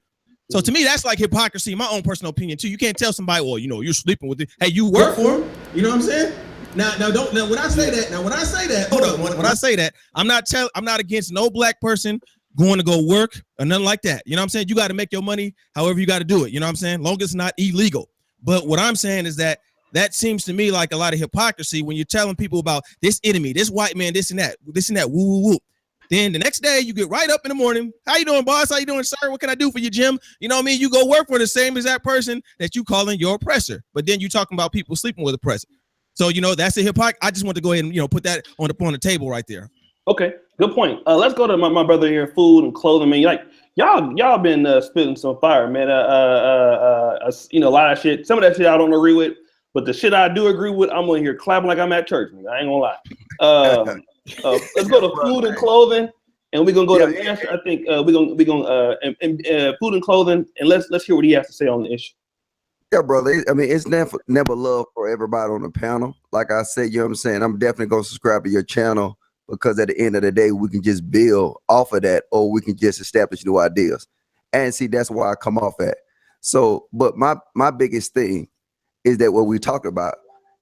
So to me, that's like hypocrisy, my own personal opinion too. You can't tell somebody, well, you know, you're sleeping with it. Hey, you work for him. You know what I'm saying? Now when I say that, hold up. When I say that, I'm not against no black person going to go work or nothing like that. You know what I'm saying? You got to make your money however you got to do it. You know what I'm saying? Long as it's not illegal. But what I'm saying is that seems to me like a lot of hypocrisy when you're telling people about this enemy, this white man, this and that, woo, woo, woo. Then the next day you get right up in the morning. How you doing, boss? How you doing, sir? What can I do for you, Jim? You know what I mean? You go work for the same exact person that you calling your oppressor. But then you talking about people sleeping with oppressor. So, you know, that's a hypocrisy. I just want to go ahead and, you know, put that on the table right there. Okay, good point. Let's go to my brother here, food and clothing. Man, like y'all been spitting some fire, man. You know, a lot of shit. Some of that shit I don't agree with, but the shit I do agree with, I'm gonna hear clapping like I'm at church. Man. I ain't gonna lie. Let's go to food and clothing, and we're gonna go to Master. I think we're gonna food and clothing, and let's hear what he has to say on the issue. Yeah, brother. I mean, it's never love for everybody on the panel. Like I said, you know what I'm saying? I'm definitely gonna subscribe to your channel, because at the end of the day, we can just build off of that, or we can just establish new ideas. And see, that's why I come off at. So, but my biggest thing is that what we talk about,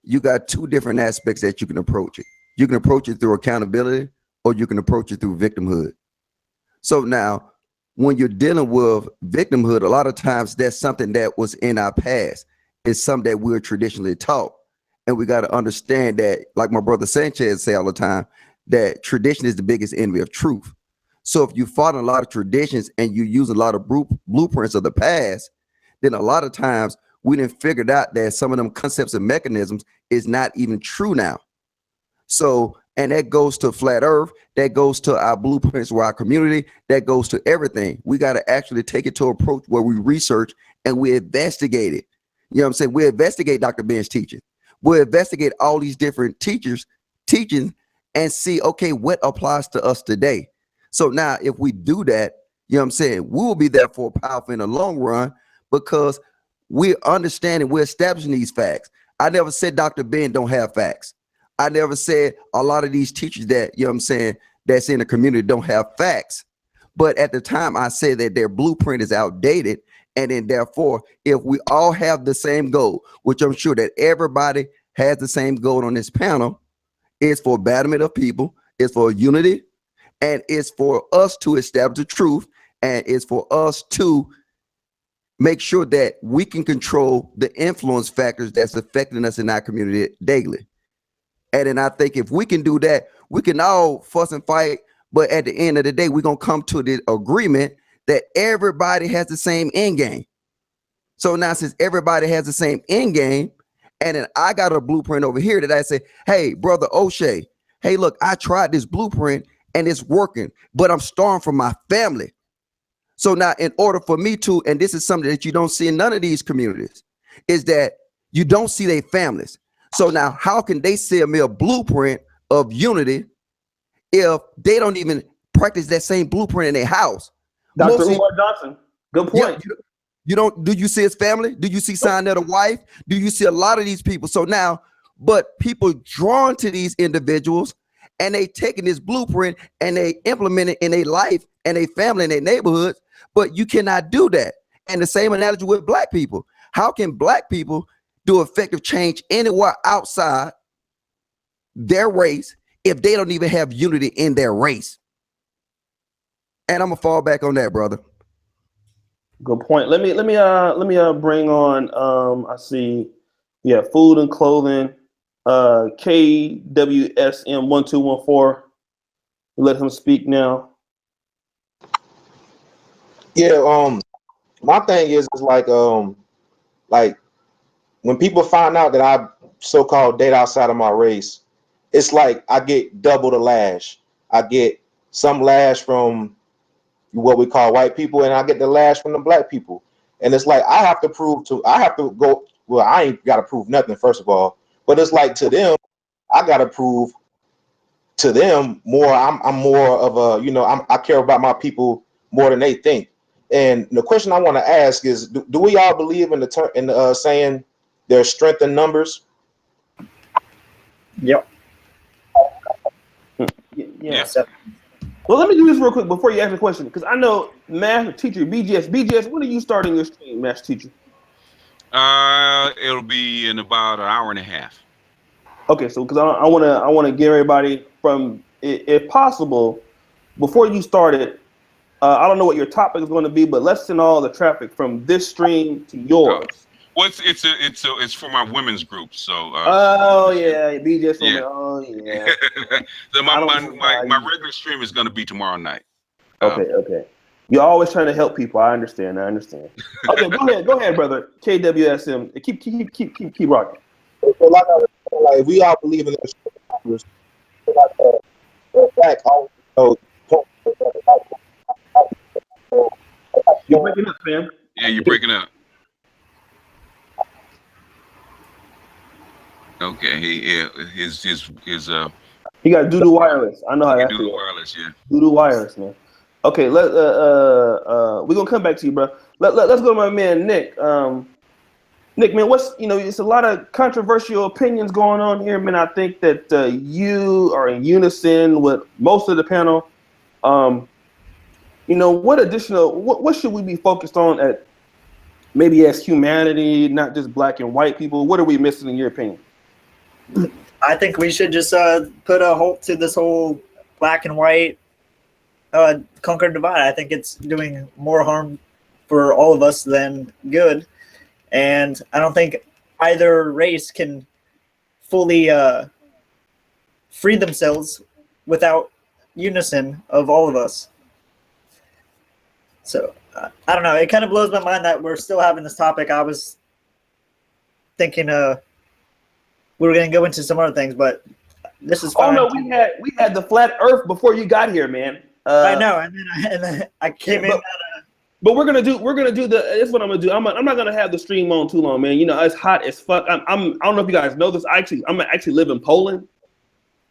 you got two different aspects that you can approach it. You can approach it through accountability, or you can approach it through victimhood. So now, when you're dealing with victimhood, a lot of times that's something that was in our past. It's something that we're traditionally taught. And we got to understand that, like my brother Sanchez say all the time, that tradition is the biggest enemy of truth. So if you follow a lot of traditions and you use a lot of blueprints of the past, then a lot of times we didn't figure out that some of them concepts and mechanisms is not even true now. So, and that goes to flat earth, that goes to our blueprints for our community, that goes to everything. We got to actually take it to an approach where we research and we investigate it. You know what I'm saying? We investigate Dr. Ben's teaching. We'll investigate all these different teachers teaching and see, okay, what applies to us today. So now if we do that, you know what I'm saying, we will be therefore powerful in the long run because we're understanding, we're establishing these facts. I never said Dr. Ben don't have facts. I never said a lot of these teachers that, you know what I'm saying, that's in the community don't have facts. But at the time I said that their blueprint is outdated. And then therefore, if we all have the same goal, which I'm sure that everybody has the same goal on this panel, it's for betterment of people, it's for unity, and it's for us to establish the truth, and it's for us to make sure that we can control the influence factors that's affecting us in our community daily. And then I think if we can do that, we can all fuss and fight, but at the end of the day, we're going to come to the agreement that everybody has the same end game. So now since everybody has the same end game, and then I got a blueprint over here that I say, hey, brother Oshay, hey, look, I tried this blueprint and it's working, but I'm starving from my family. So now in order for me to, and this is something that you don't see in none of these communities, is that you don't see their families. So now how can they sell me a blueprint of unity if they don't even practice that same blueprint in their house? Dr. Umar Johnson, good point. You don't, do you see his family? Do you see Signetta wife? Do you see a lot of these people? So now, but people drawn to these individuals and they taking this blueprint and they implement it in their life and their family and their neighborhoods, but you cannot do that. And the same analogy with black people. How can black people do effective change anywhere outside their race if they don't even have unity in their race? And I'm gonna fall back on that, brother. Good point. Let me bring on I see, yeah, food and clothing, KWSM 1214. Let him speak now. Yeah, my thing is like when people find out that I so-called date outside of my race, it's like I get double the lash. I get some lash from what we call white people, and I get the lash from the black people. And it's like I have to go. Well, I ain't got to prove nothing, first of all. But it's like to them, I got to prove to them more. I'm more of a, I care about my people more than they think. And the question I want to ask is, do we all believe in the saying there's strength in numbers? Yep. Yeah. Well, let me do this real quick before you ask the question, because I know math teacher BGS. When are you starting your stream, math teacher? It'll be in about an hour and a half. Okay, so because I want to give everybody from, if possible, before you start it, I don't know what your topic is going to be, but let's send all the traffic from this stream to yours. Well, it's for my women's group. So. Yeah, BGS. Yeah. Oh yeah. So my regular stream is going to be tomorrow night. Okay. You're always trying to help people. I understand. Okay, go ahead, brother. KWSM. Keep rocking. So like we all believe in the numbers. You're breaking up, fam. Yeah, you're breaking up. Okay, he got doo-doo wireless. I know how that doo-doo feels. wireless, yeah. Doo-doo wireless, man. Okay, we're gonna come back to you, bro. Let's go to my man Nick. Nick, man, it's a lot of controversial opinions going on here, man. I think that you are in unison with most of the panel. What should we be focused on at maybe as humanity, not just black and white people? What are we missing in your opinion? I think we should just put a halt to this whole black and white conquer divide. I think it's doing more harm for all of us than good. And I don't think either race can fully free themselves without unison of all of us. So I don't know. It kind of blows my mind that we're still having this topic. I was thinking we were going to go into some other things, but this is fine. Oh no, we had the flat Earth before you got here, man. I know, and then I came in. But we're gonna do That's what I'm gonna do. I'm not gonna have the stream on too long, man. It's hot as fuck. I don't know if you guys know this. I'm actually live in Poland.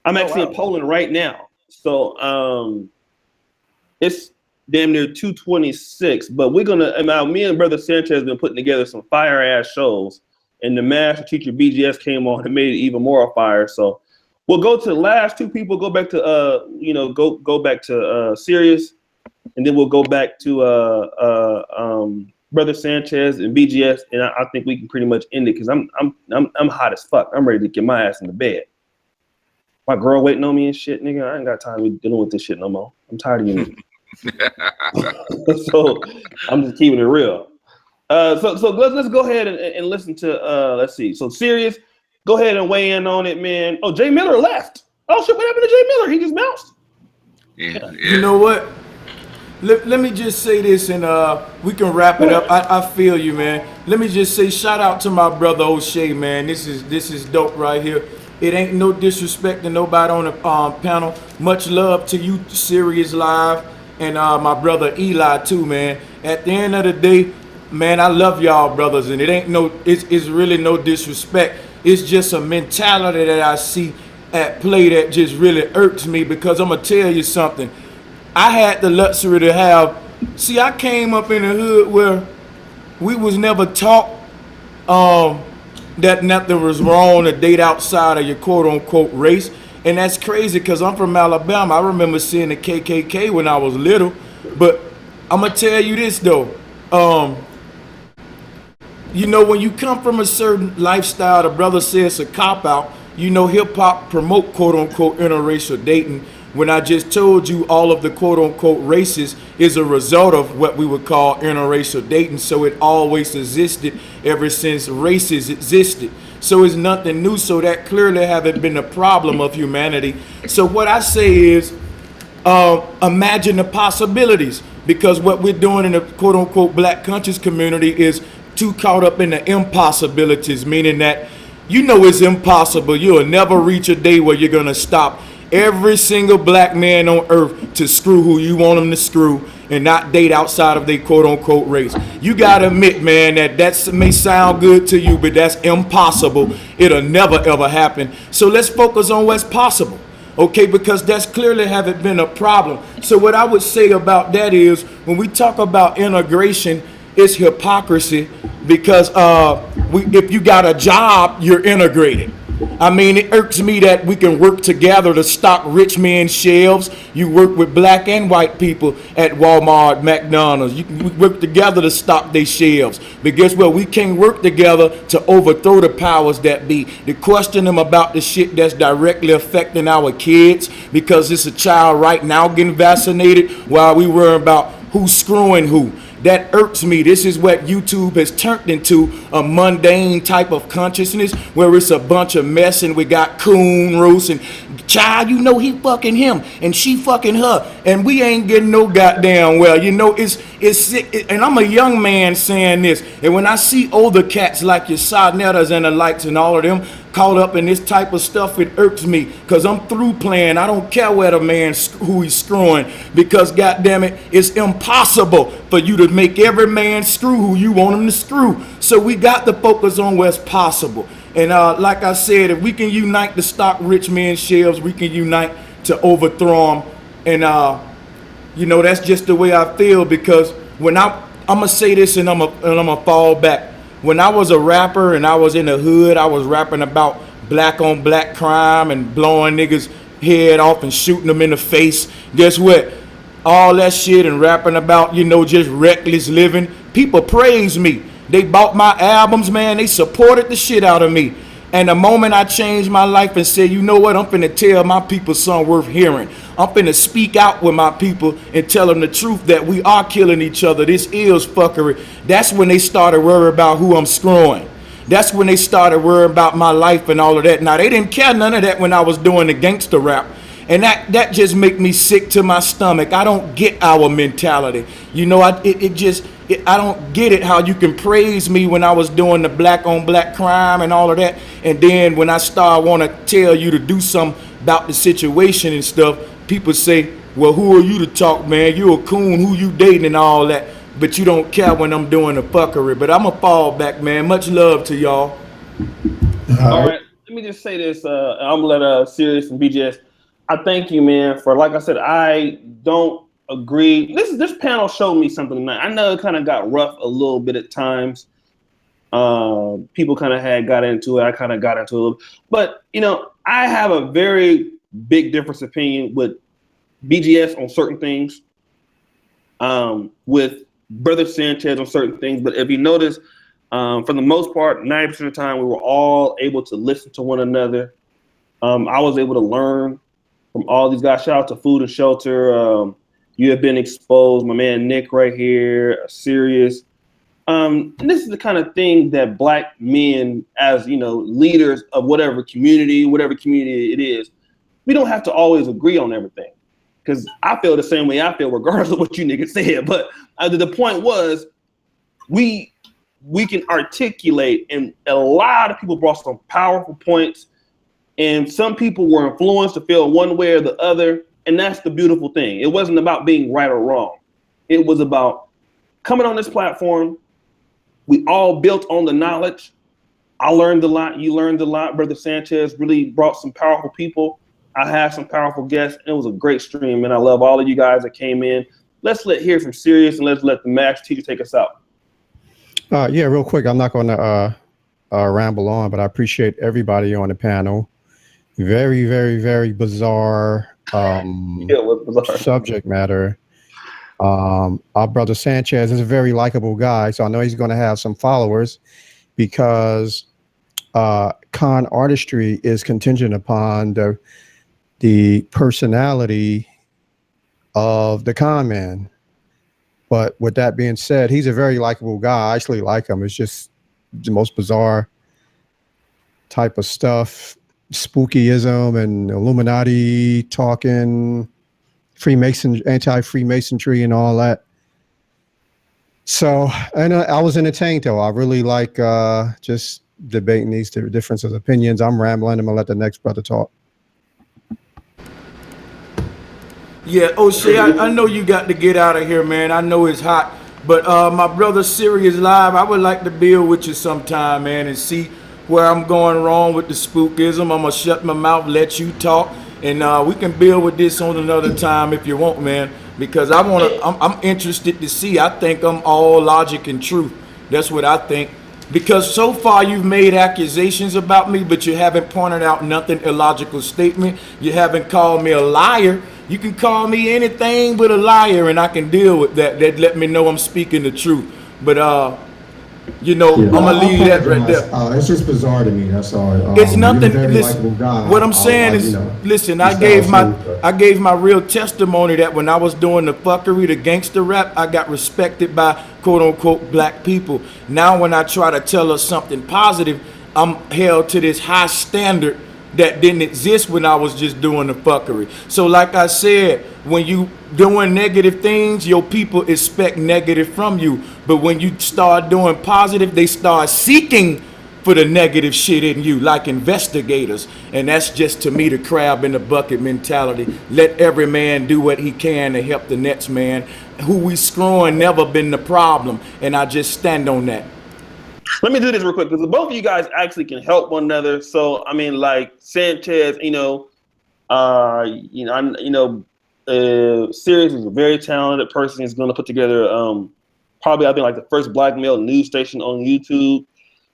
I'm actually in Poland right now. So It's damn near 226. But we're gonna. Me and Brother Sanchez have been putting together some fire ass shows, and the master teacher BGS came on and made it even more fire. So we'll go to the last two people. Go back to go back to Sirius, and then we'll go back to Brother Sanchez and BGS, and I think we can pretty much end it because I'm hot as fuck. I'm ready to get my ass in the bed. My girl waiting on me and shit, nigga. I ain't got time to be dealing with this shit no more. I'm tired of you. So I'm just keeping it real. So let's go ahead and listen to let's see. So Sirius, go ahead and weigh in on it, man. Oh, Jay Miller left. Oh shit, what happened to Jay Miller? He just bounced. Yeah. You know what? Let me just say this, and we can wrap it up. I feel you, man. Let me just say shout out to my brother Oshay, man. This is dope right here. It ain't no disrespect to nobody on the panel. Much love to you, Sirius Live, and my brother Eli too, man. At the end of the day, man, I love y'all brothers, and it's really no disrespect. It's just a mentality that I see at play that just really irks me, because I'm gonna tell you something. I had the luxury to have. See, I came up in a hood where we was never taught that nothing was wrong to date outside of your quote unquote race. And that's crazy because I'm from Alabama. I remember seeing the KKK when I was little. But I'm going to tell you this though. You know, when you come from a certain lifestyle, the brother says a cop out. You know, hip hop promote quote unquote interracial dating. When I just told you all of the quote unquote races is a result of what we would call interracial dating. So it always existed ever since races existed. So it's nothing new. So that clearly haven't been a problem of humanity. So what I say is imagine the possibilities, because what we're doing in the quote unquote black conscious community is too caught up in the impossibilities, meaning that you know it's impossible. You'll never reach a day where you're going to stop every single black man on earth to screw who you want them to screw and not date outside of their quote unquote race. You gotta admit, man, that may sound good to you, but that's impossible. It'll never ever happen. So let's focus on what's possible, okay? Because that's clearly haven't been a problem. So what I would say about that is, when we talk about integration, it's hypocrisy, because if you got a job, you're integrated. I mean, it irks me that we can work together to stock rich men's shelves. You work with black and white people at Walmart, McDonald's. We work together to stock their shelves. But guess what? We can't work together to overthrow the powers that be, to question them about the shit that's directly affecting our kids, because it's a child right now getting vaccinated while we worry about who's screwing who. That irks me. This is what YouTube has turned into, a mundane type of consciousness where it's a bunch of mess, and we got coon roast and child, you know, he fucking him and she fucking her, and we ain't getting no goddamn well. You know, it's sick. And I'm a young man saying this, and when I see older cats like your Sarnettas and the likes and all of them caught up in this type of stuff, it irks me, because I'm through playing. I don't care where the man who he's screwing, because goddamn it, it's impossible for you to make every man screw who you want him to screw. So we got to focus on what's possible. And like I said, if we can unite to stock rich men's shelves, we can unite to overthrow them. And you know, that's just the way I feel, because when I'm gonna say this, and I'm gonna fall back. When I was a rapper and I was in the hood, I was rapping about black on black crime and blowing niggas head off and shooting them in the face. Guess what? All that shit and rapping about, you know, just reckless living. People praise me. They bought my albums, man. They supported the shit out of me. And the moment I changed my life and said, you know what, I'm finna tell my people something worth hearing. I'm finna speak out with my people and tell them the truth that we are killing each other. This is fuckery. That's when they started worrying about who I'm screwing. That's when they started worrying about my life and all of that. Now, they didn't care none of that when I was doing the gangster rap. And that just make me sick to my stomach. I don't get our mentality. You know, I don't get it, how you can praise me when I was doing the black on black crime and all of that. And then when I start want to tell you to do something about the situation and stuff, people say, well, who are you to talk, man? You a coon, who you dating and all that. But you don't care when I'm doing the fuckery. But I'm a fall back, man. Much love to y'all. All right. Let me just say this. I'm going to let Sirius and BGS. I thank you, man, for, like I said, I don't agree. This panel showed me something tonight. I know it kind of got rough a little bit at times. People kind of got into it. I kind of got into it a little. But, I have a very big difference opinion with BGS on certain things, with Brother Sanchez on certain things. But if you notice, for the most part, 90% of the time, we were all able to listen to one another. I was able to learn from all these guys. Shout out to Food and Shelter. You have been exposed. My man Nick right here, Serious. And this is the kind of thing that Black men, as leaders of whatever community it is, we don't have to always agree on everything. Because I feel the same way I feel, regardless of what you niggas said. But the point was, we can articulate, and a lot of people brought some powerful points, and some people were influenced to feel one way or the other, and that's the beautiful thing. It wasn't about being right or wrong. It was about coming on this platform. We all built on the knowledge. I learned a lot. You learned a lot. Brother Sanchez really brought some powerful people. I had some powerful guests. It was a great stream, and I love all of you guys that came in. Let's hear from Sirius, and let's let the master teacher take us out. Yeah, real quick. I'm not going to ramble on, but I appreciate everybody on the panel. Very, very, very bizarre, bizarre subject matter. Our brother Sanchez is a very likable guy, so I know he's going to have some followers, because con artistry is contingent upon the personality of the con man. But with that being said, he's a very likable guy. I actually like him. It's just the most bizarre type of stuff, spookyism and Illuminati talking, anti-Freemasonry and all that. So, and I was entertained though. I really like just debating these differences of opinions. I'm rambling. I'm gonna let the next brother talk. Yeah, Oshay, I know you got to get out of here, man. I know it's hot, but my brother Sirius Live, I would like to build with you sometime, man, and see where I'm going wrong with the spookism. I'm gonna shut my mouth, let you talk, and we can build with this on another time if you want, man. Because I'm interested to see. I think I'm all logic and truth. That's what I think. Because so far you've made accusations about me, but you haven't pointed out nothing illogical statement. You haven't called me a liar. You can call me anything but a liar, and I can deal with that. That let me know I'm speaking the truth. But I'm gonna leave that right there. It's just bizarre to me. That's all. It's nothing. Listen, what I'm saying is, listen. I gave my real testimony that when I was doing the fuckery, the gangster rap, I got respected by quote unquote Black people. Now when I try to tell us something positive, I'm held to this high standard that didn't exist when I was just doing the fuckery. So like I said, when you doing negative things, your people expect negative from you. But when you start doing positive, they start seeking for the negative shit in you, like investigators. And that's just, to me, the crab in the bucket mentality. Let every man do what he can to help the next man. Who we screwing never been the problem. And I just stand on that. Let me do this real quick, because both of you guys actually can help one another. So I mean, like Sanchez, Sirius is a very talented person. He's going to put together probably, I think, like the first Black male news station on YouTube.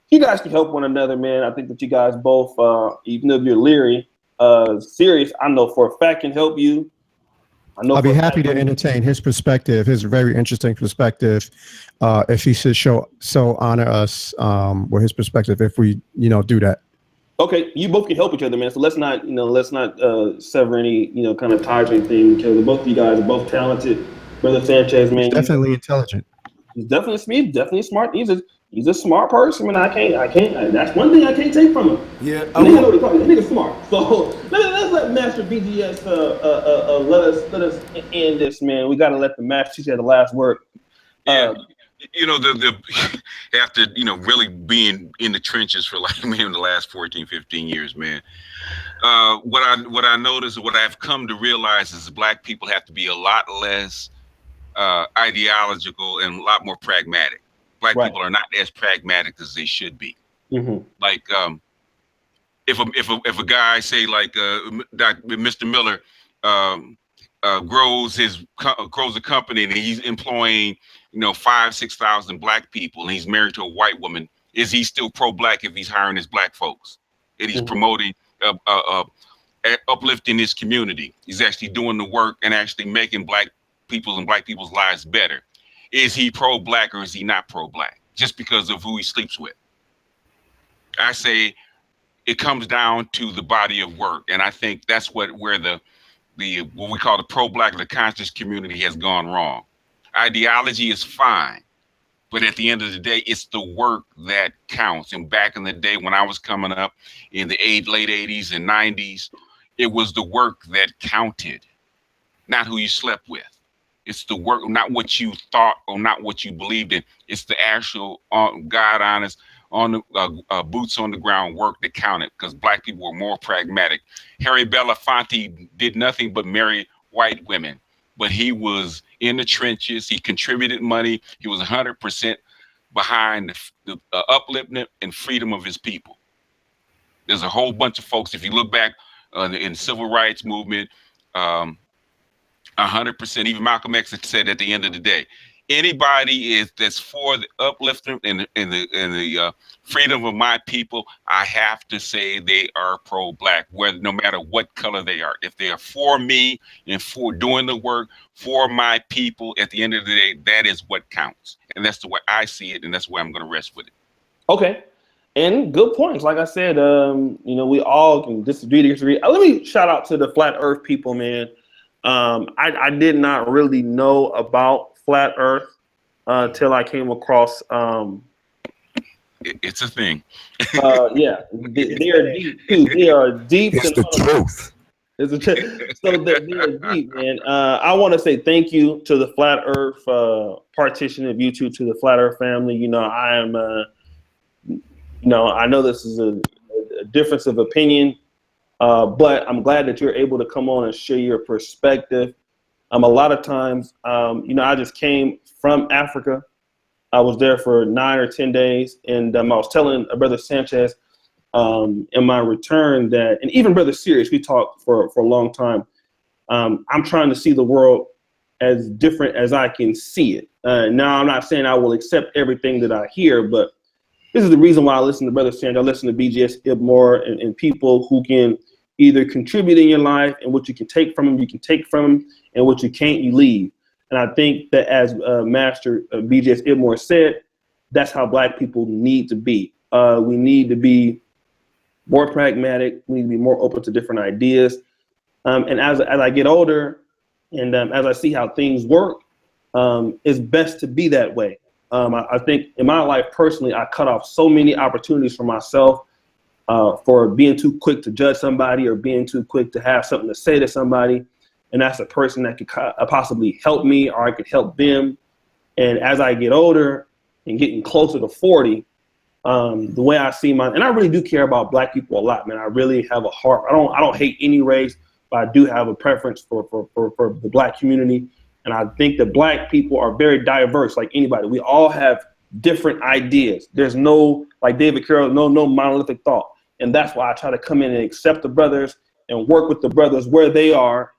You guys can help one another, man. I think that you guys both, even though you're leery, Sirius, I know for a fact can help you. I'll be happy to entertain his perspective, his very interesting perspective, if he should honor us with his perspective, if we, do that. Okay, you both can help each other, man. So let's not sever any, kind of ties or anything, because both of you guys are both talented. Brother Sanchez, man, he's definitely intelligent. He's definitely smart. He's a smart person, man. I can't. That's one thing I can't take from him. Yeah, nigga's smart. So let's let Master BGS let us end this, man. We got to let the master teacher have the last word. Yeah. After really being in the trenches for like the last 14, 15 years, man. What I noticed, what I've come to realize is Black people have to be a lot less ideological and a lot more pragmatic. Black people are not as pragmatic as they should be. Mm-hmm. Like if a guy say like Mr. Miller grows a company and he's employing 5,000-6,000 black people and he's married to a white woman, is he still pro-black if he's hiring his black folks and he's promoting uplifting his community? He's actually doing the work and actually making black people's lives better. Is he pro-black or is he not pro-black just because of who he sleeps with? I say it comes down to the body of work, and I think that's where the what we call the pro-black or the conscious community has gone wrong. Ideology is fine, but at the end of the day, it's the work that counts. And back in the day when I was coming up in the late 80s and 90s, it was the work that counted, not who you slept with. It's the work, not what you thought or not what you believed in. It's the actual God honest, on the boots on the ground work that counted, because black people were more pragmatic. Harry Belafonte did nothing but marry white women, but he was in the trenches. He contributed money. He was 100% behind the upliftment and freedom of his people. There's a whole bunch of folks, if you look back in the civil rights movement, 100%, even Malcolm X had said at the end of the day, anybody that's for the upliftment and the freedom of my people, I have to say they are pro-black, whether no matter what color they are. If they are for me and for doing the work for my people, at the end of the day, that is what counts. And that's the way I see it, and that's where I'm going to rest with it. Okay. And good points. Like I said, we all can disagree. Let me shout out to the flat earth people, man. I did not really know about flat earth till I came across it's a thing. Yeah, they are deep too. They are deep. It's the truth. So they're deep, man. I want to say thank you to the flat earth partition of YouTube, to the flat earth family. I am I know this is a difference of opinion, but I'm glad that you're able to come on and share your perspective. A lot of times, I just came from Africa. I was there for 9 or 10 days, and I was telling Brother Sanchez in my return that, and even Brother Sirius, we talked for a long time. I'm trying to see the world as different as I can see it. Now, I'm not saying I will accept everything that I hear, but this is the reason why I listen to Brother Sanchez. I listen to BGS Ibmore and people who can either contribute in your life, and what you can take from them, you can take from them, and what you can't, you leave. And I think that, as Master BGS Ibmore said, that's how Black people need to be. We need to be more pragmatic. We need to be more open to different ideas. And as I get older, and as I see how things work, it's best to be that way. I think in my life personally, I cut off so many opportunities for myself for being too quick to judge somebody or being too quick to have something to say to somebody. And that's a person that could possibly help me, or I could help them. And as I get older and getting closer to 40, the way I see and I really do care about Black people a lot, man. I really have a heart. I don't hate any race, but I do have a preference for the Black community. And I think that Black people are very diverse, like anybody. We all have different ideas. There's no, like David Carroll, no monolithic thought. And that's why I try to come in and accept the brothers and work with the brothers where they are,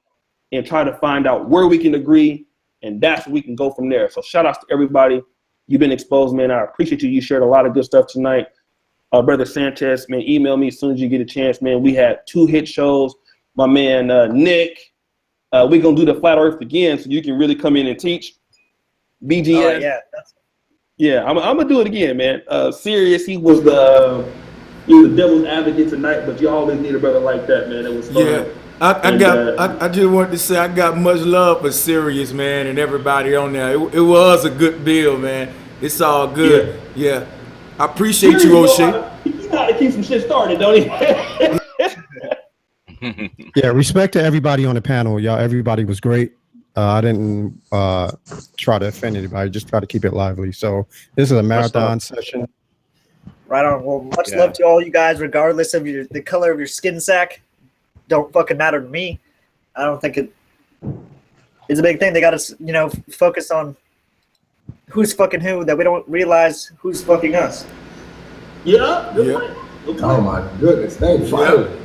and try to find out where we can agree, and that's where we can go from there. So shout outs to everybody. You've been exposed, man. I appreciate you. You shared a lot of good stuff tonight. Brother Sanchez, man, email me as soon as you get a chance, man. We had 2 hit shows. My man, Nick, we're going to do the Flat Earth again so you can really come in and teach. BGS. Yeah, I'm going to do it again, man. Sirius, he was the devil's advocate tonight, but you always need a brother like that, man. It was fun. Yeah. I just wanted to say I got much love for Sirius, man, and everybody on there. It was a good bill, man. It's all good. Yeah. I appreciate you, Oshay. He know how to keep some shit started, don't he? Yeah, respect to everybody on the panel. Y'all, everybody was great. I didn't try to offend anybody, just try to keep it lively. So this is a marathon session. Right on. Well, much love to all you guys, regardless of the color of your skin sack. Don't fucking matter to me. I don't think it's a big thing. They got to, focus on who's fucking who, that we don't realize who's fucking us. Yeah. Oh my goodness. Thank you.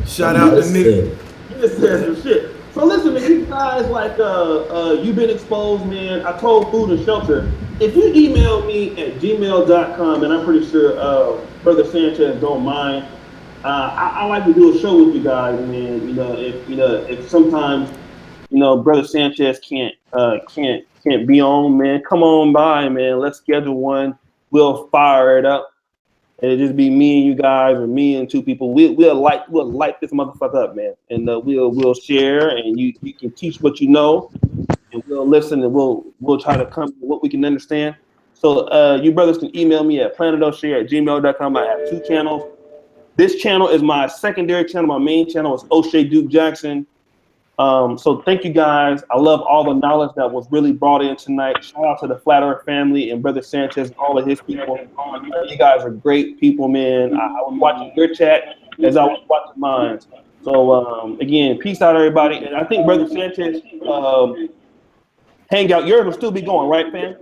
Shout out to Nick. You just said some shit. So listen, if you guys like you've been exposed, man. I told Food and Shelter. If you email me at gmail.com, and I'm pretty sure Brother Sanchez don't mind. I like to do a show with you guys, man. If sometimes Brother Sanchez can't be on, man, come on by, man. Let's schedule one. We'll fire it up. And it just be me and you guys, or me and two people. We'll light this motherfucker up, man. And we'll share, and you can teach what you know, and we'll listen, and we'll try to come to what we can understand. So you brothers can email me at planetoshay@gmail.com. I have 2 channels. This channel is my secondary channel. My main channel is Oshay Duke Jackson. So thank you guys. I love all the knowledge that was really brought in tonight. Shout out to the Flat Earth family and Brother Sanchez and all of his people. You guys are great people, man. I was watching your chat as I was watching mine. So again, peace out, everybody. And I think Brother Sanchez hangout, yours will still be going, right, fam?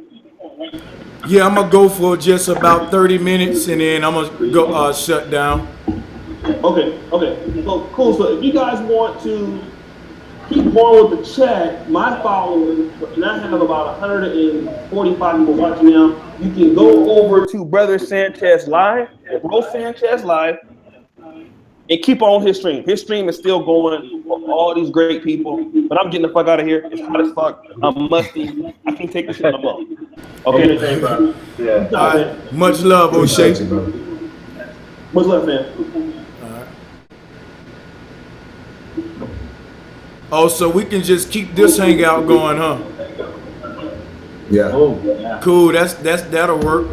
Yeah, I'm gonna go for just about 30 minutes, and then I'm gonna go shut down. Okay. So cool. So if you guys want to keep going with the chat, my followers, and I have about 145 people watching now. You can go over to Brother Sanchez Live, Bro Sanchez Live, and keep on his stream. His stream is still going for all these great people. But I'm getting the fuck out of here. It's hot as fuck. I'm musty. I can't take this shit no more. Okay, bro. Yeah. All right. Much love, Oshay. Much love, man. Oh, so we can just keep this hangout going, huh? Yeah. Cool. That'll work.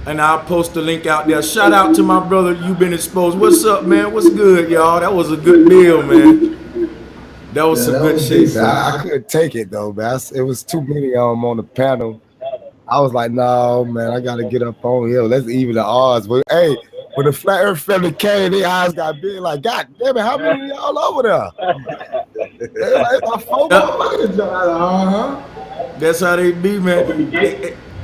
And I'll post the link out there. Shout out to my brother. You've been exposed. What's up, man? What's good, y'all? That was a good deal, man. That was some good shit. I couldn't take it though, man. It was too many on the panel. I was like, no, man, I gotta get up on here. Let's even the odds. But hey, when the Flat Earth family came, their eyes got big. Like, God damn it, how many of y'all over there? That's how they be, man.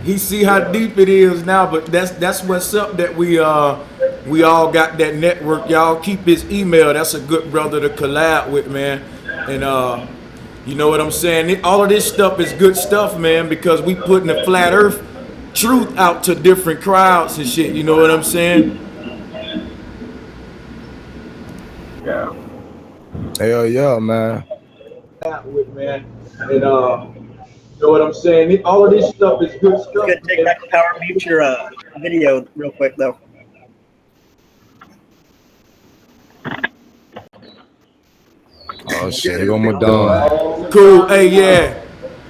He see how deep it is now, but that's what's up. That we all got that network. Y'all keep his email. That's a good brother to collab with, man. And you know what I'm saying? All of this stuff is good stuff, man, because we putting the Flat Earth truth out to different crowds and shit. You know what I'm saying? Yeah. Hell yeah, man. With, man. And you know what I'm saying? All of this stuff is good stuff. I'm gonna take back the power. Mute your video real quick though. Oh shit, they go Madonna. Cool. Hey, yeah.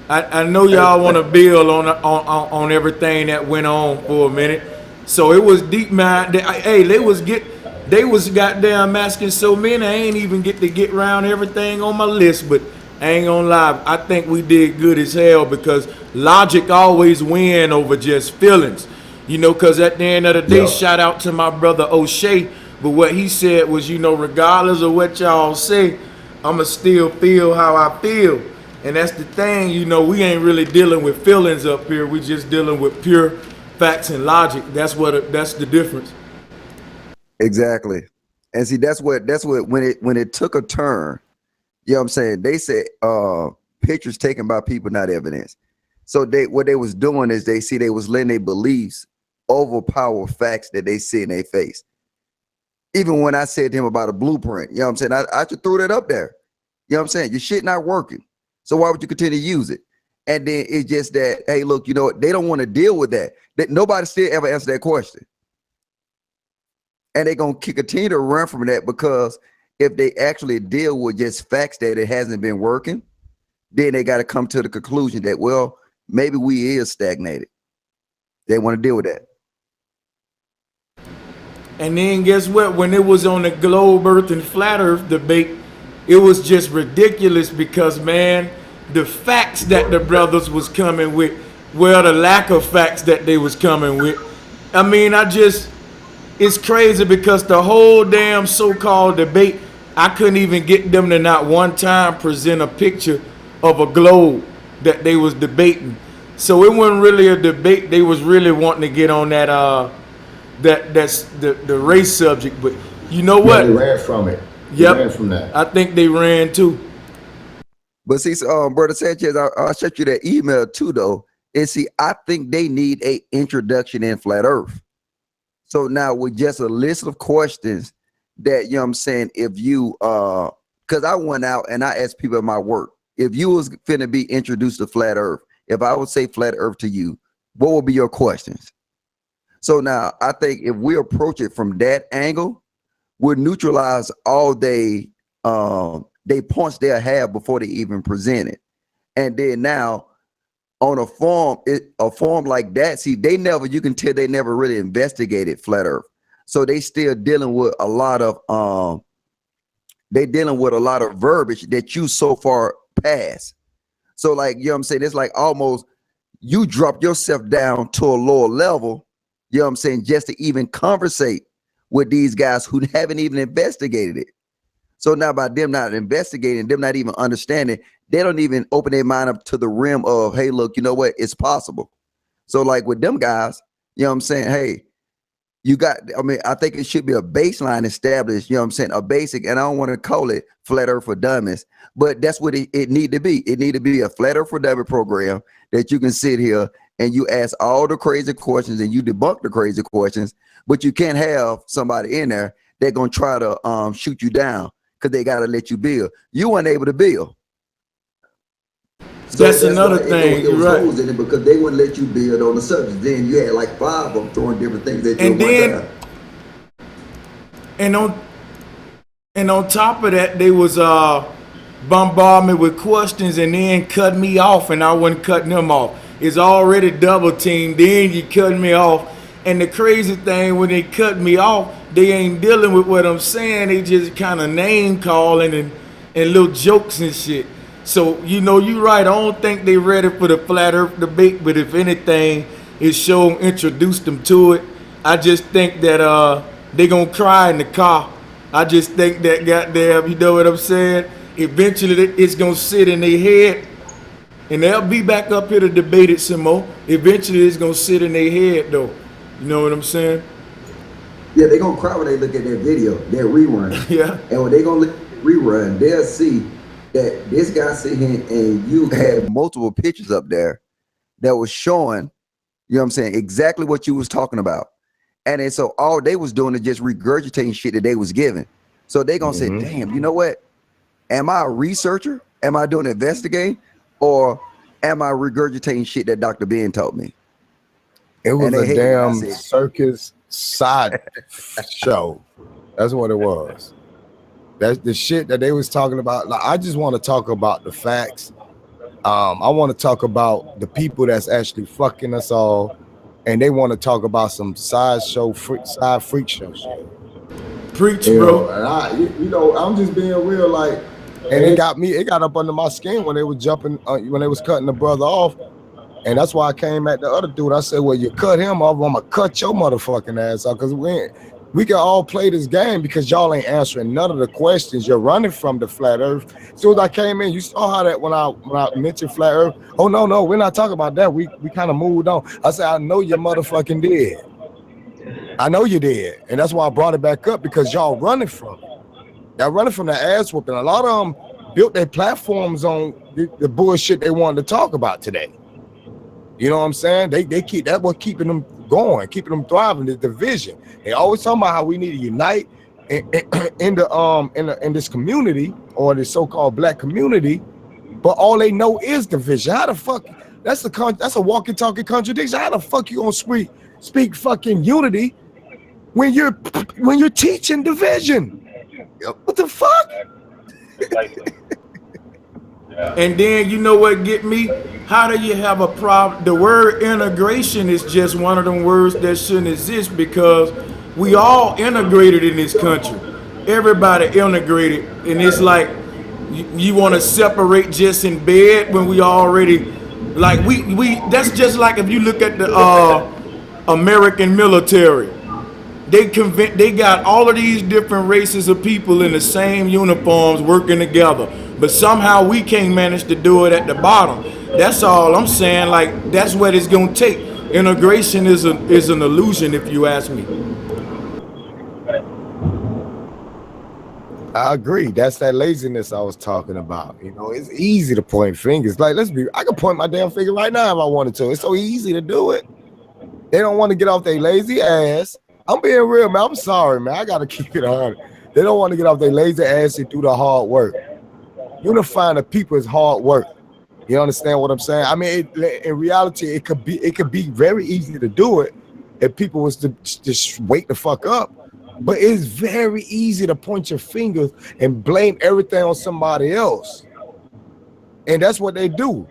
I know y'all want to build on everything that went on for a minute. So it was deep, man. They was goddamn asking so many. I ain't even get around everything on my list, but I ain't gonna lie. I think we did good as hell because logic always win over just feelings. You know, because at the end of the day, shout out to my brother Oshay. But what he said was, you know, regardless of what y'all say, I'ma still feel how I feel. And that's the thing, you know, we ain't really dealing with feelings up here. We just dealing with pure facts and logic. That's the difference. Exactly. And see, that's what when it took a turn, you know what I'm saying? They said pictures taken by people, not evidence. So what they was doing is they was letting their beliefs overpower facts that they see in their face. Even when I said to him about a blueprint, you know what I'm saying? I just threw that up there. You know what I'm saying? Your shit not working. So why would you continue to use it? And then it's just that, hey, look, you know what? They don't want to deal with that. Nobody still ever answered that question. And they're going to continue to run from that because if they actually deal with just facts that it hasn't been working, then they got to come to the conclusion that, well, maybe we is stagnated. They want to deal with that. And then guess what? When it was on the globe earth and flat earth debate, it was just ridiculous because, man, the facts that the brothers was coming with, well, the lack of facts that they was coming with. I mean, it's crazy because the whole damn so-called debate, I couldn't even get them to not one time present a picture of a globe that they was debating. So it wasn't really a debate. They was really wanting to get on that that's the race subject. But you know what? Yeah, they ran from it. They ran Yep. from that. I think they ran too. But see, so, Brother Sanchez, I'll sent you that email too, though. And see, I think they need a introduction in flat Earth. So now with just a list of questions that, you know what I'm saying, if you, because I went out and I asked people at my work, if you was finna be introduced to flat Earth, if I would say flat Earth to you, what would be your questions? So now I think if we approach it from that angle, we'll neutralize all they points they'll have before they even present it. And then now on a form like that, see, you can tell they never really investigated flat Earth. So they still dealing with a lot of verbiage that you so far past. So like, you know what I'm saying? It's like almost you drop yourself down to a lower level, you know what I'm saying, just to even conversate with these guys who haven't even investigated it. So now by them not investigating, them not even understanding, they don't even open their mind up to the rim of, hey, look, you know what? It's possible. So like with them guys, you know what I'm saying? Hey, I think it should be a baseline established, you know what I'm saying? A basic, and I don't want to call it flat Earth for dummies, but that's what it need to be. It need to be a flat Earth for dummies program that you can sit here and you ask all the crazy questions and you debunk the crazy questions, but you can't have somebody in there that's going to try to shoot you down because they got to let you build. You weren't able to build. So that's another thing, it was right? holes in it because they wouldn't let you build on the subject. Then you had like 5 of them throwing different things at you And at one then, time. and on top of that, they was bombard me with questions and then cut me off, and I wasn't cutting them off. It's already double teamed. Then you cut me off, and the crazy thing, when they cut me off, they ain't dealing with what I'm saying. They just kind of name calling and little jokes and shit. So, you know, you're right. I don't think they ready for the flat Earth debate, but if anything, it show introduce them to it. I just think that they gonna cry in the car. I just think that goddamn, you know what I'm saying? Eventually, it's gonna sit in their head, and they'll be back up here to debate it some more. Eventually, it's gonna sit in their head, though. You know what I'm saying? Yeah, they're going to cry when they look at that video, that rerun. Yeah. And when they going to look at the rerun, they'll see that this guy sitting here and you had multiple pictures up there that was showing, you know what I'm saying, exactly what you was talking about. And then so all they was doing is just regurgitating shit that they was given. So they going to say, damn, you know what? Am I a researcher? Am I doing investigating? Or am I regurgitating shit that Dr. Ben taught me? It was a hate when I damn say it. circus side show. That's what it was. That's the shit that they was talking about. Like, I just want to talk about the facts. I want to talk about the people that's actually fucking us all, and they want to talk about some side freak show shit. Preach, You bro. know, and I'm just being real, like, and it got up under my skin when they was jumping, when they was cutting the brother off. And that's why I came at the other dude. I said, well, you cut him off, I'm gonna cut your motherfucking ass off, because we can all play this game because y'all ain't answering none of the questions. You're running from the flat Earth. As soon as I came in, you saw how that when I mentioned flat Earth. Oh no, we're not talking about that. We kind of moved on. I said, I know you motherfucking did. I know you did, and that's why I brought it back up, because y'all running from it. Y'all running from the ass whooping. A lot of them built their platforms on the bullshit they wanted to talk about today. You know what I'm saying? They keep that what keeping them going, keeping them thriving. The division. They always talking about how we need to unite in this community, or this so-called black community, but all they know is division. How the fuck? That's a walking talking contradiction. How the fuck you gonna speak fucking unity when you're teaching division? Yep. What the fuck? And then you know what get me? How do you have a problem? The word integration is just one of them words that shouldn't exist, because we all integrated in this country. Everybody integrated, and it's like you want to separate just in bed when we already like we. That's just like if you look at the American military. They got all of these different races of people in the same uniforms working together, but somehow we can't manage to do it at the bottom. That's all I'm saying. Like, that's what it's gonna take. Integration is an illusion, if you ask me. I agree. That's that laziness I was talking about. You know, it's easy to point fingers. Like, I can point my damn finger right now if I wanted to. It's so easy to do it. They don't want to get off their lazy ass. I'm being real, man. I'm sorry, man. I gotta keep it 100. They don't want to get off their lazy ass and do the hard work. Unifying the people is hard work. You understand what I'm saying? I mean, in reality, it could be very easy to do it if people was to just wake the fuck up. But it's very easy to point your fingers and blame everything on somebody else. And that's what they do.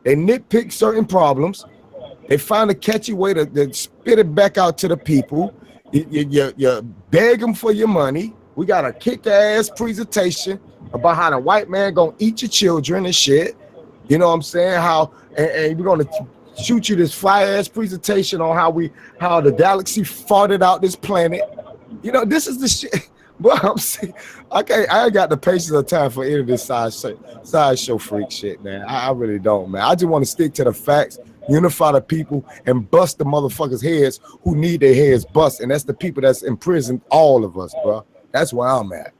They nitpick certain problems. They find a catchy way to spit it back out to the people. You beg them for your money. We got a kick-ass presentation about how the white man gonna eat your children and shit. You know what I'm saying? How and we're gonna shoot you this fly-ass presentation on how the galaxy farted out this planet. You know, this is the shit. But I'm saying, I ain't got the patience or time for any of this sideshow freak shit, man. I really don't, man. I just want to stick to the facts, unify the people, and bust the motherfuckers' heads who need their heads bust. And that's the people that's imprisoned all of us, bro. That's where I'm at.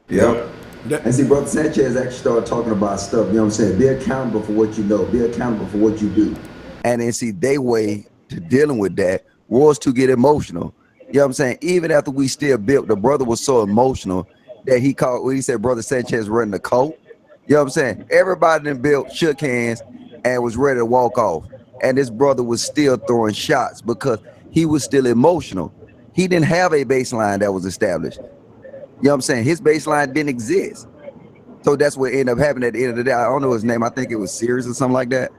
Yep. And see, Brother Sanchez actually started talking about stuff, you know what I'm saying? Be accountable for what you know. Be accountable for what you do. And then see, their way to dealing with that was to get emotional. You know what I'm saying? Even after we still built, the brother was so emotional that he said Brother Sanchez running the coat. You know what I'm saying? Everybody then built, shook hands, and was ready to walk off. And this brother was still throwing shots because he was still emotional. He didn't have a baseline that was established. You know what I'm saying? His baseline didn't exist. So that's what ended up happening at the end of the day. I don't know his name. I think it was Sears or something like that.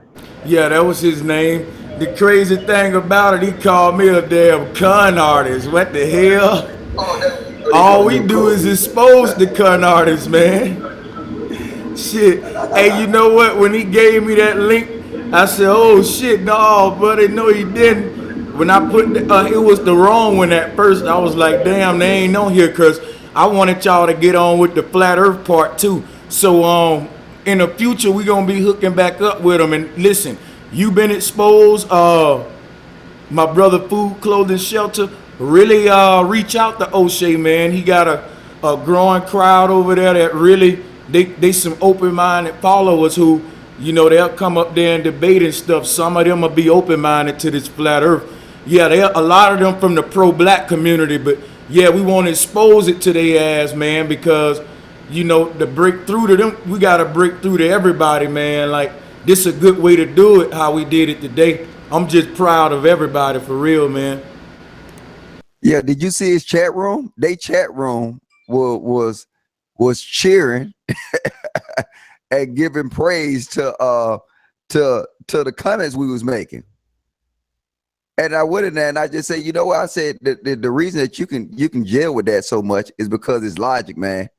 Yeah, that was his name. The crazy thing about it, he called me a damn con artist. What the hell? All we do is expose the con artists, man. Shit. Hey, you know what? When he gave me that link, I said, oh shit, no, buddy, no he didn't. When I put it was the wrong one at first. I was like, damn, they ain't on here because I wanted y'all to get on with the flat earth part too. So in the future, we gonna be hooking back up with them. And listen, you been exposed. My brother, Food, Clothing, Shelter, really reach out to Oshay, man. He got a growing crowd over there that really they some open-minded followers who, you know, they'll come up there and debate and stuff. Some of them will be open-minded to this flat earth. Yeah, a lot of them from the pro-black community, but yeah, we want to expose it to their ass, man, because, you know, to break through to them, we got to break through to everybody, man. Like, this is a good way to do it, how we did it today. I'm just proud of everybody, for real, man. Yeah, did you see his chat room? They chat room was cheering and giving praise to the comments we was making. And I went in there and I just said, you know what? I said the reason that you can jail with that so much is because it's logic, man.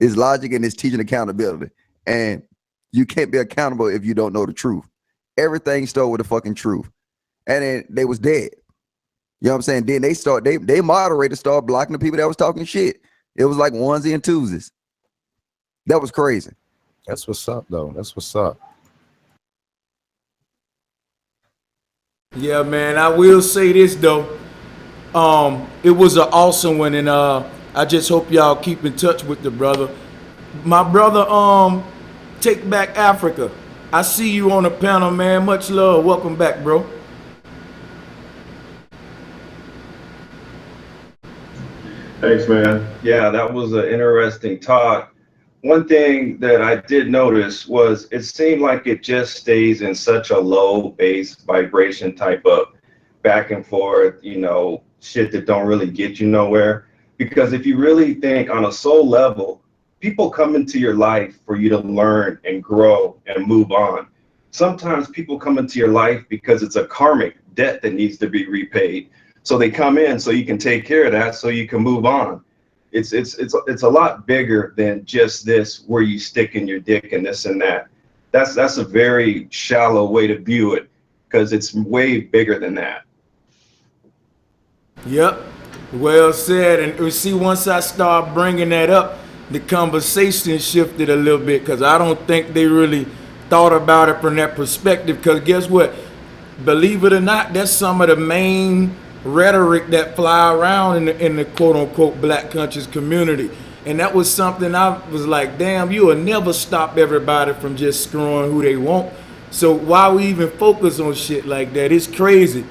It's logic and it's teaching accountability. And you can't be accountable if you don't know the truth. Everything started with the fucking truth. And then they was dead. You know what I'm saying? Then they moderators started blocking the people that was talking shit. It was like onesie and twosies. That was crazy. That's what's up, though. That's what's up. Yeah, man, I will say this though. It was an awesome one, and I just hope y'all keep in touch with the brother. My brother, Take Back Africa. I see you on the panel, man. Much love. Welcome back, bro. Thanks, man. Yeah, that was an interesting talk. One thing that I did notice was it seemed like it just stays in such a low bass vibration type of back and forth, you know, shit that don't really get you nowhere. Because if you really think on a soul level, people come into your life for you to learn and grow and move on. Sometimes people come into your life because it's a karmic debt that needs to be repaid. So they come in so you can take care of that so you can move on. It's a lot bigger than just this where you stick in your dick and this and that. That's a very shallow way to view it because it's way bigger than that. Yep, well said. And you see, once I start bringing that up, the conversation shifted a little bit because I don't think they really thought about it from that perspective. Because guess what? Believe it or not, that's some of the main rhetoric that fly around in the quote unquote black conscious community. And that was something I was like, damn, you will never stop everybody from just screwing who they want. So why we even focus on shit like that? It's crazy.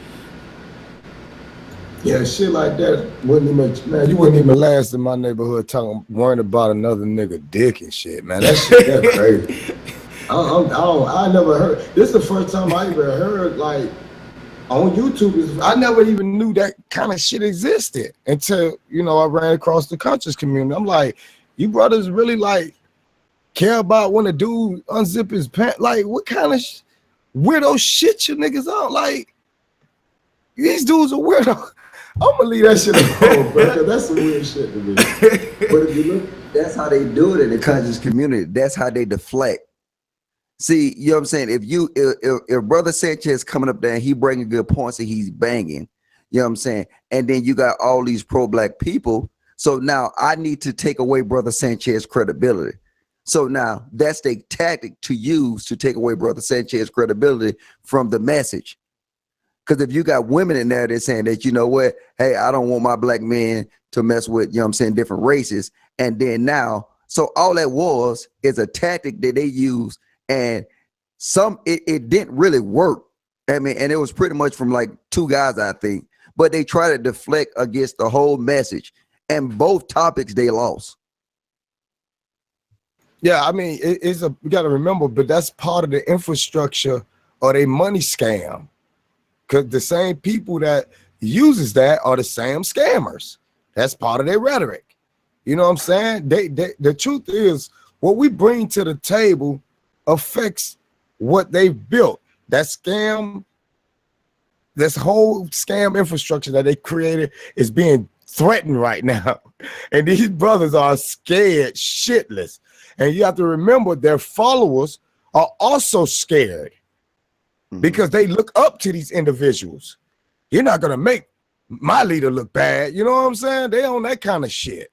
Yeah, shit like that wouldn't even, man, you wouldn't even last in my neighborhood talking, worrying about another nigga dick and shit, man. That shit, that crazy. I never heard, this is the first time I even heard, like, on YouTube, I never even knew that kind of shit existed until, you know, I ran across the conscious community. I'm like, you brothers really, like, care about when a dude unzip his pants? Like, what kind of weirdo shit you niggas on? Like, these dudes are weirdo. I'm gonna leave that shit alone, bro, because that's some weird shit to me. But if you look, that's how they do it in the conscious community. That's how they deflect. See, you know what I'm saying? If Brother Sanchez coming up there and he bringing good points and he's banging, you know what I'm saying? And then you got all these pro-black people. So now I need to take away Brother Sanchez's credibility. So now that's the tactic to use to take away Brother Sanchez's credibility from the message. Because if you got women in there, they're saying that, you know what, hey, I don't want my black men to mess with, you know what I'm saying, different races. And then now, so all that was is a tactic that they use, and it didn't really work. I mean, and it was pretty much from like two guys, I think, but they try to deflect against the whole message, and both topics they lost. Yeah, I mean, you got to remember, but that's part of the infrastructure or they money scam. Because the same people that uses that are the same scammers. That's part of their rhetoric. You know what I'm saying? The truth is, what we bring to the table affects what they've built. That scam, this whole scam infrastructure that they created is being threatened right now. And these brothers are scared shitless. And you have to remember their followers are also scared. Because they look up to these individuals. You're not gonna make my leader look bad. You know what I'm saying? They on that kind of shit.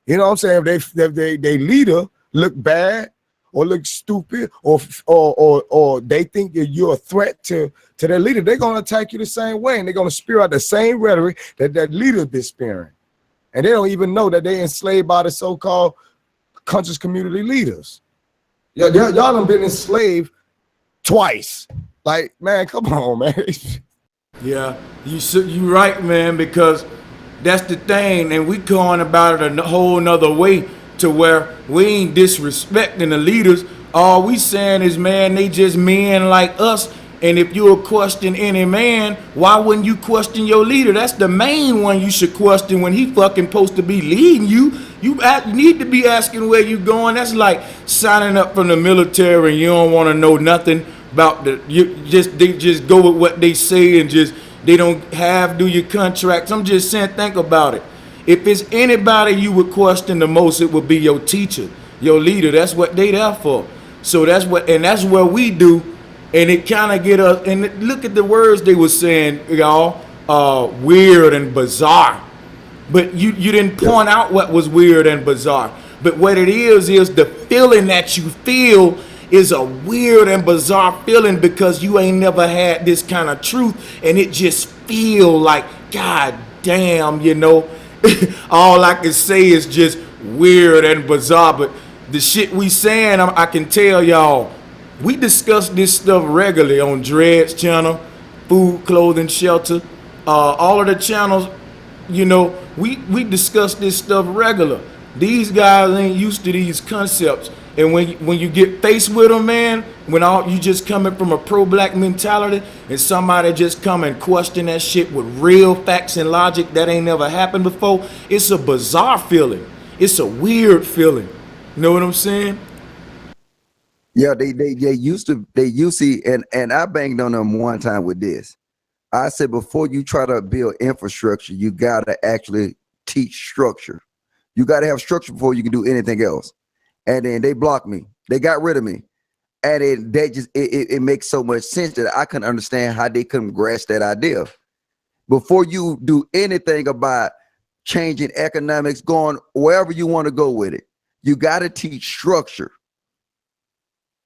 You know what I'm saying? If they leader look bad or look stupid or they think that you're a threat to their leader, they're gonna attack you the same way, and they're gonna spew out the same rhetoric that leader been spewing. And they don't even know that they're enslaved by the so-called conscious community leaders. Y'all done been enslaved twice. Like, man, come on, man. Yeah, you right, man, because that's the thing, and we going about it a whole nother way to where we ain't disrespecting the leaders. All we saying is, man, they just men like us, and if you question any man, why wouldn't you question your leader? That's the main one you should question when he fucking supposed to be leading you. You need to be asking where you going. That's like signing up from the military and you don't want to know nothing about they just go with what they say and just they don't do your contracts. I'm just saying, think about it. If it's anybody you would question the most, it would be your teacher, your leader. That's what they there for. So that's what we do, and it kind of get us. And look at the words they were saying, y'all, weird and bizarre. But you didn't point out what was weird and bizarre. But what it is the feeling that you feel is a weird and bizarre feeling because you ain't never had this kind of truth, and it just feel like, God damn, you know. All I can say is just weird and bizarre. But the shit we saying, I can tell y'all, we discuss this stuff regularly on Dread's channel, Food, Clothing, Shelter, all of the channels. You know, we discuss this stuff regular. These guys ain't used to these concepts. And when you get faced with them, man, when you just coming from a pro-black mentality and somebody just come and question that shit with real facts and logic that ain't never happened before, it's a bizarre feeling. It's a weird feeling. You know what I'm saying? Yeah, they used to and I banged on them one time with this. I said, before you try to build infrastructure, you gotta actually teach structure. You gotta have structure before you can do anything else. And then they blocked me. They got rid of me. And it makes so much sense that I couldn't understand how they couldn't grasp that idea. Before you do anything about changing economics, going wherever you want to go with it, you got to teach structure.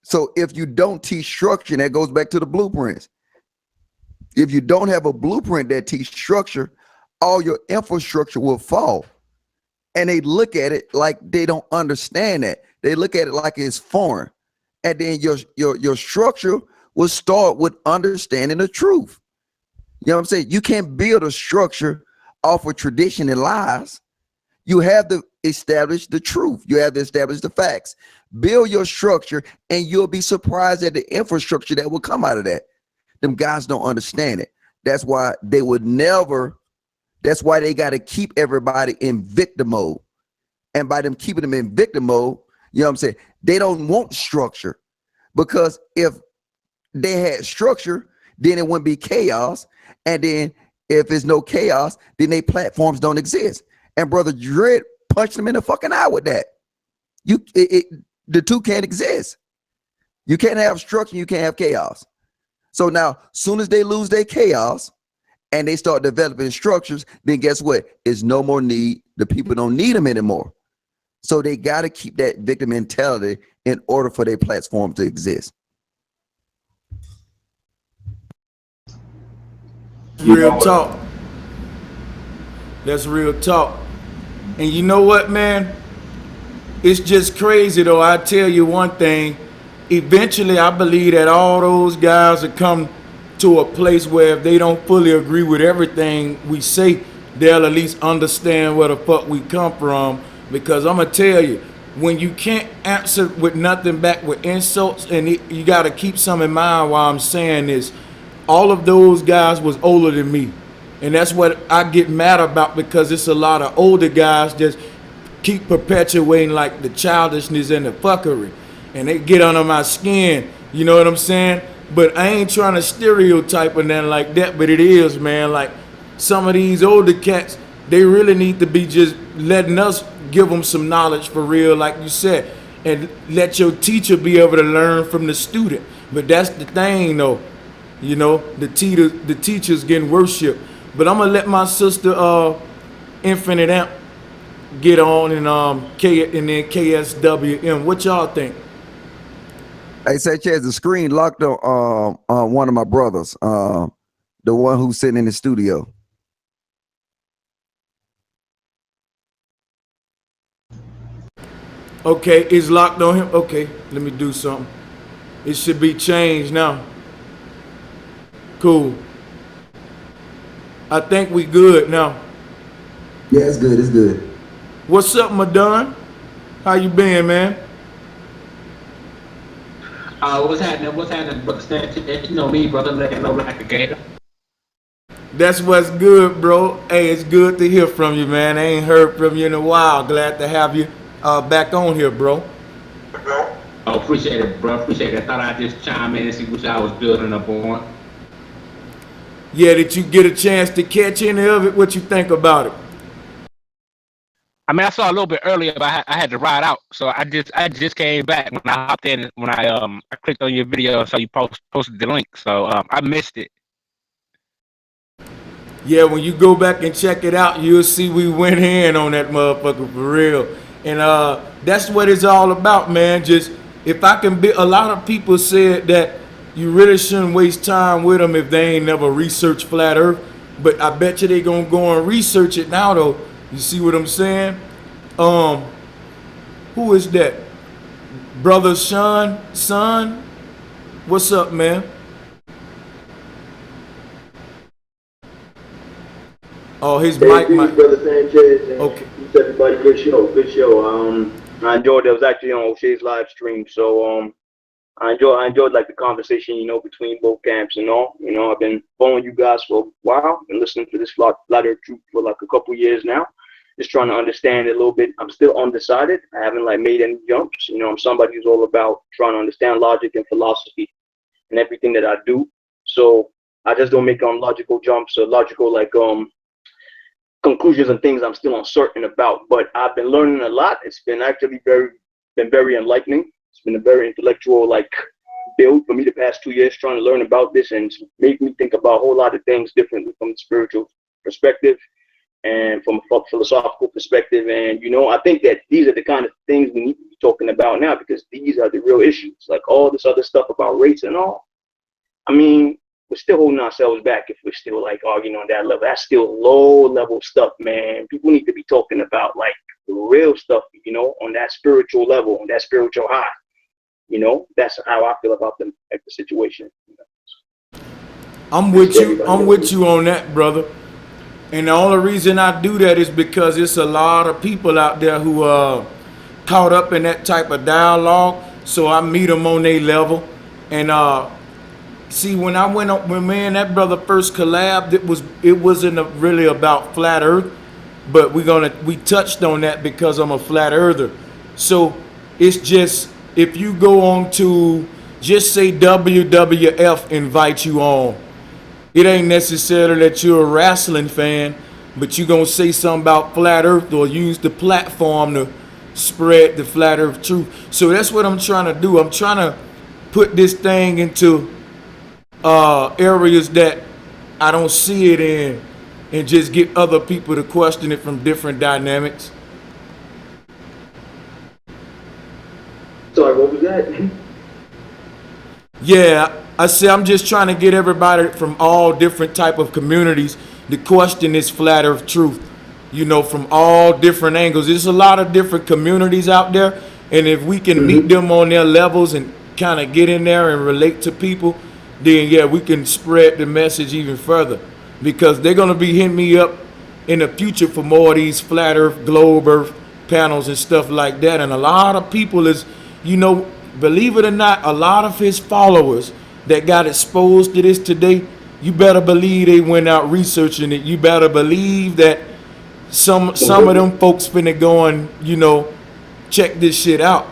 So if you don't teach structure, that goes back to the blueprints. If you don't have a blueprint that teaches structure, all your infrastructure will fall. And they look at it like they don't understand that. They look at it like it's foreign. And then your structure will start with understanding the truth. You know what I'm saying? You can't build a structure off of tradition and lies. You have to establish the truth. You have to establish the facts. Build your structure, and you'll be surprised at the infrastructure that will come out of that. Them guys don't understand it. That's why they would never, that's why they got to keep everybody in victim mode. And by them keeping them in victim mode, you know what I'm saying? They don't want structure, because if they had structure, then it wouldn't be chaos. And then if there's no chaos, then their platforms don't exist. And Brother Dredd punched them in the fucking eye with that. The two can't exist. You can't have structure, you can't have chaos. So now, soon as they lose their chaos and they start developing structures, then guess what? There's no more need. The people don't need them anymore. So they got to keep that victim mentality in order for their platform to exist. Real talk. That's real talk. And you know what, man? It's just crazy, though. I tell you one thing. Eventually, I believe that all those guys will come to a place where if they don't fully agree with everything we say, they'll at least understand where the fuck we come from. Because I'm going to tell you, when you can't answer with nothing back with insults, and you got to keep some in mind while I'm saying this, all of those guys was older than me. And that's what I get mad about, because it's a lot of older guys just keep perpetuating like the childishness and the fuckery. And they get under my skin, you know what I'm saying? But I ain't trying to stereotype or nothing like that, but it is, man. Like, some of these older cats, they really need to be just letting us give them some knowledge for real, like you said, and let your teacher be able to learn from the student. But that's the thing, though. You know, the teacher's getting worship. But I'm gonna let my sister Infinite Amp get on, and then KSWM. What y'all think? Hey, Sanchez, the screen locked on one of my brothers, the one who's sitting in the studio. Okay, it's locked on him. Okay, let me do something. It should be changed now. Cool. I think we good now. Yeah, it's good. It's good. What's up, Madon? How you been, man? What's happening? What's happening, brother Sanchez? You know me, brother. Letting know like a gator. That's what's good, bro. Hey, it's good to hear from you, man. I ain't heard from you in a while. Glad to have you back on here, bro. Oh, appreciate it, bro. Appreciate it. I thought I'd just chime in and see what y'all was building up on. Yeah, did you get a chance to catch any of it? What you think about it? I mean, I saw a little bit earlier, but I had to ride out, so I just came back when I hopped in. When I clicked on your video and saw you posted the link, so I missed it. Yeah, when you go back and check it out, you'll see we went in on that motherfucker for real. And that's what it's all about, man. Just if I can be, a lot of people said that you really shouldn't waste time with them if they ain't never researched Flat Earth. But I bet you they gonna go and research it now, though. You see what I'm saying? Who is that? Brother Sean, son? What's up, man? Oh, his mic. Brother Sanchez. And okay. Peace, everybody. Good show. Good show. I enjoyed it. It was actually on Oshay's live stream. So I enjoyed like the conversation, you know, between both camps and all. You know, I've been following you guys for a while. Been listening to this Flat Earth Truth for like a couple years now. Just trying to understand it a little bit. I'm still undecided. I haven't like made any jumps. You know, I'm somebody who's all about trying to understand logic and philosophy and everything that I do. So I just don't make logical jumps or logical like conclusions and things I'm still uncertain about. But I've been learning a lot. It's been actually very enlightening. It's been a very intellectual like build for me the past 2 years, trying to learn about this and make me think about a whole lot of things differently from a spiritual perspective and from a philosophical perspective. And, you know, I think that these are the kind of things we need to be talking about now, because these are the real issues. Like all this other stuff about race and all. I mean, we're still holding ourselves back if we're still like arguing on that level. That's still low level stuff, man. People need to be talking about like the real stuff, on that spiritual level, on that spiritual high. That's how I feel about the situation. I'm with you. I'm with you on that, brother. And the only reason I do that is because it's a lot of people out there who are caught up in that type of dialogue. So I meet them on their level. And see, when I went up, when me and that brother first collabed, it wasn't really about flat Earth, but we touched on that because I'm a flat earther. So it's just, if you go on to just say WWF invite you on, it ain't necessarily that you're a wrestling fan, but you gonna say something about flat earth or use the platform to spread the flat earth truth. So that's what I'm trying to do. I'm trying to put this thing into areas that I don't see it in, and just get other people to question it from different dynamics. Sorry, what was that? Yeah, I say I'm just trying to get everybody from all different type of communities to question this flat earth truth, from all different angles. There's a lot of different communities out there, and if we can meet them on their levels and kind of get in there and relate to people, then yeah, we can spread the message even further, because they're going to be hitting me up in the future for more of these flat earth, globe earth panels and stuff like that. And a lot of people is, believe it or not, a lot of his followers that got exposed to this today, you better believe they went out researching it. You better believe that some of them folks finna go and, check this shit out.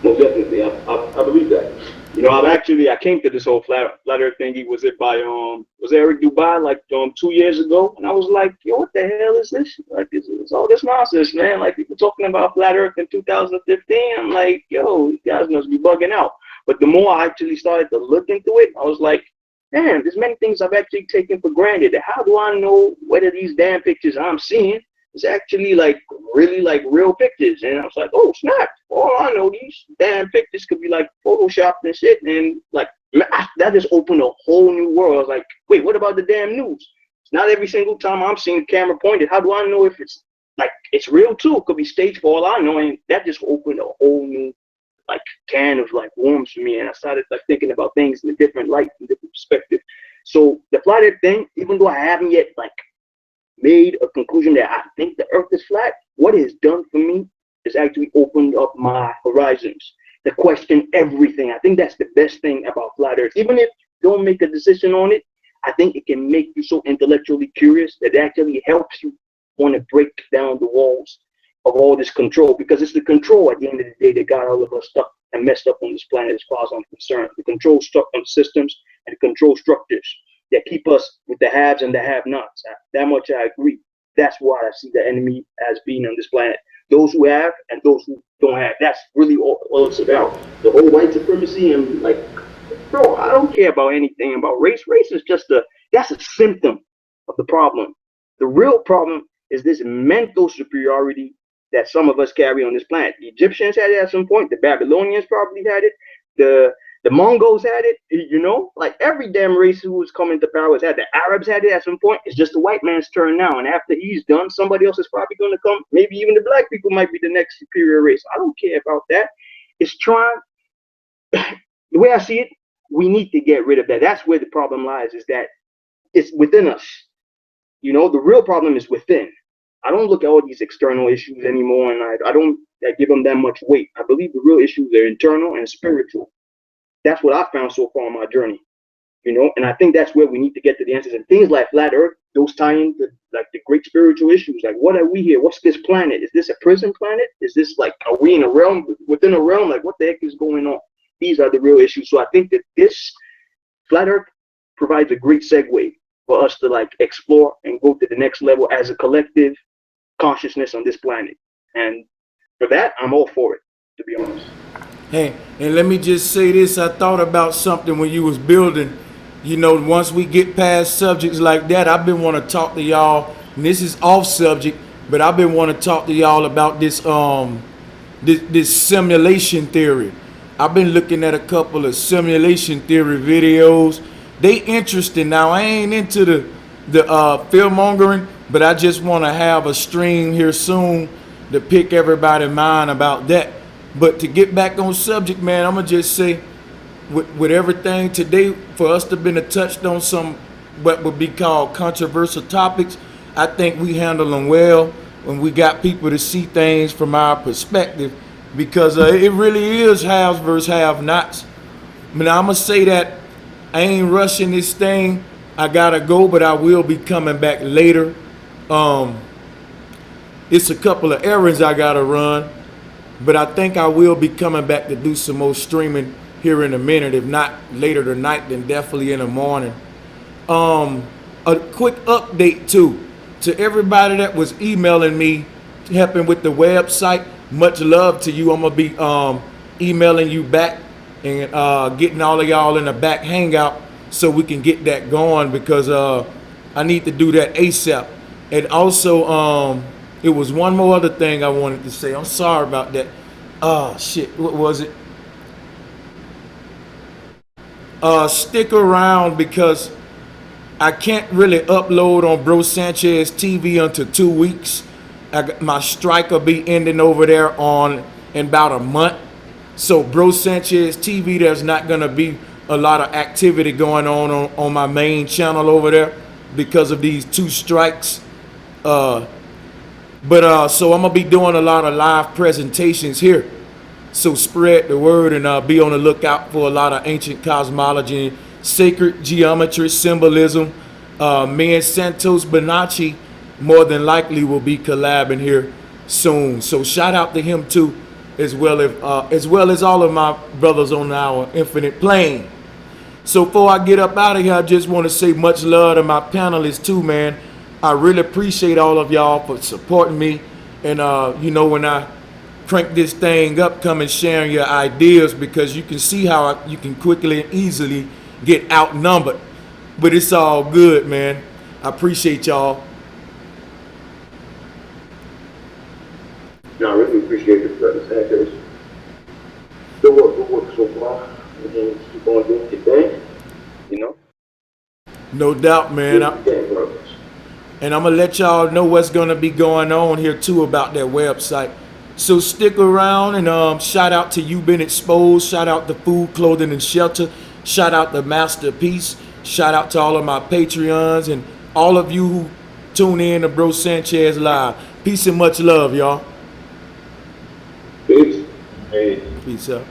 Most definitely, I believe that. I came to this whole flat earth thingy. Was it by was Eric Dubai like 2 years ago? And I was like, yo, what the hell is this? Like, it's all this nonsense, man. Like, people talking about flat earth in 2015. I'm like, yo, you guys must be bugging out. But the more I actually started to look into it, I was like, damn, there's many things I've actually taken for granted. How do I know whether these damn pictures I'm seeing is actually like really like real pictures? And I was like, oh snap! All I know, these damn pictures could be like photoshopped and shit. And like that just opened a whole new world. I was like, wait, what about the damn news? It's not every single time I'm seeing the camera pointed. How do I know if it's like it's real too? It could be staged for all I know. And that just opened a whole new like can of like worms for me, and I started like thinking about things in a different light, in a different perspective. So the flat earth thing, even though I haven't yet like made a conclusion that I think the earth is flat, what it has done for me is actually opened up my horizons to question everything. I think that's the best thing about flat earth. Even if you don't make a decision on it, I think it can make you so intellectually curious that it actually helps you want to break down the walls of all this control, because it's the control at the end of the day that got all of us stuck and messed up on this planet as far as I'm concerned. The control systems and the control structures that keep us with the haves and the have-nots. That much I agree. That's why I see the enemy as being on this planet. Those who have and those who don't have. That's really all it's about. The whole white supremacy and like, bro, I don't care about anything about race. Race is just that's a symptom of the problem. The real problem is this mental superiority that some of us carry on this planet. The Egyptians had it at some point. The Babylonians probably had it. The Mongols had it. Like every damn race who was coming to power has had it. The Arabs had it at some point. It's just the white man's turn now. And after he's done, somebody else is probably going to come. Maybe even the black people might be the next superior race. I don't care about that. It's trying. The way I see it, we need to get rid of that. That's where the problem lies, is that it's within us. The real problem is within. I don't look at all these external issues anymore, and I don't give them that much weight. I believe the real issues are internal and spiritual. That's what I found so far on my journey, and I think that's where we need to get to the answers. And things like flat earth, those tie into like the great spiritual issues. Like, what are we here? What's this planet? Is this a prison planet? Is this like, are we in a realm within a realm? Like, what the heck is going on? These are the real issues. So I think that this flat earth provides a great segue for us to like explore and go to the next level as a collective consciousness on this planet. And for that, I'm all for it, to be honest. Hey, and let me just say this. I thought about something when you was building. Once we get past subjects like that, I've been want to talk to y'all, and this is off subject, but I've been want to talk to y'all about this this simulation theory. I've been looking at a couple of simulation theory videos. They interesting. Now I ain't into the fear mongering, but I just want to have a stream here soon to pick everybody's mind about that. But to get back on subject, man, I'm gonna just say with everything today, for us to been touched on some what would be called controversial topics, I think we handle them well when we got people to see things from our perspective, because it really is haves versus have-nots. I mean, I'm gonna say that I ain't rushing this thing. I gotta go, but I will be coming back later. It's a couple of errands I gotta run, but I think I will be coming back to do some more streaming here in a minute. If not later tonight, then definitely in the morning. A quick update too to everybody that was emailing me, helping with the website. Much love to you. I'm gonna be emailing you back and getting all of y'all in the back hangout so we can get that going, because I need to do that ASAP. And also, it was one more other thing I wanted to say. I'm sorry about that. Oh shit, what was it? Stick around, because I can't really upload on Bro Sanchez TV until 2 weeks. My strike will be ending over there in about a month. So Bro Sanchez TV, there's not gonna be a lot of activity going on my main channel over there because of these 2 strikes. So I'm gonna be doing a lot of live presentations here. So spread the word and be on the lookout for a lot of ancient cosmology, sacred geometry, symbolism. Me and Santos Bonacci more than likely will be collabing here soon. So shout out to him too, as well as all of my brothers on our infinite plane. So before I get up out of here, I just want to say much love to my panelists too, man. I really appreciate all of y'all for supporting me. And when I crank this thing up, come and sharing your ideas, because you can see how you can quickly and easily get outnumbered. But it's all good, man. I appreciate y'all. No, I really appreciate it, brother Sanchez. Good work so far. And keep on doing your thing, you know? No doubt, man. And I'm going to let y'all know what's going to be going on here too about that website. So stick around, and shout out to You Been Exposed. Shout out to Food, Clothing, and Shelter. Shout out to Masterpiece. Shout out to all of my Patreons and all of you who tune in to Bro Sanchez Live. Peace and much love, y'all. Peace. Peace out.